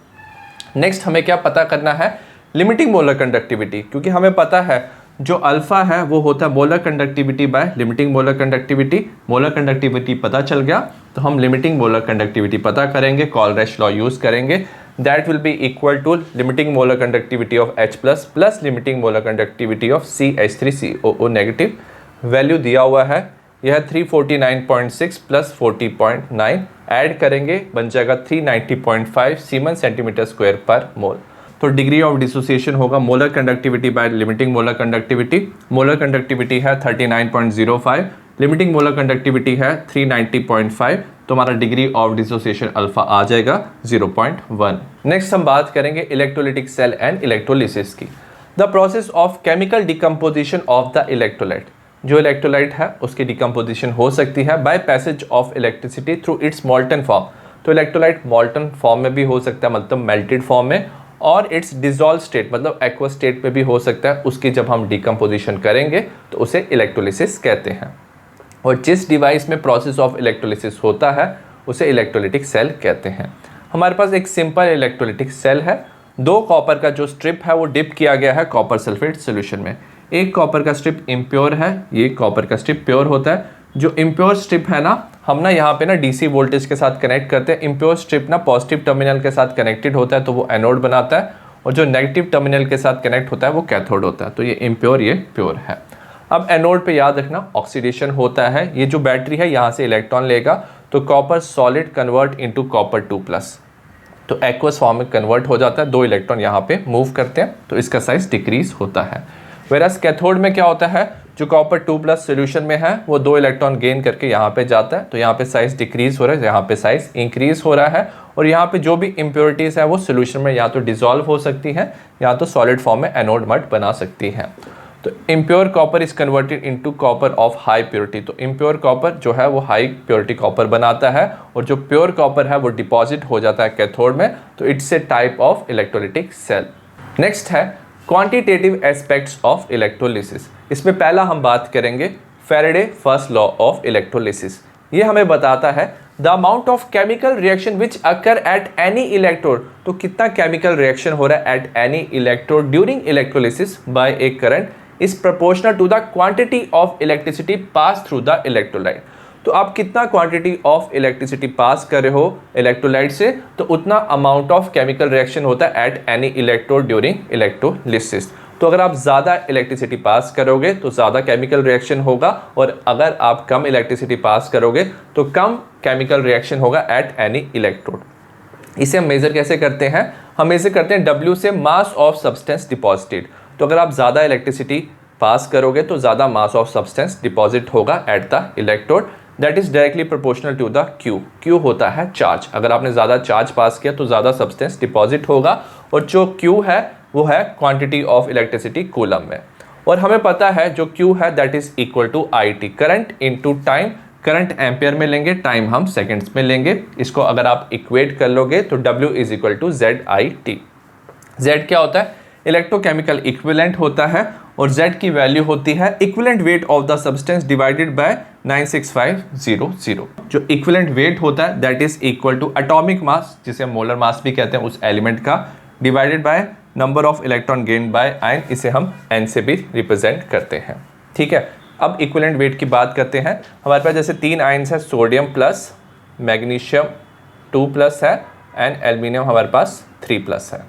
Next हमें क्या पता करना है? लिमिटिंग मोलर कंडक्टिविटी, क्योंकि हमें पता है जो अल्फा है वो होता है molar conductivity by limiting molar conductivity. Molar conductivity पता चल गया तो हम लिमिटिंग मोलर कंडक्टिविटी पता करेंगे, कॉलरेश लॉ यूज करेंगे। That will be equal to limiting molar conductivity of H plus plus limiting molar conductivity of CH3COO negative. Value दिया हुआ है यह 349.6 प्लस 40.9 ऐड करेंगे बन जाएगा 390.5 सीमेन सेंटीमीटर स्क्वायर पर मोल। तो डिग्री ऑफ डिसोसिएशन होगा molar conductivity by limiting molar conductivity. Molar conductivity है 39.05, लिमिटिंग मोलर कंडक्टिविटी है 390.5। तो हमारा डिग्री ऑफ डिसोसिएशन अल्फा आ जाएगा 0.1। नेक्स्ट हम बात करेंगे इलेक्ट्रोलिटिक सेल एंड इलेक्ट्रोलिसिस की। The process of chemical decomposition of the electrolyte. जो इलेक्ट्रोलाइट है उसकी डिकम्पोजिशन हो सकती है by passage of electricity through its molten form. तो इलेक्ट्रोलाइट मॉल्टन फॉर्म में भी हो सकता है, मतलब मेल्टेड फॉर्म में, और इट्स डिजॉल्व स्टेट मतलब एक्वा स्टेट में भी हो सकता है। उसकी जब हम डिकम्पोजिशन करेंगे तो उसे इलेक्ट्रोलिसिस कहते हैं। और जिस डिवाइस में प्रोसेस ऑफ इलेक्ट्रोलिसिस होता है उसे इलेक्ट्रोलिटिक सेल कहते हैं। हमारे पास एक सिंपल इलेक्ट्रोलिटिक सेल है। 2 कॉपर का जो स्ट्रिप है वो डिप किया गया है कॉपर सल्फेट सोल्यूशन में। एक कॉपर का स्ट्रिप इम्प्योर है, ये कॉपर का स्ट्रिप प्योर होता है। जो इम्प्योर स्ट्रिप है ना, हम ना यहाँ पे ना डीसी वोल्टेज के साथ कनेक्ट करते हैं। इम्प्योर स्ट्रिप ना पॉजिटिव टर्मिनल के साथ कनेक्टेड होता है तो वो एनोड बनाता है, और जो नेगेटिव टर्मिनल के साथ कनेक्ट होता है वो कैथोड होता है। तो ये इम्प्योर, ये प्योर है। अब एनोड पे याद रखना ऑक्सीडेशन होता है। ये जो बैटरी है यहाँ से इलेक्ट्रॉन लेगा तो copper solid convert into copper 2+, तो एक्वस फॉर्म में कन्वर्ट हो जाता है। 2 इलेक्ट्रॉन यहाँ पे मूव करते हैं तो इसका साइज डिक्रीज होता है। वेरास कैथोड में क्या होता है, जो कॉपर 2+ सोल्यूशन में है वो 2 इलेक्ट्रॉन गेन करके यहाँ पे जाता है, तो यहाँ पे साइज डिक्रीज हो रहा है, यहाँ पे साइज इंक्रीज हो रहा है। और यहाँ पे जो भी इम्प्योरिटीज है वो सोल्यूशन में या तो डिसॉल्व हो सकती है या तो सॉलिड फॉर्म में एनोड मट बना सकती है। तो impure copper is converted into copper of high purity. तो इम्प्योर कॉपर जो है वो हाई प्योरिटी कॉपर बनाता है, और जो प्योर कॉपर है वो डिपॉजिट हो जाता है कैथोड में। तो it's a type of electrolytic cell. Next है क्वांटिटेटिव एस्पेक्ट्स ऑफ इलेक्ट्रोलिसिस। इसमें पहला हम बात करेंगे Faraday first law of electrolysis. ये हमें बताता है the amount of chemical reaction which occur at any electrode. तो कितना केमिकल रिएक्शन हो रहा है at any electrode during electrolysis by a current is proportional to the quantity of electricity pass through the electrolyte. तो आप कितना quantity of electricity पास कर रहे हो इलेक्ट्रोलाइट से, तो उतना अमाउंट ऑफ केमिकल रिएक्शन होता है at any electrode during electrolysis. तो अगर आप ज़्यादा इलेक्ट्रिसिटी पास करोगे तो ज़्यादा केमिकल रिएक्शन होगा, और अगर आप कम इलेक्ट्रिसिटी पास करोगे तो कम केमिकल रिएक्शन होगा एट एनी इलेक्ट्रोड। इसे हम मेज़र कैसे करते हैं? हम मेज़र करते हैं W से मास ऑफ सब्सटेंस डिपॉजिटेड। तो अगर आप ज़्यादा इलेक्ट्रिसिटी पास करोगे तो ज़्यादा मास ऑफ सब्सटेंस डिपॉजिट होगा at the electrode, that is directly proportional to the Q। Q होता है चार्ज। अगर आपने ज़्यादा चार्ज पास किया तो ज़्यादा सब्सटेंस डिपॉजिट होगा, और जो Q है वो है क्वांटिटी ऑफ इलेक्ट्रिसिटी कूलम में। और हमें पता है जो Q है that is equal to IT, current into time. Current ampere में लेंगे, टाइम हम सेकंड्स में लेंगे। इसको अगर आप इक्वेट कर लोगे तो W is equal to ZIT। Z क्या होता है? इलेक्ट्रोकेमिकल इक्विवेलेंट होता है, और Z की वैल्यू होती है equivalent weight of the substance divided by 96500। जो इक्विवेलेंट वेट होता है that is equal to atomic mass, जिसे मोलर मास भी कहते हैं उस एलिमेंट का, divided by number of electron gain by ion. इसे हम N से भी रिप्रेजेंट करते हैं। ठीक है, अब इक्विवेलेंट वेट की बात करते हैं। हमारे पास जैसे 3 आयन्स है, सोडियम प्लस, मैग्नीशियम 2 प्लस है, एंड एल्यूमिनियम हमारे पास 3 प्लस है।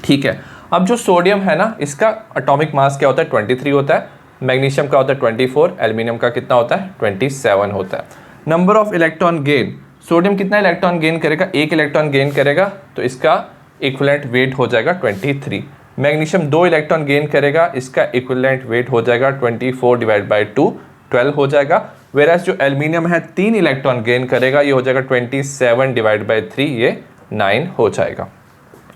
ठीक है, अब जो सोडियम है ना, इसका एटॉमिक मास क्या होता है? 23 होता है। मैग्नीशियम का होता है 24, एल्यूमिनियम का कितना होता है? 27 होता है। Number of electron gain, sodium कितना इलेक्ट्रॉन गेन करेगा? 1 इलेक्ट्रॉन गेन करेगा, तो इसका इक्विवेलेंट वेट हो जाएगा 23। मैग्नीशियम 2 इलेक्ट्रॉन गेन करेगा, इसका इक्विवेलेंट वेट हो जाएगा 24 डिवाइड बाई 2, 12 हो जाएगा। वेराज जो एल्यूमिनियम है 3 इलेक्ट्रॉन गेन करेगा, ये हो जाएगा 27 डिवाइड बाई 3, ये 9 हो जाएगा।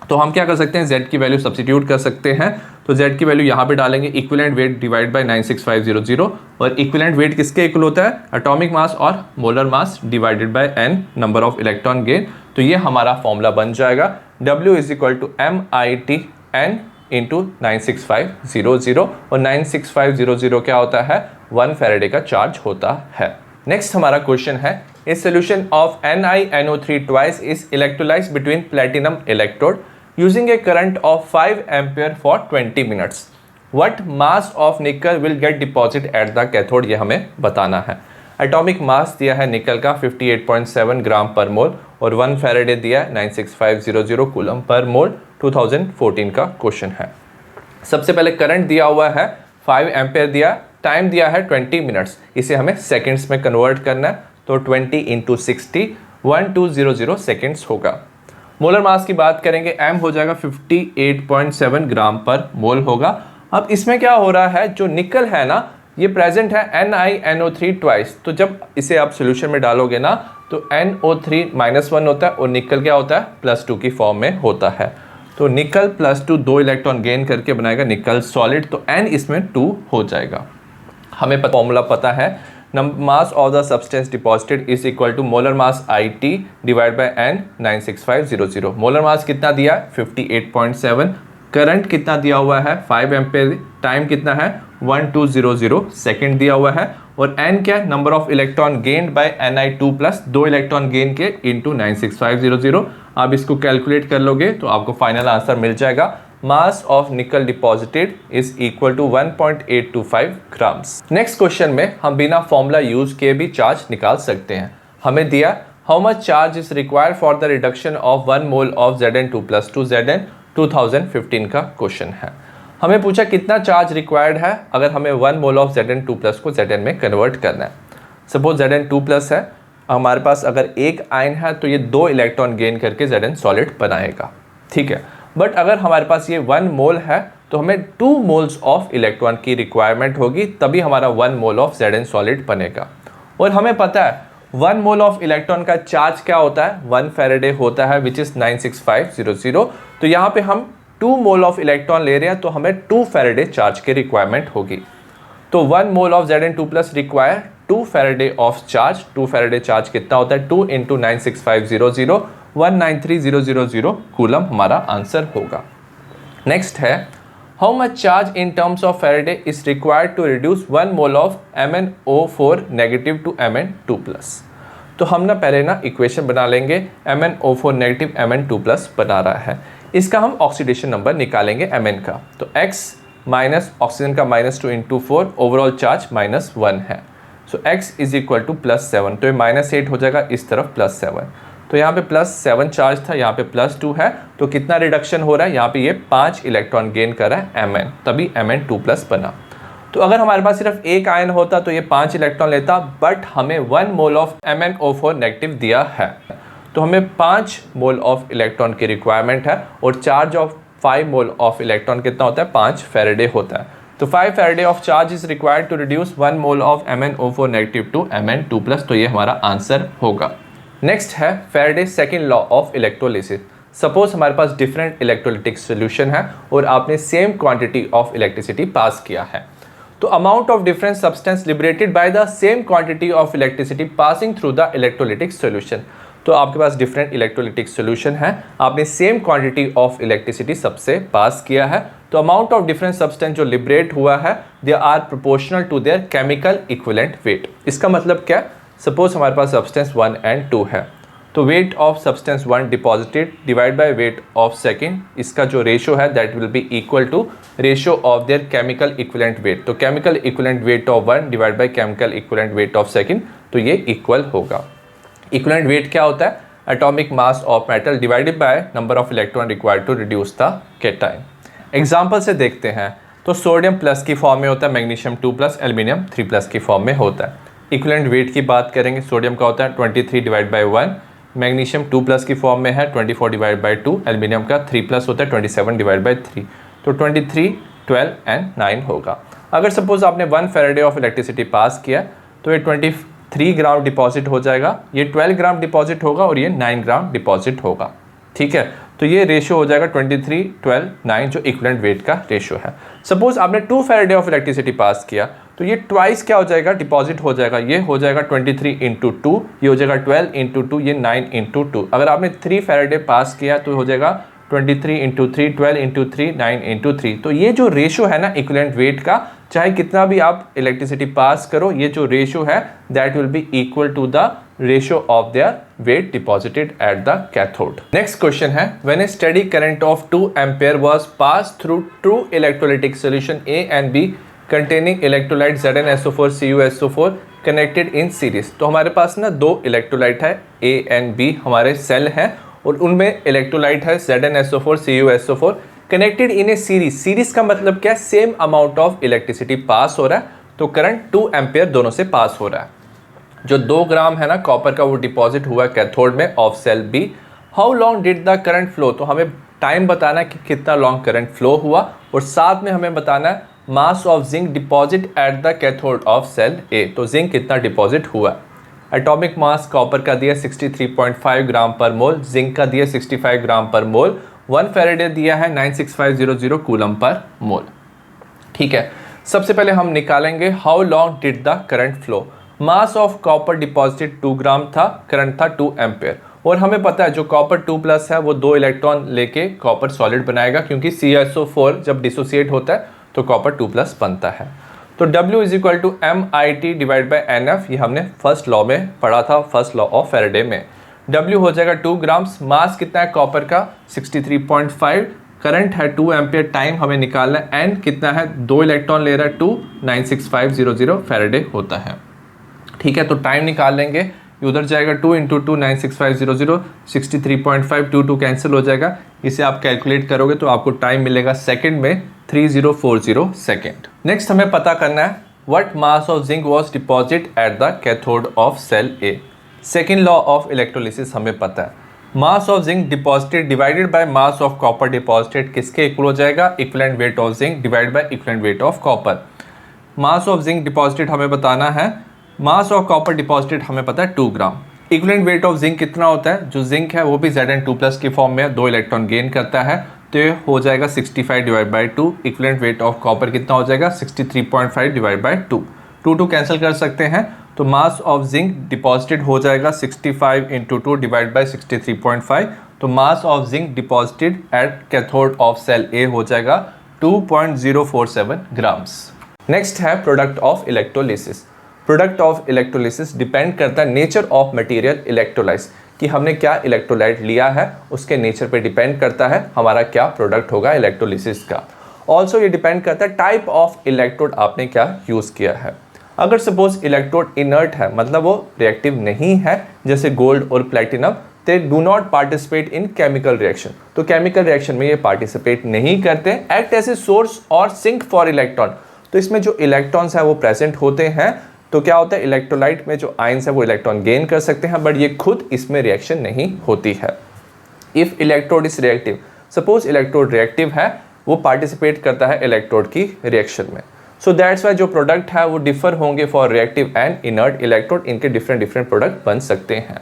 तो हम क्या कर सकते हैं? Z की वैल्यू सब्स्टिट्यूट कर सकते हैं। तो Z की वैल्यू यहाँ पे डालेंगे, इक्विवेलेंट वेट डिवाइड बाय 96500, और इक्विवेलेंट वेट किसके इक्वल होता है? एटॉमिक मास और molar mass divided by N, number of electron gain. तो ये हमारा फॉर्मूला बन जाएगा, W is equal to MIT N into 96500, और 96500 क्या होता है? 1 फैराडे का चार्ज होता है। नेक्स्ट हमारा क्वेश्चन है, a solution of NiNO3 twice is electrolyzed between platinum electrode using a current of 5 ampere for 20 minutes. What mass of nickel will get deposited at the cathode? ये हमें बताना है। Atomic मास दिया है निकल का 58.7 ग्राम पर मोल, और 1 फैराडे दिया है 96500 कूलम पर मोल। 2014 का क्वेश्चन है। सबसे पहले करंट दिया हुआ है 5 एम्पेयर दिया, टाइम दिया है 20 मिनट्स। इसे हमें सेकेंड्स में कन्वर्ट करना है, तो 20 इंटू 60, 1200 सेकेंड्स होगा। मोलर मास की बात करेंगे, M हो जाएगा 58.7 ग्राम पर मोल होगा। अब इसमें क्या हो रहा है, जो निकल है ना, ये प्रेजेंट है NiNO3 ट्वाइस। तो जब इसे आप सोल्यूशन में डालोगे ना, तो NO3 -1 होता है, और निकल क्या होता है? +2 की फॉर्म में होता है। तो निकल +2 2 इलेक्ट्रॉन गेन करके बनाएगा निकल सॉलिड, तो N इसमें 2 हो जाएगा। हमें फॉर्मूला पता है, mass of the substance deposited is equal to molar mass IT divide by N 96500। Molar mass कितना दिया है? 58.7। करंट कितना दिया हुआ है? 5 एम्पेयर। टाइम कितना है? 1200 सेकेंड दिया हुआ है, और N क्या है? Number of electron gained by Ni2 plus 2 electron gain के इंटू 96500। आप इसको कैलकुलेट कर लोगे तो आपको फाइनल आंसर मिल जाएगा। Mass of nickel deposited is equal to 1.825 grams. Next question में हम बिना फॉर्मूला यूज किए भी चार्ज निकाल सकते हैं। हमें दिया how much charge is required for the reduction of 1 mole of Zn2 + 2 Zn। 2015 का क्वेश्चन है। हमें पूछा कितना चार्ज रिक्वायर्ड है अगर हमें 1 मोल ऑफ Zn2+ को Zn में कन्वर्ट करना है। सपोज Zn2+ है, हमारे पास अगर एक आयन है तो ये 2 इलेक्ट्रॉन गेन करके Zn सॉलिड बनाएगा। ठीक है, बट अगर हमारे पास ये 1 मोल है तो हमें 2 मोल्स ऑफ इलेक्ट्रॉन की रिक्वायरमेंट होगी, तभी हमारा 1 मोल ऑफ Zn सॉलिड बनेगा। और हमें पता है 1 मोल ऑफ इलेक्ट्रॉन का चार्ज क्या होता है? 1 फैराडे होता है, विच इज 96500। तो यहाँ पे हम 2 मोल ऑफ इलेक्ट्रॉन ले रहे हैं, तो हमें 2 फैराडे चार्ज की रिक्वायरमेंट होगी। तो 1 mole of Zn2+ require 2 Faraday of charge. 2 Faraday charge कितना होता है? 2 इंटू 96500, 193000 कूलम हमारा आंसर होगा। नेक्स्ट है, how much charge in terms of Faraday is required to reduce 1 mole of MnO4 negative to Mn2+। तो हम ना पहले ना इक्वेशन बना लेंगे, MnO4 नेगेटिव Mn2+ बना रहा है। इसका हम ऑक्सीडेशन नंबर निकालेंगे Mn का। तो X माइनस ऑक्सीजन का -2 इंटू 4, ओवरऑल चार्ज -1 है। सो x इज इक्वल टू +7, तो ये -8 हो जाएगा, इस तरफ +7। तो यहाँ पे +7 चार्ज था, यहाँ पे +2 है, तो कितना रिडक्शन हो रहा है, यहाँ पे ये 5 इलेक्ट्रॉन गेन कर रहा है Mn, तभी Mn2+ बना। तो अगर हमारे पास सिर्फ एक आयन होता तो ये 5 इलेक्ट्रॉन लेता, बट हमें 1 मोल ऑफ MnO4 नेगेटिव दिया है, तो हमें 5 मोल ऑफ इलेक्ट्रॉन की रिक्वायरमेंट है, और charge of 5 mole of electron कितना होता है, 5 फैराडे होता है। तो 5 Faraday of charge is required to reduce 1 mole of MnO4 negative to Mn2+, तो ये हमारा आंसर होगा। नेक्स्ट है Faraday second law of electrolysis. Suppose हमारे पास डिफरेंट इलेक्ट्रोलिटिक सोल्यूशन है और आपने same quantity of electricity pass किया है, तो amount of different substance liberated by the same quantity of electricity passing through the electrolytic solution. तो आपके पास डिफरेंट इलेक्ट्रोलिटिक सोल्यूशन है, आपने सेम क्वांटिटी ऑफ इलेक्ट्रिसिटी सबसे पास किया है, तो अमाउंट ऑफ डिफरेंट सब्सटेंस जो लिबरेट हुआ है they are proportional to their chemical equivalent weight. इसका मतलब क्या, सपोज हमारे पास सब्सटेंस 1 and 2 है, तो weight of substance 1 deposited divide by weight of second, इसका जो रेशो है that will be equal to ratio of their chemical equivalent weight. तो chemical equivalent weight of 1 divide by chemical equivalent weight of second, तो ये equal होगा। Equivalent weight क्या होता है, atomic mass of metal divided by number of electron required to reduce the cation. Example से देखते हैं, तो सोडियम प्लस की फॉर्म में होता है, मैग्नीशियम 2+, एल्यूमिनियम 3+ की फॉर्म में होता है। इक्विवेलेंट वेट की बात करेंगे, सोडियम का होता है 23 डिवाइड बाई 1, मैग्नीशियम 2+ की फॉर्म में है 24 डिवाइड बाई 2, एल्यूमिनियम का 3+ होता है 27 डिवाइड बाई 3, तो 23, 12 एंड 9 होगा। अगर सपोज आपने 1 फैराडे ऑफ इलेक्ट्रिसिटी पास किया, तो ये 23 ग्राम डिपॉजिट हो जाएगा, ये 12 ग्राम डिपॉजिट होगा और ये 9 ग्राम डिपॉजिट होगा। ठीक है, तो ये रेशो हो जाएगा 23, 12, 9 जो इक्विवेलेंट वेट का रेशो है। सपोज आपने 2 फैराडे ऑफ इलेक्ट्रिसिटी पास किया, तो ये ट्वाइस क्या हो जाएगा, डिपॉजिट हो जाएगा, ये हो जाएगा 23 × 2, ये हो जाएगा 12 × 2, ये 9 × 2। अगर आपने 3 फैराडे पास किया तो हो जाएगा 23 × 3, 12 × 3, 9 × 3। तो ये जो रेशो है ना इक्विवेलेंट वेट का, चाहे कितना भी आप इलेक्ट्रिसिटी पास करो, ये जो रेशो है that will be equal to the ratio of their weight deposited at the cathode. Next question है, when a steady current of 2 ampere was pass through two electrolytic solution A and B containing electrolyte ZnSO4 CuSO4 connected in series। तो हमारे पास ना 2 electrolyte है, A and B हमारे cell हैं, और उनमें electrolyte है ZnSO4 CuSO4 connected in A series. Series का मतलब क्या, सेम अमाउंट ऑफ इलेक्ट्रिसिटी पास हो रहा है, तो करंट 2 एम्पेयर दोनों से पास हो रहा है। जो 2 ग्राम है ना कॉपर का, वो डिपॉजिट हुआ कैथोड में of cell B. How long did the current flow, तो हमें टाइम बताना है कि कितना लॉन्ग करंट फ्लो हुआ, और साथ में हमें बताना है mass of zinc deposit at the cathode of cell A, तो जिंक कितना डिपॉजिट हुआ। एटॉमिक मास कॉपर का दिया 63.5 ग्राम पर मोल, जिंक का दिया 65 ग्राम पर मोल, 1 फैराडे दिया है 96500 कूलम पर मोल। ठीक है, सबसे पहले हम निकालेंगे how long did the current flow. Mass of copper deposited 2 ग्राम था, करंट था 2 एम्पेयर, और हमें पता है जो कॉपर 2+ है वो 2 इलेक्ट्रॉन लेके कॉपर सॉलिड बनाएगा, क्योंकि CSO4 जब डिसोसिएट होता है तो कॉपर 2+ बनता है। तो W is equal to MIT divide by NF, ये हमने फर्स्ट लॉ में पढ़ा था, फर्स्ट लॉ ऑफ फैराडे में। W हो जाएगा 2 ग्राम्स, मास कितना है कॉपर का 63.5, करंट है 2 एम्पियर, टाइम हमें निकालना है, N कितना है 2 इलेक्ट्रॉन ले रहा है 2, 96500 फैराडे होता है। ठीक है, तो टाइम निकाल लेंगे, उधर जाएगा 2 × 2 96500, 63.5, 2 कैंसिल हो जाएगा, इसे आप कैलकुलेट करोगे तो आपको टाइम मिलेगा सेकंड में 3040 सेकंड। नेक्स्ट हमें पता करना है what mass of zinc was deposit at the cathode of cell A. Second law of electrolysis हमें पता है, mass of zinc deposited divided by mass of copper deposited किसके इक्वल हो जाएगा, equivalent weight of zinc divide by equivalent weight of copper. Mass of zinc deposited हमें बताना है, mass of copper deposited हमें पता है 2 ग्राम, इक्विवेलेंट वेट ऑफ जिंक कितना होता है, जो जिंक है वो भी Zn2+ की फॉर्म में 2 इलेक्ट्रॉन गेन करता है, तो ये हो जाएगा 65 divide by 2। Equivalent weight of copper कितना हो जाएगा 63.5 डिवाइड बाई 2, 2 कैंसिल कर सकते हैं, तो मास ऑफ जिंक डिपॉजिटेड हो जाएगा 65 × 2 डिवाइड बाई 63.5, तो mass of zinc deposited at cathode of cell A हो जाएगा 2.047 ग्राम्स। नेक्स्ट है product of electrolysis. Product of electrolysis depend करता है नेचर ऑफ मटेरियल इलेक्ट्रोलाइज, कि हमने क्या इलेक्ट्रोलाइट लिया है उसके नेचर पे डिपेंड करता है हमारा क्या प्रोडक्ट होगा इलेक्ट्रोलिसिस का। ऑल्सो ये डिपेंड करता है टाइप ऑफ इलेक्ट्रोड आपने क्या यूज़ किया है। अगर सपोज इलेक्ट्रोड इनर्ट है, मतलब वो रिएक्टिव नहीं है, जैसे गोल्ड और platinum, they do not participate in chemical reaction, तो केमिकल रिएक्शन में ये पार्टिसिपेट नहीं करते। एक्ट एज ए सोर्स और सिंक फॉर इलेक्ट्रॉन, तो इसमें जो इलेक्ट्रॉन्स है वो प्रेजेंट होते हैं, तो क्या होता है इलेक्ट्रोलाइट में जो आयंस है वो इलेक्ट्रॉन गेन कर सकते हैं, बट ये खुद इसमें रिएक्शन नहीं होती है। If electrode is reactive, suppose electrode reactive है, वो पार्टिसिपेट करता है इलेक्ट्रोड की रिएक्शन में, सो दैट्स वाई जो प्रोडक्ट है वो डिफर होंगे for reactive and inert electrode, इनके डिफरेंट प्रोडक्ट बन सकते हैं।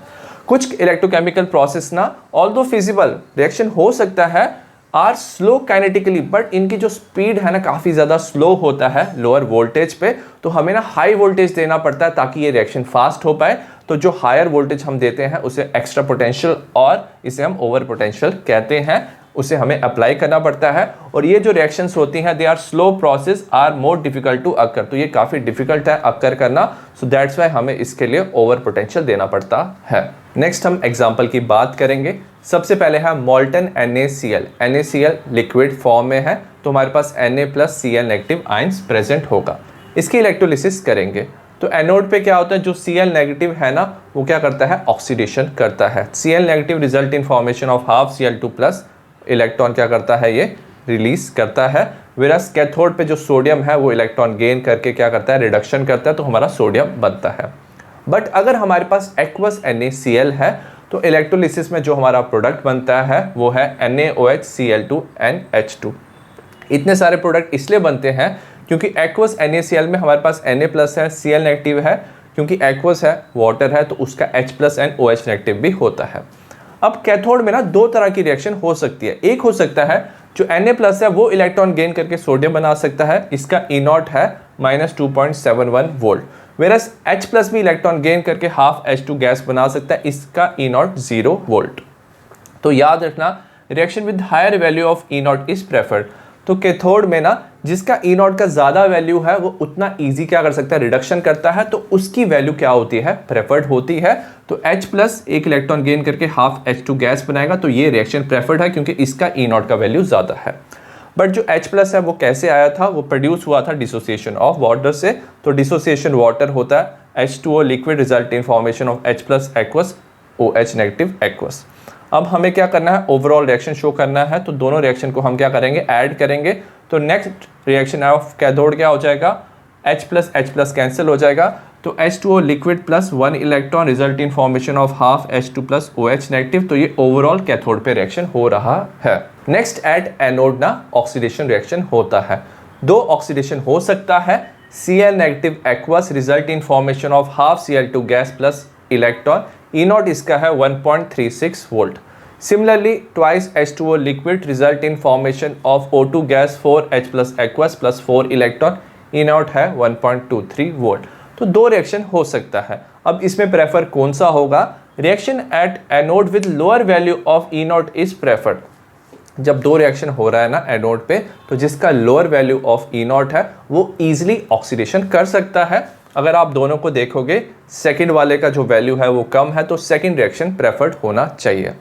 कुछ इलेक्ट्रोकेमिकल प्रोसेस ना ऑल्दो फिजिबल रिएक्शन हो सकता है, आर स्लो काइनेटिकली, बट इनकी जो स्पीड है ना काफ़ी ज़्यादा स्लो होता है लोअर वोल्टेज पे, तो हमें ना हाई वोल्टेज देना पड़ता है ताकि ये रिएक्शन फास्ट हो पाए। तो जो हायर वोल्टेज हम देते हैं उसे एक्स्ट्रा पोटेंशियल और इसे हम ओवर पोटेंशियल कहते हैं, उसे हमें अप्लाई करना पड़ता है। और ये जो रिएक्शंस होती हैं they are slow process, are more difficult to occur, तो ये काफ़ी डिफिकल्ट है अकर करना, सो दैट्स वाई हमें इसके लिए ओवर पोटेंशियल देना पड़ता है। नेक्स्ट हम एग्जाम्पल की बात करेंगे। सबसे पहले है molten NaCl, NaCl liquid form में है, तो हमारे पास Na plus Cl negative ions present होगा। इसकी इलेक्ट्रोलिसिस करेंगे तो एनोड पे क्या होता है, जो Cl नेगेटिव है ना वो क्या करता है, ऑक्सीडेशन करता है। Cl negative result in formation of half Cl2 plus, electron क्या करता है ये रिलीज करता है। वेरस कैथोड पे जो सोडियम है वो इलेक्ट्रॉन गेन करके क्या करता है, रिडक्शन करता है, तो हमारा सोडियम बनता है। बट अगर हमारे पास एक्वस NaCl है तो इलेक्ट्रोलिसिस में जो हमारा प्रोडक्ट बनता है वो है NaOHCl2NH2। इतने सारे प्रोडक्ट इसलिए बनते हैं क्योंकि एक्वस NaCl में हमारे पास Na प्लस है, Cl नेगेटिव है, क्योंकि एक्वस है वाटर है तो उसका H plus and OH negative भी होता है। अब कैथोड में ना दो तरह की रिएक्शन हो सकती है। एक हो सकता है जो Na प्लस है वो इलेक्ट्रॉन गेन करके सोडियम बना सकता है, इसका E0 है -2.71 वोल्ट, वेरस H प्लस भी इलेक्ट्रॉन गेन करके हाफ H2 गैस बना सकता है, इसका E0 0 वोल्ट। तो याद रखना reaction with higher value of E0 is preferred, तो कैथोड में ना जिसका E0 का ज़्यादा वैल्यू है वो उतना ईजी क्या कर सकता है, रिडक्शन करता है, तो उसकी वैल्यू क्या होती है, प्रेफर्ड होती है। तो H प्लस एक इलेक्ट्रॉन गेन करके हाफ H2 गैस बनाएगा, तो ये रिएक्शन प्रेफर्ड है क्योंकि इसका E0 का वैल्यू ज़्यादा है। बट जो H प्लस है वो कैसे आया था, वो प्रोड्यूस हुआ था डिसोसिएशन ऑफ वाटर से, तो डिसोसिएशन वाटर होता है H2O liquid result in formation of H plus aqueous OH negative aqueous. अब हमें क्या करना है, ओवरऑल रिएक्शन शो करना है, तो दोनों रिएक्शन को हम क्या करेंगे, ऐड करेंगे। तो नेक्स्ट रिएक्शन ऑफ कैथोड क्या हो जाएगा, H प्लस कैंसिल हो जाएगा, तो H2O liquid plus 1 electron result in formation of half H2 plus OH negative, तो ये ओवरऑल कैथोड पे रिएक्शन हो रहा है। नेक्स्ट एट एनोड ना ऑक्सीडेशन रिएक्शन होता है, दो ऑक्सीडेशन हो सकता है, Cl negative aqueous result in formation of half Cl2 gas plus electron, E0 इसका है 1.36 volt. Similarly twice H2O liquid result in formation of O2 gas 4H plus aqueous plus 4 electron, E0 है 1.23 volt. तो दो reaction हो सकता है। अब इसमें प्रेफर कौन सा होगा, reaction at anode with lower value of E0 is preferred. जब दो रिएक्शन हो रहा है ना एनोड पे, तो जिसका लोअर वैल्यू ऑफ E0 है वो ईजिली ऑक्सीडेशन कर सकता है। अगर आप दोनों को देखोगे सेकंड वाले का जो वैल्यू है वो कम है, तो सेकंड रिएक्शन प्रेफर्ड होना चाहिए।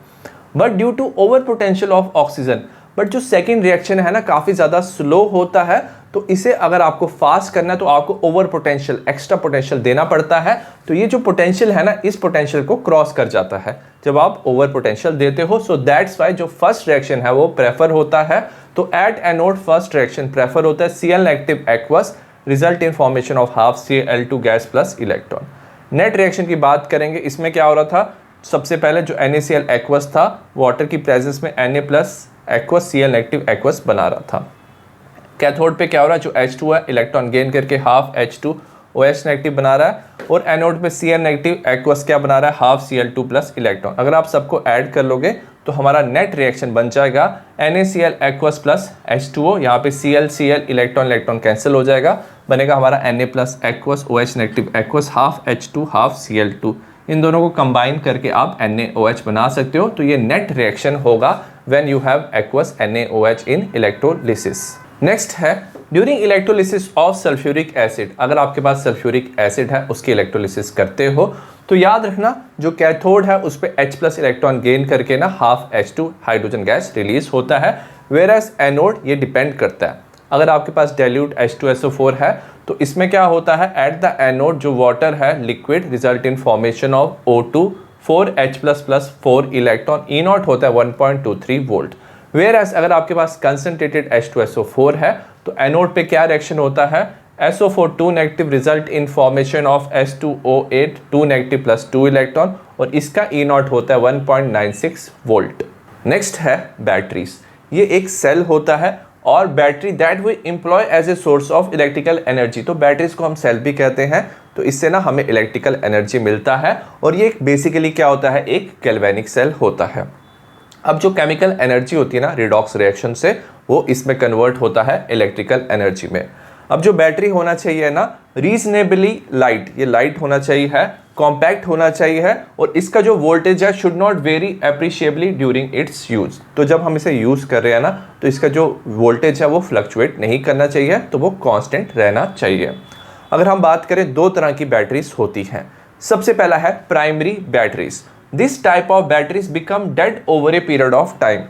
But due to over potential of oxygen, but जो सेकंड रिएक्शन है ना काफ़ी ज़्यादा स्लो होता है, तो इसे अगर आपको फास्ट करना है तो आपको ओवर पोटेंशियल एक्स्ट्रा पोटेंशियल देना पड़ता है। तो ये जो पोटेंशियल है ना इस पोटेंशियल को क्रॉस कर जाता है जब आप ओवर पोटेंशियल देते हो, सो दैट्स वाई जो फर्स्ट रिएक्शन है वो प्रेफर होता है। तो at anode first reaction prefer होता है Cl negative aqueous result in formation of half Cl2 gas plus electron. Net reaction की बात करेंगे, इसमें क्या हो रहा था, सबसे पहले जो NaCl एक्वस था वाटर की प्रेजेंस में Na plus aqueous Cl negative aqueous बना रहा था। कैथोड पे क्या हो रहा है, जो H2 है इलेक्ट्रॉन गेन करके हाफ H2 OH नेगेटिव बना रहा है, और एनोड पे Cl नेगेटिव एक्वस क्या बना रहा है, हाफ Cl2 प्लस इलेक्ट्रॉन। अगर आप सबको ऐड कर लोगे तो हमारा नेट रिएक्शन बन जाएगा NaCl एक्वस प्लस H2O, यहाँ पे Cl इलेक्ट्रॉन कैंसिल हो जाएगा, बनेगा हमारा Na plus aqueous OH negative aqueous half H2 half Cl2। इन दोनों को कंबाइन करके आप NaOH बना सकते हो। तो ये नेट रिएक्शन होगा when you have aqueous NaOH in electrolysis. Next है during electrolysis of sulphuric acid, अगर आपके पास सल्फ्यूरिक एसिड है उसकी इलेक्ट्रोलिसिस करते हो तो याद रखना जो कैथोड है उस पर H प्लस इलेक्ट्रॉन गेन करके ना half H2 hydrogen gas release होता है, वेरएस एनोड ये डिपेंड करता है। अगर आपके पास डाइल्यूट H2SO4 है तो इसमें क्या होता है, एट द एनोड जो वाटर है liquid result in formation of O2 4H++ 4 electron, E not होता है 1.23 वोल्ट। वेयर एज अगर आपके पास कंसंट्रेटेड H2SO4 है तो एनोड पे क्या रिएक्शन होता है, SO4 2 negative result in formation of H2O8 2 negative plus 2 electron, और इसका ई नॉट होता है 1.96 वोल्ट। नेक्स्ट है बैटरीज। ये एक सेल होता है और battery that we employ as a source of electrical energy, तो बैटरीज को हम सेल भी कहते हैं। तो इससे ना हमें इलेक्ट्रिकल एनर्जी मिलता है, और ये बेसिकली क्या होता है, एक गैल्वेनिक सेल होता है। अब जो केमिकल एनर्जी होती है ना रिडॉक्स रिएक्शन से, वो इसमें कन्वर्ट होता है इलेक्ट्रिकल एनर्जी में। अब जो बैटरी होना चाहिए ना रीजनेबली लाइट, ये लाइट होना चाहिए है, कॉम्पैक्ट होना चाहिए है, और इसका जो वोल्टेज है should not vary appreciably during its use. तो जब हम इसे यूज कर रहे हैं ना तो इसका जो वोल्टेज है वो फ्लक्चुएट नहीं करना चाहिए, तो वो कांस्टेंट रहना चाहिए। अगर हम बात करें, दो तरह की बैटरीज होती हैं। सबसे पहला है primary batteries. This type of batteries become dead over a period of time.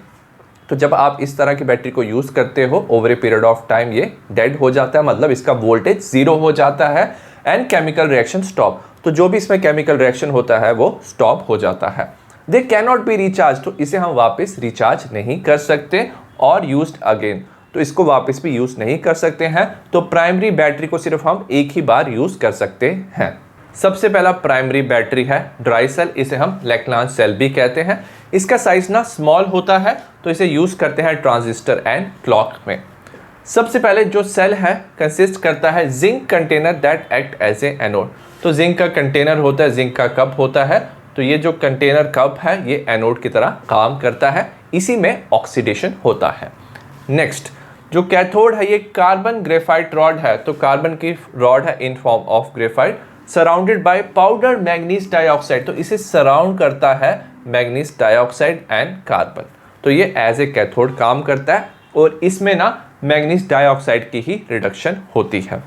तो जब आप इस तरह की बैटरी को यूज करते हो over a period of time ये डेड हो जाता है, मतलब इसका वोल्टेज जीरो हो जाता है, एंड केमिकल रिएक्शन स्टॉप। तो जो भी इसमें केमिकल रिएक्शन होता है वो स्टॉप हो जाता है। They can not B recharge, तो इसे हम वापस रिचार्ज नहीं कर सकते, और यूज्ड अगेन, तो इसको वापस भी यूज नहीं कर सकते हैं। तो प्राइमरी बैटरी को सिर्फ हम एक ही बार यूज कर सकते हैं। सबसे पहला प्राइमरी बैटरी है ड्राई सेल, इसे हम लैक्लांज सेल भी कहते हैं। इसका साइज ना स्मॉल होता है, तो इसे यूज करते हैं ट्रांजिस्टर एंड क्लॉक में। सबसे पहले जो सेल है कंसिस्ट करता है zinc container that act as a anode. तो जिंक का कंटेनर होता है, जिंक का कप होता है, तो ये जो कंटेनर कप है ये एनोड की तरह काम करता है, इसी में ऑक्सीडेशन होता है। नेक्स्ट जो कैथोड है ये कार्बन ग्रेफाइट रॉड है, तो कार्बन की रॉड है in form of graphite surrounded by powder manganese dioxide, तो इसे सराउंड करता है मैग्नीज डाइऑक्साइड एंड कार्बन, तो ये एज ए कैथोड काम करता है, और इसमें ना मैग्नीज डाइऑक्साइड की ही रिडक्शन होती है।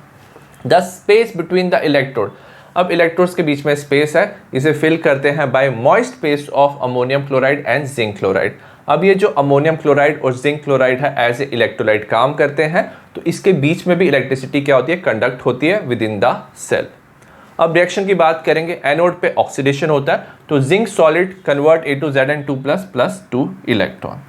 The space between the electrode, अब इलेक्ट्रोड्स के बीच में स्पेस है, इसे फिल करते हैं by moist paste of ammonium chloride and zinc chloride. अब ये जो अमोनियम क्लोराइड और जिंक क्लोराइड है एज ए इलेक्ट्रोलाइट काम करते हैं, तो इसके बीच में भी इलेक्ट्रिसिटी क्या होती है, कंडक्ट होती है विद इन द सेल। अब रिएक्शन की बात करेंगे, एनोड पे ऑक्सीडेशन होता है, तो zinc solid convert a to Zn2+ plus 2 electron.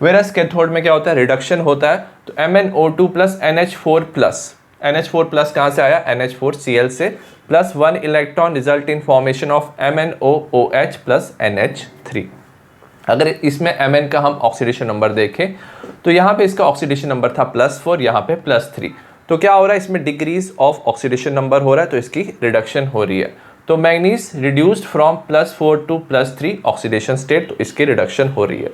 Whereas cathode में क्या होता है, रिडक्शन होता है, तो MnO2 plus NH4 plus, NH4 plus कहाँ से आया, NH4Cl से, plus 1 electron result in formation of MnOOH plus NH3। अगर इसमें Mn का हम ऑक्सीडेशन नंबर देखें तो यहाँ पे इसका ऑक्सीडेशन नंबर था +4, यहाँ पे +3, तो क्या हो रहा है, इसमें डिक्रीज ऑफ ऑक्सीडेशन नंबर हो रहा है, तो इसकी रिडक्शन हो रही है। तो manganese reduced from +4 to +3 oxidation state, तो इसकी रिडक्शन हो रही है।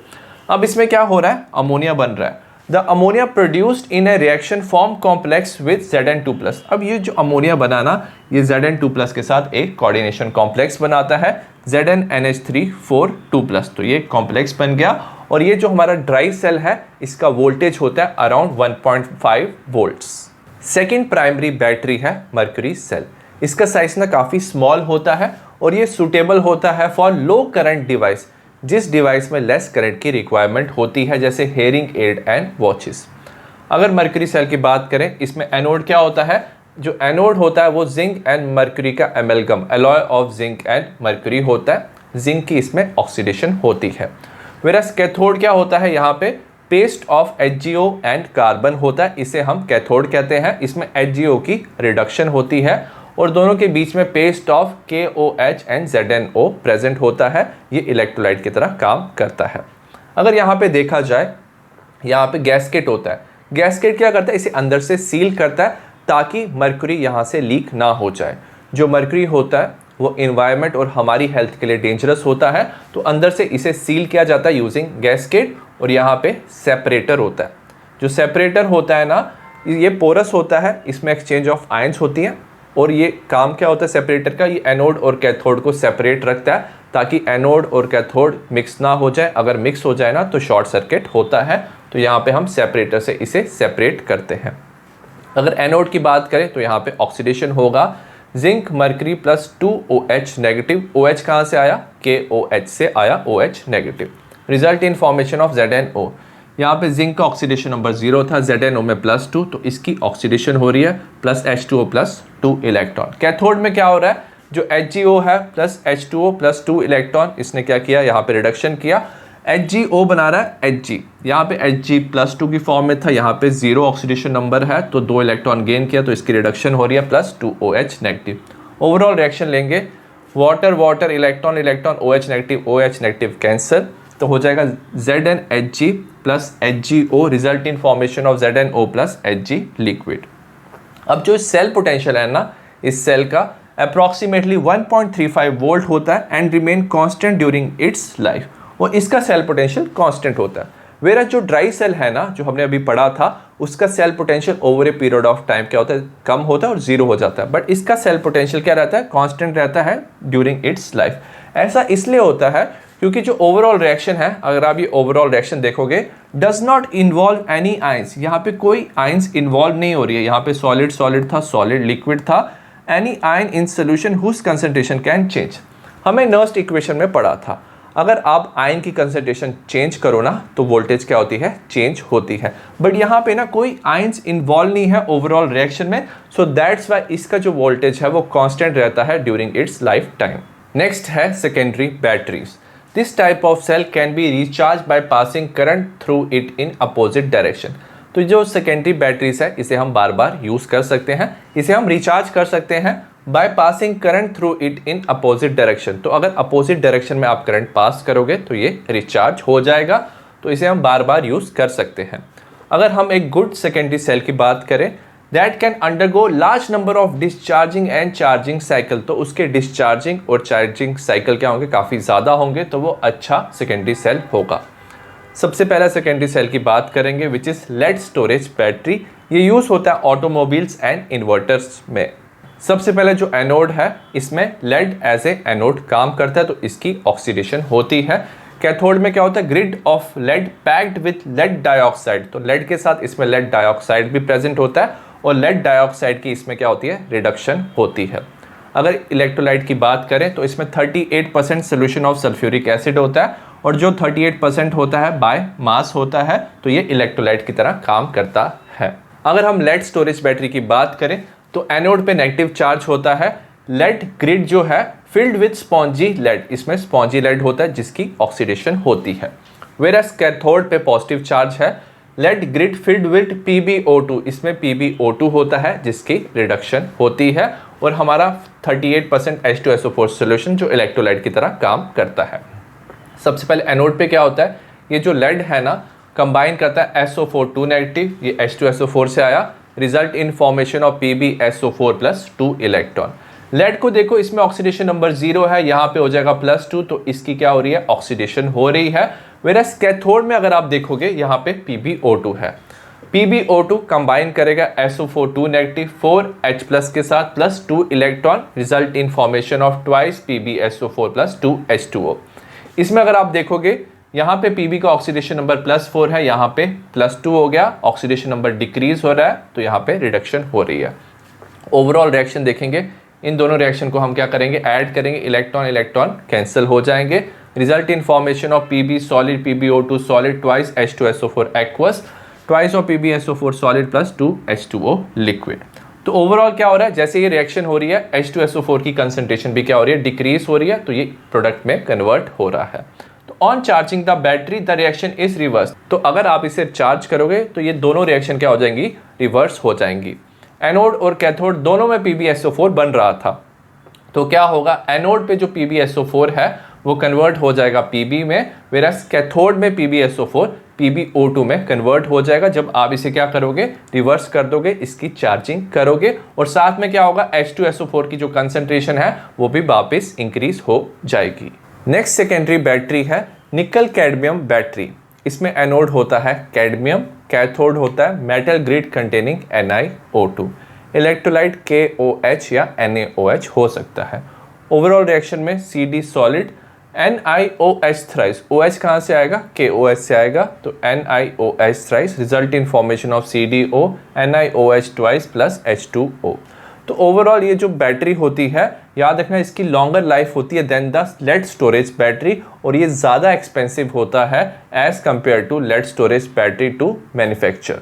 अब इसमें क्या हो रहा है, अमोनिया बन रहा है। The ammonia produced in A reaction form complex with Zn2+। अब ये जो अमोनिया बनाना, ये Zn2+ के साथ एक कोऑर्डिनेशन कॉम्प्लेक्स बनाता है, ZnNH3 4 2+, तो ये कॉम्प्लेक्स बन गया। और ये जो हमारा ड्राई सेल है इसका वोल्टेज होता है around 1.5 volts. Second primary battery है मर्क्यूरी सेल। इसका साइज ना काफ़ी स्मॉल होता है, और ये सूटेबल होता है फॉर लो करंट डिवाइस, जिस डिवाइस में लेस करंट की रिक्वायरमेंट होती है, जैसे हेयरिंग एड एंड वॉचेस। अगर मर्क्यूरी सेल की बात करें, इसमें एनोड क्या होता है, जो एनोड होता है वो जिंक एंड मर्क्यूरी का amalgam, alloy of zinc and mercury होता है, जिंक की इसमें ऑक्सीडेशन होती है। वेरस कैथोड क्या होता है, यहाँ पे paste of HgO and carbon होता है, इसे हम कैथोड कहते हैं, इसमें HgO की रिडक्शन होती है, और दोनों के बीच में paste of KOH and ZnO present होता है, ये इलेक्ट्रोलाइट की तरह काम करता है। अगर यहाँ पे देखा जाए, यहाँ पे गैस्केट होता है, गैस्केट क्या करता है, इसे अंदर से सील करता है ताकि मर्क्यूरी यहाँ से लीक ना हो जाए। जो मर्क्यूरी होता है वो इन्वायरमेंट और हमारी हेल्थ के लिए डेंजरस होता है, तो अंदर से इसे सील किया जाता है यूजिंग गैस्केट, और यहाँ पे सेपरेटर होता है। जो सेपरेटर होता है ना, ये पोरस होता है, इसमें एक्सचेंज ऑफ आयंस होती हैं, और ये काम क्या होता है सेपरेटर का, ये एनोड और कैथोड को सेपरेट रखता है ताकि एनोड और कैथोड मिक्स ना हो जाए। अगर मिक्स हो जाए ना तो शॉर्ट सर्किट होता है, तो यहाँ पे हम सेपरेटर से इसे सेपरेट करते हैं। अगर एनोड की बात करें तो यहाँ पे ऑक्सीडेशन होगा, zinc mercury plus 2OH negative, OH कहाँ से आया, KOH से आया, OH negative, result in formation of ZnO। यहाँ पे जिंक का ऑक्सीडेशन नंबर 0 था, ZnO में +2, तो इसकी ऑक्सीडेशन हो रही है plus H2O plus 2 electron. Cathode में क्या हो रहा है, जो HgO है प्लस H2O प्लस 2 इलेक्ट्रॉन, इसने क्या किया, यहाँ पे रिडक्शन किया, HgO बना रहा है Hg, यहाँ पे Hg +2 की फॉर्म में था, यहाँ पे 0 ऑक्सीडेशन नंबर है तो 2 इलेक्ट्रॉन गेन किया, तो इसकी रिडक्शन हो रही है +2OH नेगेटिव। ओवरऑल रिएक्शन लेंगे, water water, electron electron, OH negative cancel, तो हो जाएगा ZnHg plus HgO, result in formation of ZnO plus Hg liquid. अब जो सेल पोटेंशियल है ना, इस सेल का अप्रॉक्सीमेटली 1.35 वोल्ट होता है and remain constant during its life, और इसका सेल पोटेंशियल कांस्टेंट होता है। वेरा जो ड्राई सेल है ना, जो हमने अभी पढ़ा था, उसका cell potential over a period of time क्या होता है, कम होता है और 0 हो जाता है, बट इसका सेल पोटेंशियल क्या रहता है, कांस्टेंट रहता है ड्यूरिंग इट्स लाइफ। ऐसा इसलिए होता है क्योंकि जो ओवरऑल रिएक्शन है, अगर आप ये ओवरऑल रिएक्शन देखोगे, does not involve any ions, यहाँ पे कोई आइंस इन्वॉल्व नहीं हो रही है, यहाँ पे सॉलिड सॉलिड था, सॉलिड लिक्विड था, any ion in solution whose concentration can change. हमें नर्स्ट इक्वेशन में पढ़ा था, अगर आप आयन की कंसंट्रेशन चेंज करो ना तो वोल्टेज क्या होती है, चेंज होती है, बट यहाँ पे ना कोई आयंस इन्वॉल्व नहीं है ओवरऑल रिएक्शन में, सो दैट्स वाई इसका जो वोल्टेज है वो कांस्टेंट रहता है during its life time. Next है secondary batteries. This type of cell can be recharge by passing current through it in opposite direction. तो जो सेकेंडरी बैटरीज है, इसे हम बार बार यूज कर सकते हैं, इसे हम रिचार्ज कर सकते हैं bye passing current through it in opposite direction. तो अगर अपोजिट डायरेक्शन में आप करंट पास करोगे तो ये रिचार्ज हो जाएगा, तो इसे हम बार बार यूज कर सकते हैं। अगर हम एक गुड सेकेंडरी सेल की बात करें, that can undergo large number of discharging and charging cycle, तो उसके डिस्चार्जिंग और चार्जिंग साइकिल क्या होंगे, काफ़ी ज़्यादा होंगे, तो वो अच्छा सेकेंडरी सेल होगा। सबसे पहला सेकेंडरी सेल की बात करेंगे which is lead storage battery. ये यूज़ होता है ऑटोमोबाइल्स एंड इन्वर्टर्स में। सबसे पहले जो एनोड है, इसमें लेड एज ए एनोड काम करता है, तो इसकी ऑक्सीडेशन होती है। कैथोड में क्या होता है, grid of lead packed with lead dioxide, तो लेड के साथ इसमें लेड डाइऑक्साइड भी प्रेजेंट होता है, और लेड डाइऑक्साइड की इसमें क्या होती है, रिडक्शन होती है। अगर इलेक्ट्रोलाइट की बात करें तो इसमें 38% सोल्यूशन ऑफ सल्फ्यूरिक एसिड होता है, और जो 38% होता है बाय मास होता है, तो ये इलेक्ट्रोलाइट की तरह काम करता है। अगर हम लेड स्टोरेज बैटरी की बात करें तो एनोड पे नेगेटिव चार्ज होता है, लेड ग्रिड जो है फिल्ड विथ स्पॉन्जी लेड, इसमें स्पॉन्जी लेड होता है जिसकी ऑक्सीडेशन होती है। वेरस कैथोड पे पॉजिटिव चार्ज है, lead grid filled with PbO2, इसमें PbO2 होता है जिसकी रिडक्शन होती है, और हमारा 38% H2SO4 सोल्यूशन जो इलेक्ट्रोलाइट की तरह काम करता है। सबसे पहले एनोड पे क्या होता है, ये जो लेड है ना, कंबाइन करता है SO4 2 नेगेटिव, ये H2SO4 से आया, result in formation of PbSO4 plus 2 electron. Lead को देखो, इसमें ऑक्सीडेशन नंबर 0 है, यहाँ पे हो जाएगा +2, तो इसकी क्या हो रही है, ऑक्सीडेशन हो रही है। वेरस कैथोड में अगर आप देखोगे यहाँ पे PbO2 है, PbO2 कंबाइन करेगा SO4 2 नेगेटिव 4H+ के साथ plus 2 electron, result in formation of twice PbSO4 plus 2 H2O। इसमें अगर आप देखोगे यहाँ पे Pb का ऑक्सीडेशन नंबर +4 है, यहाँ पे +2 हो गया, ऑक्सीडेशन नंबर डिक्रीज हो रहा है, तो यहाँ पे रिडक्शन हो रही है। ओवरऑल रिएक्शन देखेंगे, इन दोनों रिएक्शन को हम क्या करेंगे, ऐड करेंगे, इलेक्ट्रॉन इलेक्ट्रॉन कैंसिल हो जाएंगे, result in formation of Pb solid, PbO2 solid, twice H2SO4 aqueous, twice of PbSO4 solid plus 2 H2O liquid. तो ओवरऑल क्या हो रहा है, जैसे ये रिएक्शन हो रही है, H2SO4 की कंसंट्रेशन भी क्या हो रही है, डिक्रीज हो रही है, तो ये प्रोडक्ट में कन्वर्ट हो रहा है। तो on charging the battery the reaction is reverse, तो अगर आप इसे चार्ज करोगे तो ये दोनों रिएक्शन क्या हो जाएंगी, रिवर्स हो जाएंगी। एनोड और कैथोड दोनों में PbSO4 बन रहा था, तो क्या होगा, एनोड पे जो PbSO4 है वो कन्वर्ट हो जाएगा Pb में, वेरस कैथोड में PbSO4 PbO2 में कन्वर्ट हो जाएगा। जब आप इसे क्या करोगे, रिवर्स कर दोगे, इसकी चार्जिंग करोगे, और साथ में क्या होगा, H2SO4 की जो कंसंट्रेशन है वो भी वापस इंक्रीज हो जाएगी। नेक्स्ट सेकेंडरी बैटरी है निकल कैडमियम बैटरी। इसमें एनोड होता है कैडमियम, कैथोड होता है metal grid containing NiO2, electrolyte KOH या NaOH हो सकता है। ओवरऑल रिएक्शन में CD solid, NiOH thrice, OH कहाँ से आएगा, KOH से आएगा, तो NiOH thrice, result in formation of CDO NiOH twice plus H2O। तो ओवरऑल ये जो बैटरी होती है, याद रखना इसकी लॉन्गर लाइफ होती है than the lead storage battery, और ये ज़्यादा एक्सपेंसिव होता है as compare to lead storage battery to manufacture.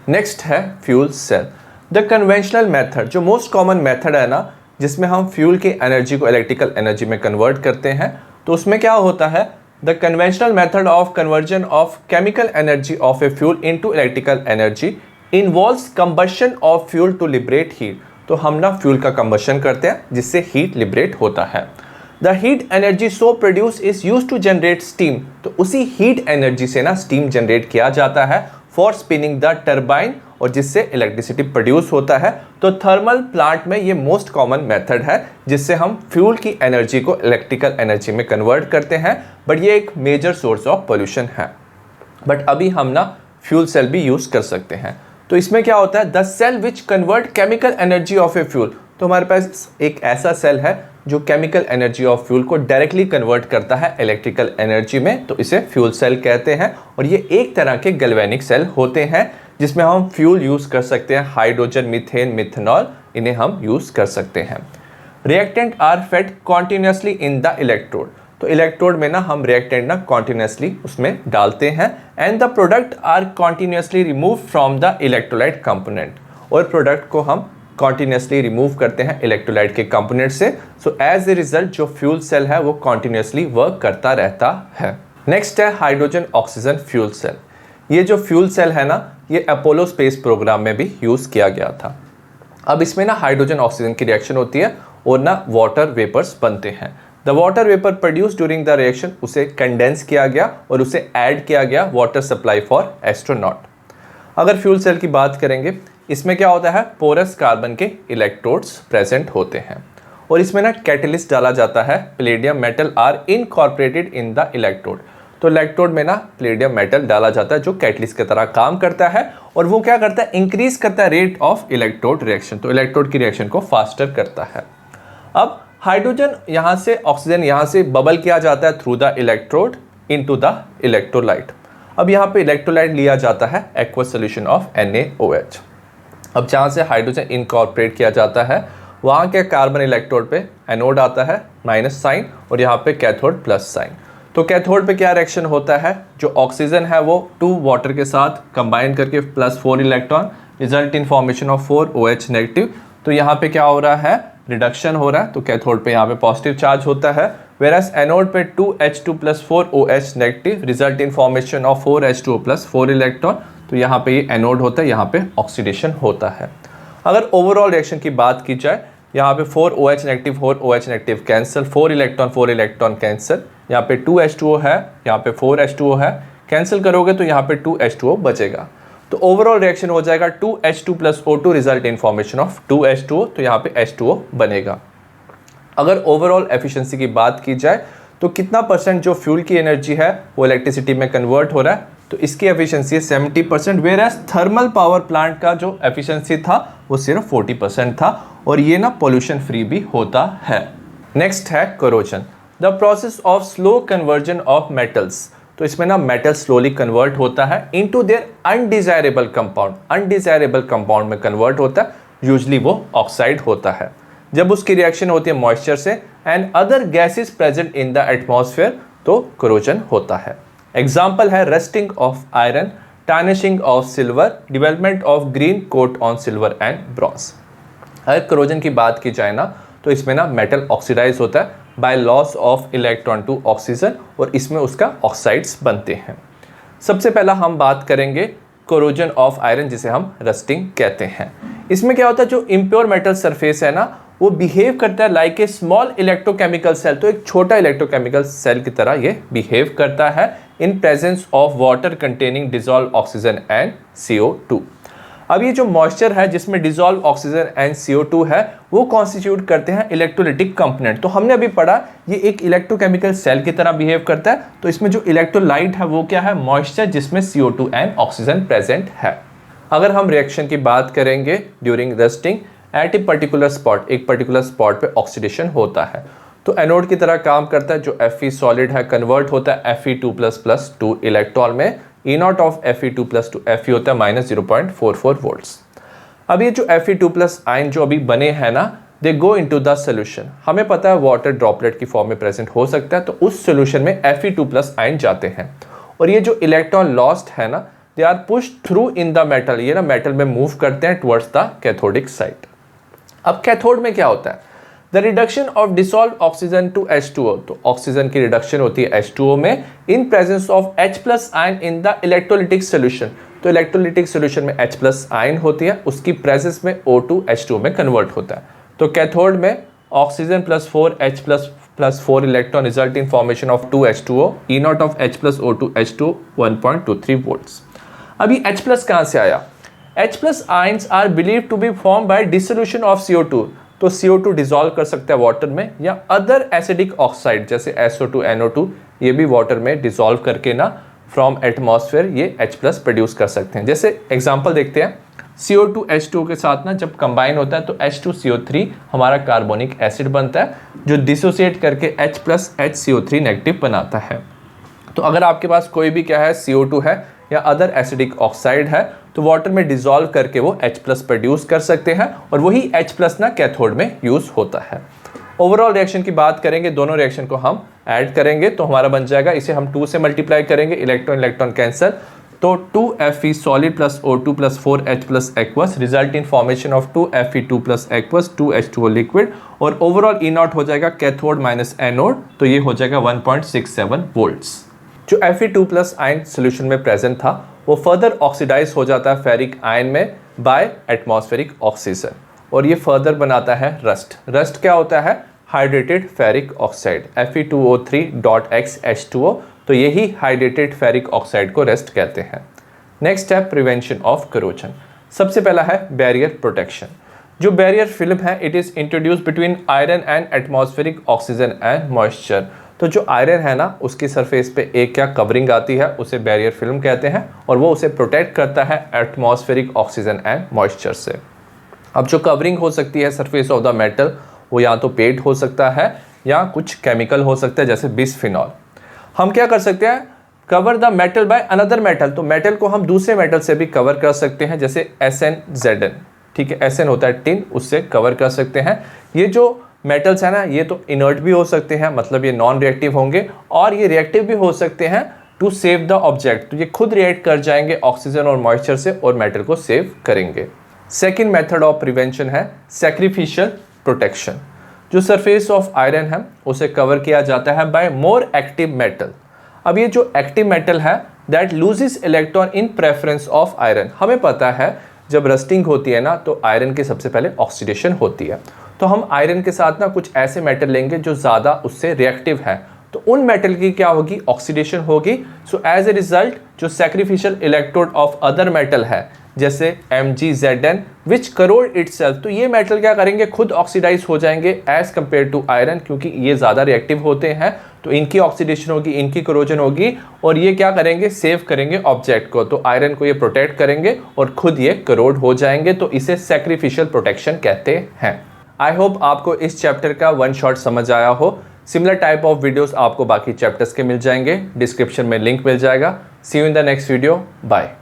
Next है fuel cell. The conventional method, जो मोस्ट कॉमन मेथड है ना, जिसमें हम फ्यूल की एनर्जी को इलेक्ट्रिकल एनर्जी में कन्वर्ट करते हैं, तो उसमें क्या होता है, the conventional method of conversion of chemical energy of a fuel into electrical energy involves combustion of fuel to liberate heat. तो हम ना फ्यूल का कंबशन करते हैं जिससे हीट लिबरेट होता है। The heat energy so produce is use to generate steam. तो उसी हीट एनर्जी से ना स्टीम जनरेट किया जाता है फॉर स्पिनिंग द टर्बाइन, और जिससे इलेक्ट्रिसिटी प्रोड्यूस होता है। तो थर्मल प्लांट में ये मोस्ट कॉमन मेथड है जिससे हम फ्यूल की एनर्जी को इलेक्ट्रिकल एनर्जी में कन्वर्ट करते हैं, बट ये एक मेजर सोर्स ऑफ पोल्यूशन है। बट अभी हम ना फ्यूल सेल भी यूज कर सकते हैं। तो इसमें क्या होता है, the cell which convert chemical energy of a fuel. तो हमारे पास एक ऐसा सेल है जो केमिकल एनर्जी ऑफ फ्यूल को डायरेक्टली कन्वर्ट करता है इलेक्ट्रिकल एनर्जी में, तो इसे फ्यूल सेल कहते हैं। और ये एक तरह के गैल्वेनिक सेल होते हैं जिसमें हम फ्यूल यूज कर सकते हैं, हाइड्रोजन, मीथेन, मिथेनॉल, इन्हें हम यूज कर सकते हैं। Reactant are fed continuously in the electrode. तो इलेक्ट्रोड में ना हम रिएक्टेंट ना कॉन्टिन्यूसली उसमें डालते हैं, and the product are continuously remove from the electrolyte component. और प्रोडक्ट को हम कॉन्टिन्यूसली रिमूव करते हैं इलेक्ट्रोलाइट के कंपोनेंट से। सो एज ए रिजल्ट जो फ्यूल सेल है वो कॉन्टिन्यूसली वर्क करता रहता है। नेक्स्ट है हाइड्रोजन ऑक्सीजन फ्यूल सेल। ये जो फ्यूल सेल है ना, ये अपोलो स्पेस प्रोग्राम में भी यूज किया गया था। अब इसमें ना हाइड्रोजन ऑक्सीजन की रिएक्शन होती है और ना वाटर वेपर्स बनते हैं। The water vapour produce during the reaction, उसे कंडेंस किया गया और उसे ऐड किया गया वाटर सप्लाई फॉर एस्ट्रोनॉट। अगर फ्यूल सेल की बात करेंगे, इसमें क्या होता है, पोरस कार्बन के इलेक्ट्रोड्स प्रेजेंट होते हैं और इसमें ना कैटलिस्ट डाला जाता है। Palladium metal are incorporated in the electrode. तो इलेक्ट्रोड में ना प्लेडियम मेटल डाला जाता है जो कैटलिस्ट की तरह काम करता है, और वो क्या करता है, इंक्रीज करता है रेट ऑफ इलेक्ट्रोड रिएक्शन। तो इलेक्ट्रोड की रिएक्शन को फास्टर करता है। अब हाइड्रोजन यहाँ से, ऑक्सीजन यहाँ से बबल किया जाता है through the electrode into the electrolyte. अब यहाँ पे इलेक्ट्रोलाइट लिया जाता है एक्वस सोल्यूशन ऑफ NaOH। अब जहाँ से हाइड्रोजन इनकॉर्पोरेट किया जाता है, वहाँ के कार्बन इलेक्ट्रोड पे एनोड आता है माइनस साइन, और यहाँ पे कैथोड प्लस साइन। तो कैथोड पे क्या रिएक्शन होता है, जो ऑक्सीजन है वो 2 वाटर के साथ कंबाइन करके +4 electron, result in formation of 4 OH negative. तो यहाँ पे क्या हो रहा है, रिडक्शन हो रहा है। तो कैथोड पे यहाँ पे पॉजिटिव चार्ज होता है, वेरस एनोड पे 2H2 + 4 OH negative, result in formation of 4H2O + 4 electron. तो यहाँ पे ये एनोड होता है, यहाँ पे ऑक्सीडेशन होता है। अगर ओवरऑल रिएक्शन की बात की जाए, यहाँ पे 4 OH negative 4 OH negative cancel, 4 electron cancel, यहाँ पे 2H2O है, यहाँ पे 4H2O है, कैंसिल करोगे तो यहाँ पे 2H2O बचेगा। तो ओवरऑल रिएक्शन हो जाएगा 2H2 + O2 result in formation of 2H2O, तो यहाँ पे H2O बनेगा। अगर ओवरऑल एफिशिएंसी की बात की जाए तो कितना % जो फ्यूल की एनर्जी है वो इलेक्ट्रिसिटी में कन्वर्ट हो रहा है, तो इसकी एफिशिएंसी है 70%, वेयरएज थर्मल पावर प्लांट का जो एफिशिएंसी था वो सिर्फ 40% था, और ये ना पोल्यूशन फ्री भी होता है। नेक्स्ट है corrosion, the process of slow conversion of metals. तो इसमें ना मेटल स्लोली कन्वर्ट होता है into their undesirable compound. Undesirable compound में कन्वर्ट होता है, यूजली वो ऑक्साइड होता है। जब उसकी रिएक्शन होती है मॉइस्चर से and other gases present in the atmosphere, तो कोरोजन होता है। एग्जाम्पल है rusting of iron, tarnishing of silver, development of green coat on silver and bronze. अगर कोरोजन की बात की जाए ना, तो इसमें ना मेटल ऑक्सीडाइज होता है by loss of electron to oxygen, और इसमें उसका ऑक्साइड्स बनते हैं। सबसे पहला हम बात करेंगे कोरोजन ऑफ आयरन, जिसे हम रस्टिंग कहते हैं। इसमें क्या होता है, जो इम्प्योर मेटल सरफेस है ना, वो बिहेव करता है like a small electrochemical cell. तो एक छोटा इलेक्ट्रोकेमिकल सेल की तरह ये बिहेव करता है इन presence of water containing dissolve oxygen and CO2। अब ये जो मॉइस्चर है जिसमें डिजॉल्व ऑक्सीजन एंड CO2 है, वो कॉन्स्टिट्यूट करते हैं इलेक्ट्रोलिटिक कंपोनेंट। तो हमने अभी पढ़ा ये एक इलेक्ट्रोकेमिकल सेल की तरह बिहेव करता है। तो इसमें जो इलेक्ट्रोलाइट है वो क्या है, मॉइस्चर जिसमें CO2 एंड ऑक्सीजन प्रेजेंट है। अगर हम रिएक्शन की बात करेंगे during rusting, at a particular spot, एक पर्टिकुलर स्पॉट पे ऑक्सीडेशन होता है, तो एनोड की तरह काम करता है। जो Fe सॉलिड है कन्वर्ट होता है Fe2++ 2 इलेक्ट्रॉन में। E0 ऑफ Fe2+2 Fe होता है -0.44 वोल्ट्स। अब ये जो Fe2+ आयन जो अभी बने हैं ना, दे गो इनटू द सोल्यूशन। हमें पता है वाटर ड्रॉपलेट की फॉर्म में प्रेजेंट हो सकता है, तो उस सोल्यूशन में Fe2+ आयन जाते हैं और ये जो इलेक्ट्रॉन लॉस्ट है ना, they are push through in the metal, ये ना मेटल में मूव करते हैं टुवर्ड्स द कैथोडिक साइड। अब कैथोड में क्या होता है? The reduction of dissolve oxygen to H2O, तो ऑक्सीजन की रिडक्शन होती है H2O में in presence of H+ ion in the electrolytic solution. तो इलेक्ट्रोलिटिक सोल्यूशन में H+ आयन होती है, उसकी प्रेजेंस में O2 H2O में कन्वर्ट होता है। तो कैथोड में oxygen +4 H++4 electron result in formation of 2H2O, E0 of H+O2 H2O 1.23 volts. अभी H+ कहाँ से आया? H+ ions are believe to be form by dissolution of CO2, तो CO2 डिसॉल्व कर सकता है वाटर में, या अदर एसिडिक ऑक्साइड जैसे SO2 NO2, ये भी वाटर में डिसॉल्व करके ना फ्रॉम एटमॉस्फेयर ये H+ प्रोड्यूस कर सकते हैं। जैसे एग्जांपल देखते हैं, CO2 H2O के साथ ना जब कंबाइन होता है तो H2CO3 हमारा कार्बोनिक एसिड बनता है, जो डिसोसिएट करके H+HCO3 नेगेटिव बनाता है। तो अगर आपके पास कोई भी क्या है, CO2 है या अदर एसिडिक ऑक्साइड है, तो वाटर में डिसॉल्व करके वो H+ प्रोड्यूस कर सकते हैं और वही H+ ना कैथोड में यूज होता है। ओवरऑल रिएक्शन की बात करेंगे, दोनों रिएक्शन को हम ऐड करेंगे तो हमारा बन जाएगा, इसे हम 2 से मल्टीप्लाई करेंगे, इलेक्ट्रॉन इलेक्ट्रॉन कैंसिल, तो 2Fe solid + O2 + 4H+ aqueous result in formation of 2Fe2+ aqueous 2H2O liquid, और ओवरऑल E0 हो जाएगा कैथोड माइनस एनोड, तो ये हो जाएगा 1.67 वोल्ट्स। जो Fe2+ आयन सोल्यूशन में प्रेजेंट था वो फर्दर ऑक्सीडाइज हो जाता है फेरिक आयन में बाय एटमॉस्फेरिक ऑक्सीजन, और ये फर्दर बनाता है रस्ट। रस्ट क्या होता है? Hydrated ferric oxide, Fe2O3.X H2O, तो यही हाइड्रेटेड फेरिक ऑक्साइड को रस्ट कहते हैं। नेक्स्ट है प्रिवेंशन ऑफ करोजन। सबसे पहला है बैरियर प्रोटेक्शन। जो बैरियर फिल्म है, it is introduce between iron and atmospheric oxygen and moisture. तो जो आयरन है ना, उसकी सरफेस पे एक क्या कवरिंग आती है, उसे बैरियर फिल्म कहते हैं, और वो उसे प्रोटेक्ट करता है एटमॉस्फेरिक ऑक्सीजन एंड मॉइस्चर से। अब जो कवरिंग हो सकती है सरफेस ऑफ द मेटल, वो या तो पेंट हो सकता है या कुछ केमिकल हो सकता है जैसे बिस्फिनॉल। हम क्या कर सकते हैं? Cover the metal by another metal, तो मेटल को हम दूसरे मेटल से भी कवर कर सकते हैं, जैसे SnZn, ठीक है, Sn होता है टिन, उससे कवर कर सकते हैं। ये जो मेटल्स है ना, ये तो इनर्ट भी हो सकते हैं, मतलब ये नॉन रिएक्टिव होंगे, और ये रिएक्टिव भी हो सकते हैं टू सेव द ऑब्जेक्ट, तो ये खुद रिएक्ट कर जाएंगे ऑक्सीजन और मॉइस्चर से और मेटल को सेव करेंगे। सेकेंड मेथड ऑफ प्रिवेंशन है सैक्रिफिशियल प्रोटेक्शन। जो सरफेस ऑफ आयरन है उसे कवर किया जाता है बाय मोर एक्टिव मेटल। अब ये जो एक्टिव मेटल है that loses electron in preference of iron. हमें पता है जब रस्टिंग होती है ना, तो आयरन की सबसे पहले ऑक्सीडेशन होती है, तो हम आयरन के साथ ना कुछ ऐसे मेटल लेंगे जो ज़्यादा उससे रिएक्टिव है, तो उन मेटल की क्या होगी? ऑक्सीडेशन होगी। सो एज ए रिजल्ट जो sacrificial electrode of other metal है जैसे MgZn विच करोड इटसेल्फ, तो ये मेटल क्या करेंगे? खुद ऑक्सीडाइज हो जाएंगे एज कंपेयर टू आयरन, क्योंकि ये ज़्यादा रिएक्टिव होते हैं, तो इनकी ऑक्सीडेशन होगी, इनकी करोजन होगी, और ये क्या करेंगे? सेव करेंगे ऑब्जेक्ट को, तो आयरन को ये प्रोटेक्ट करेंगे और खुद ये करोड हो जाएंगे, तो इसे सैक्रिफिशियल प्रोटेक्शन कहते हैं। आई होप आपको इस चैप्टर का वन शॉट समझ आया हो। सिमिलर टाइप ऑफ वीडियोस आपको बाकी चैप्टर्स के मिल जाएंगे, डिस्क्रिप्शन में लिंक मिल जाएगा। See you in the next video, bye.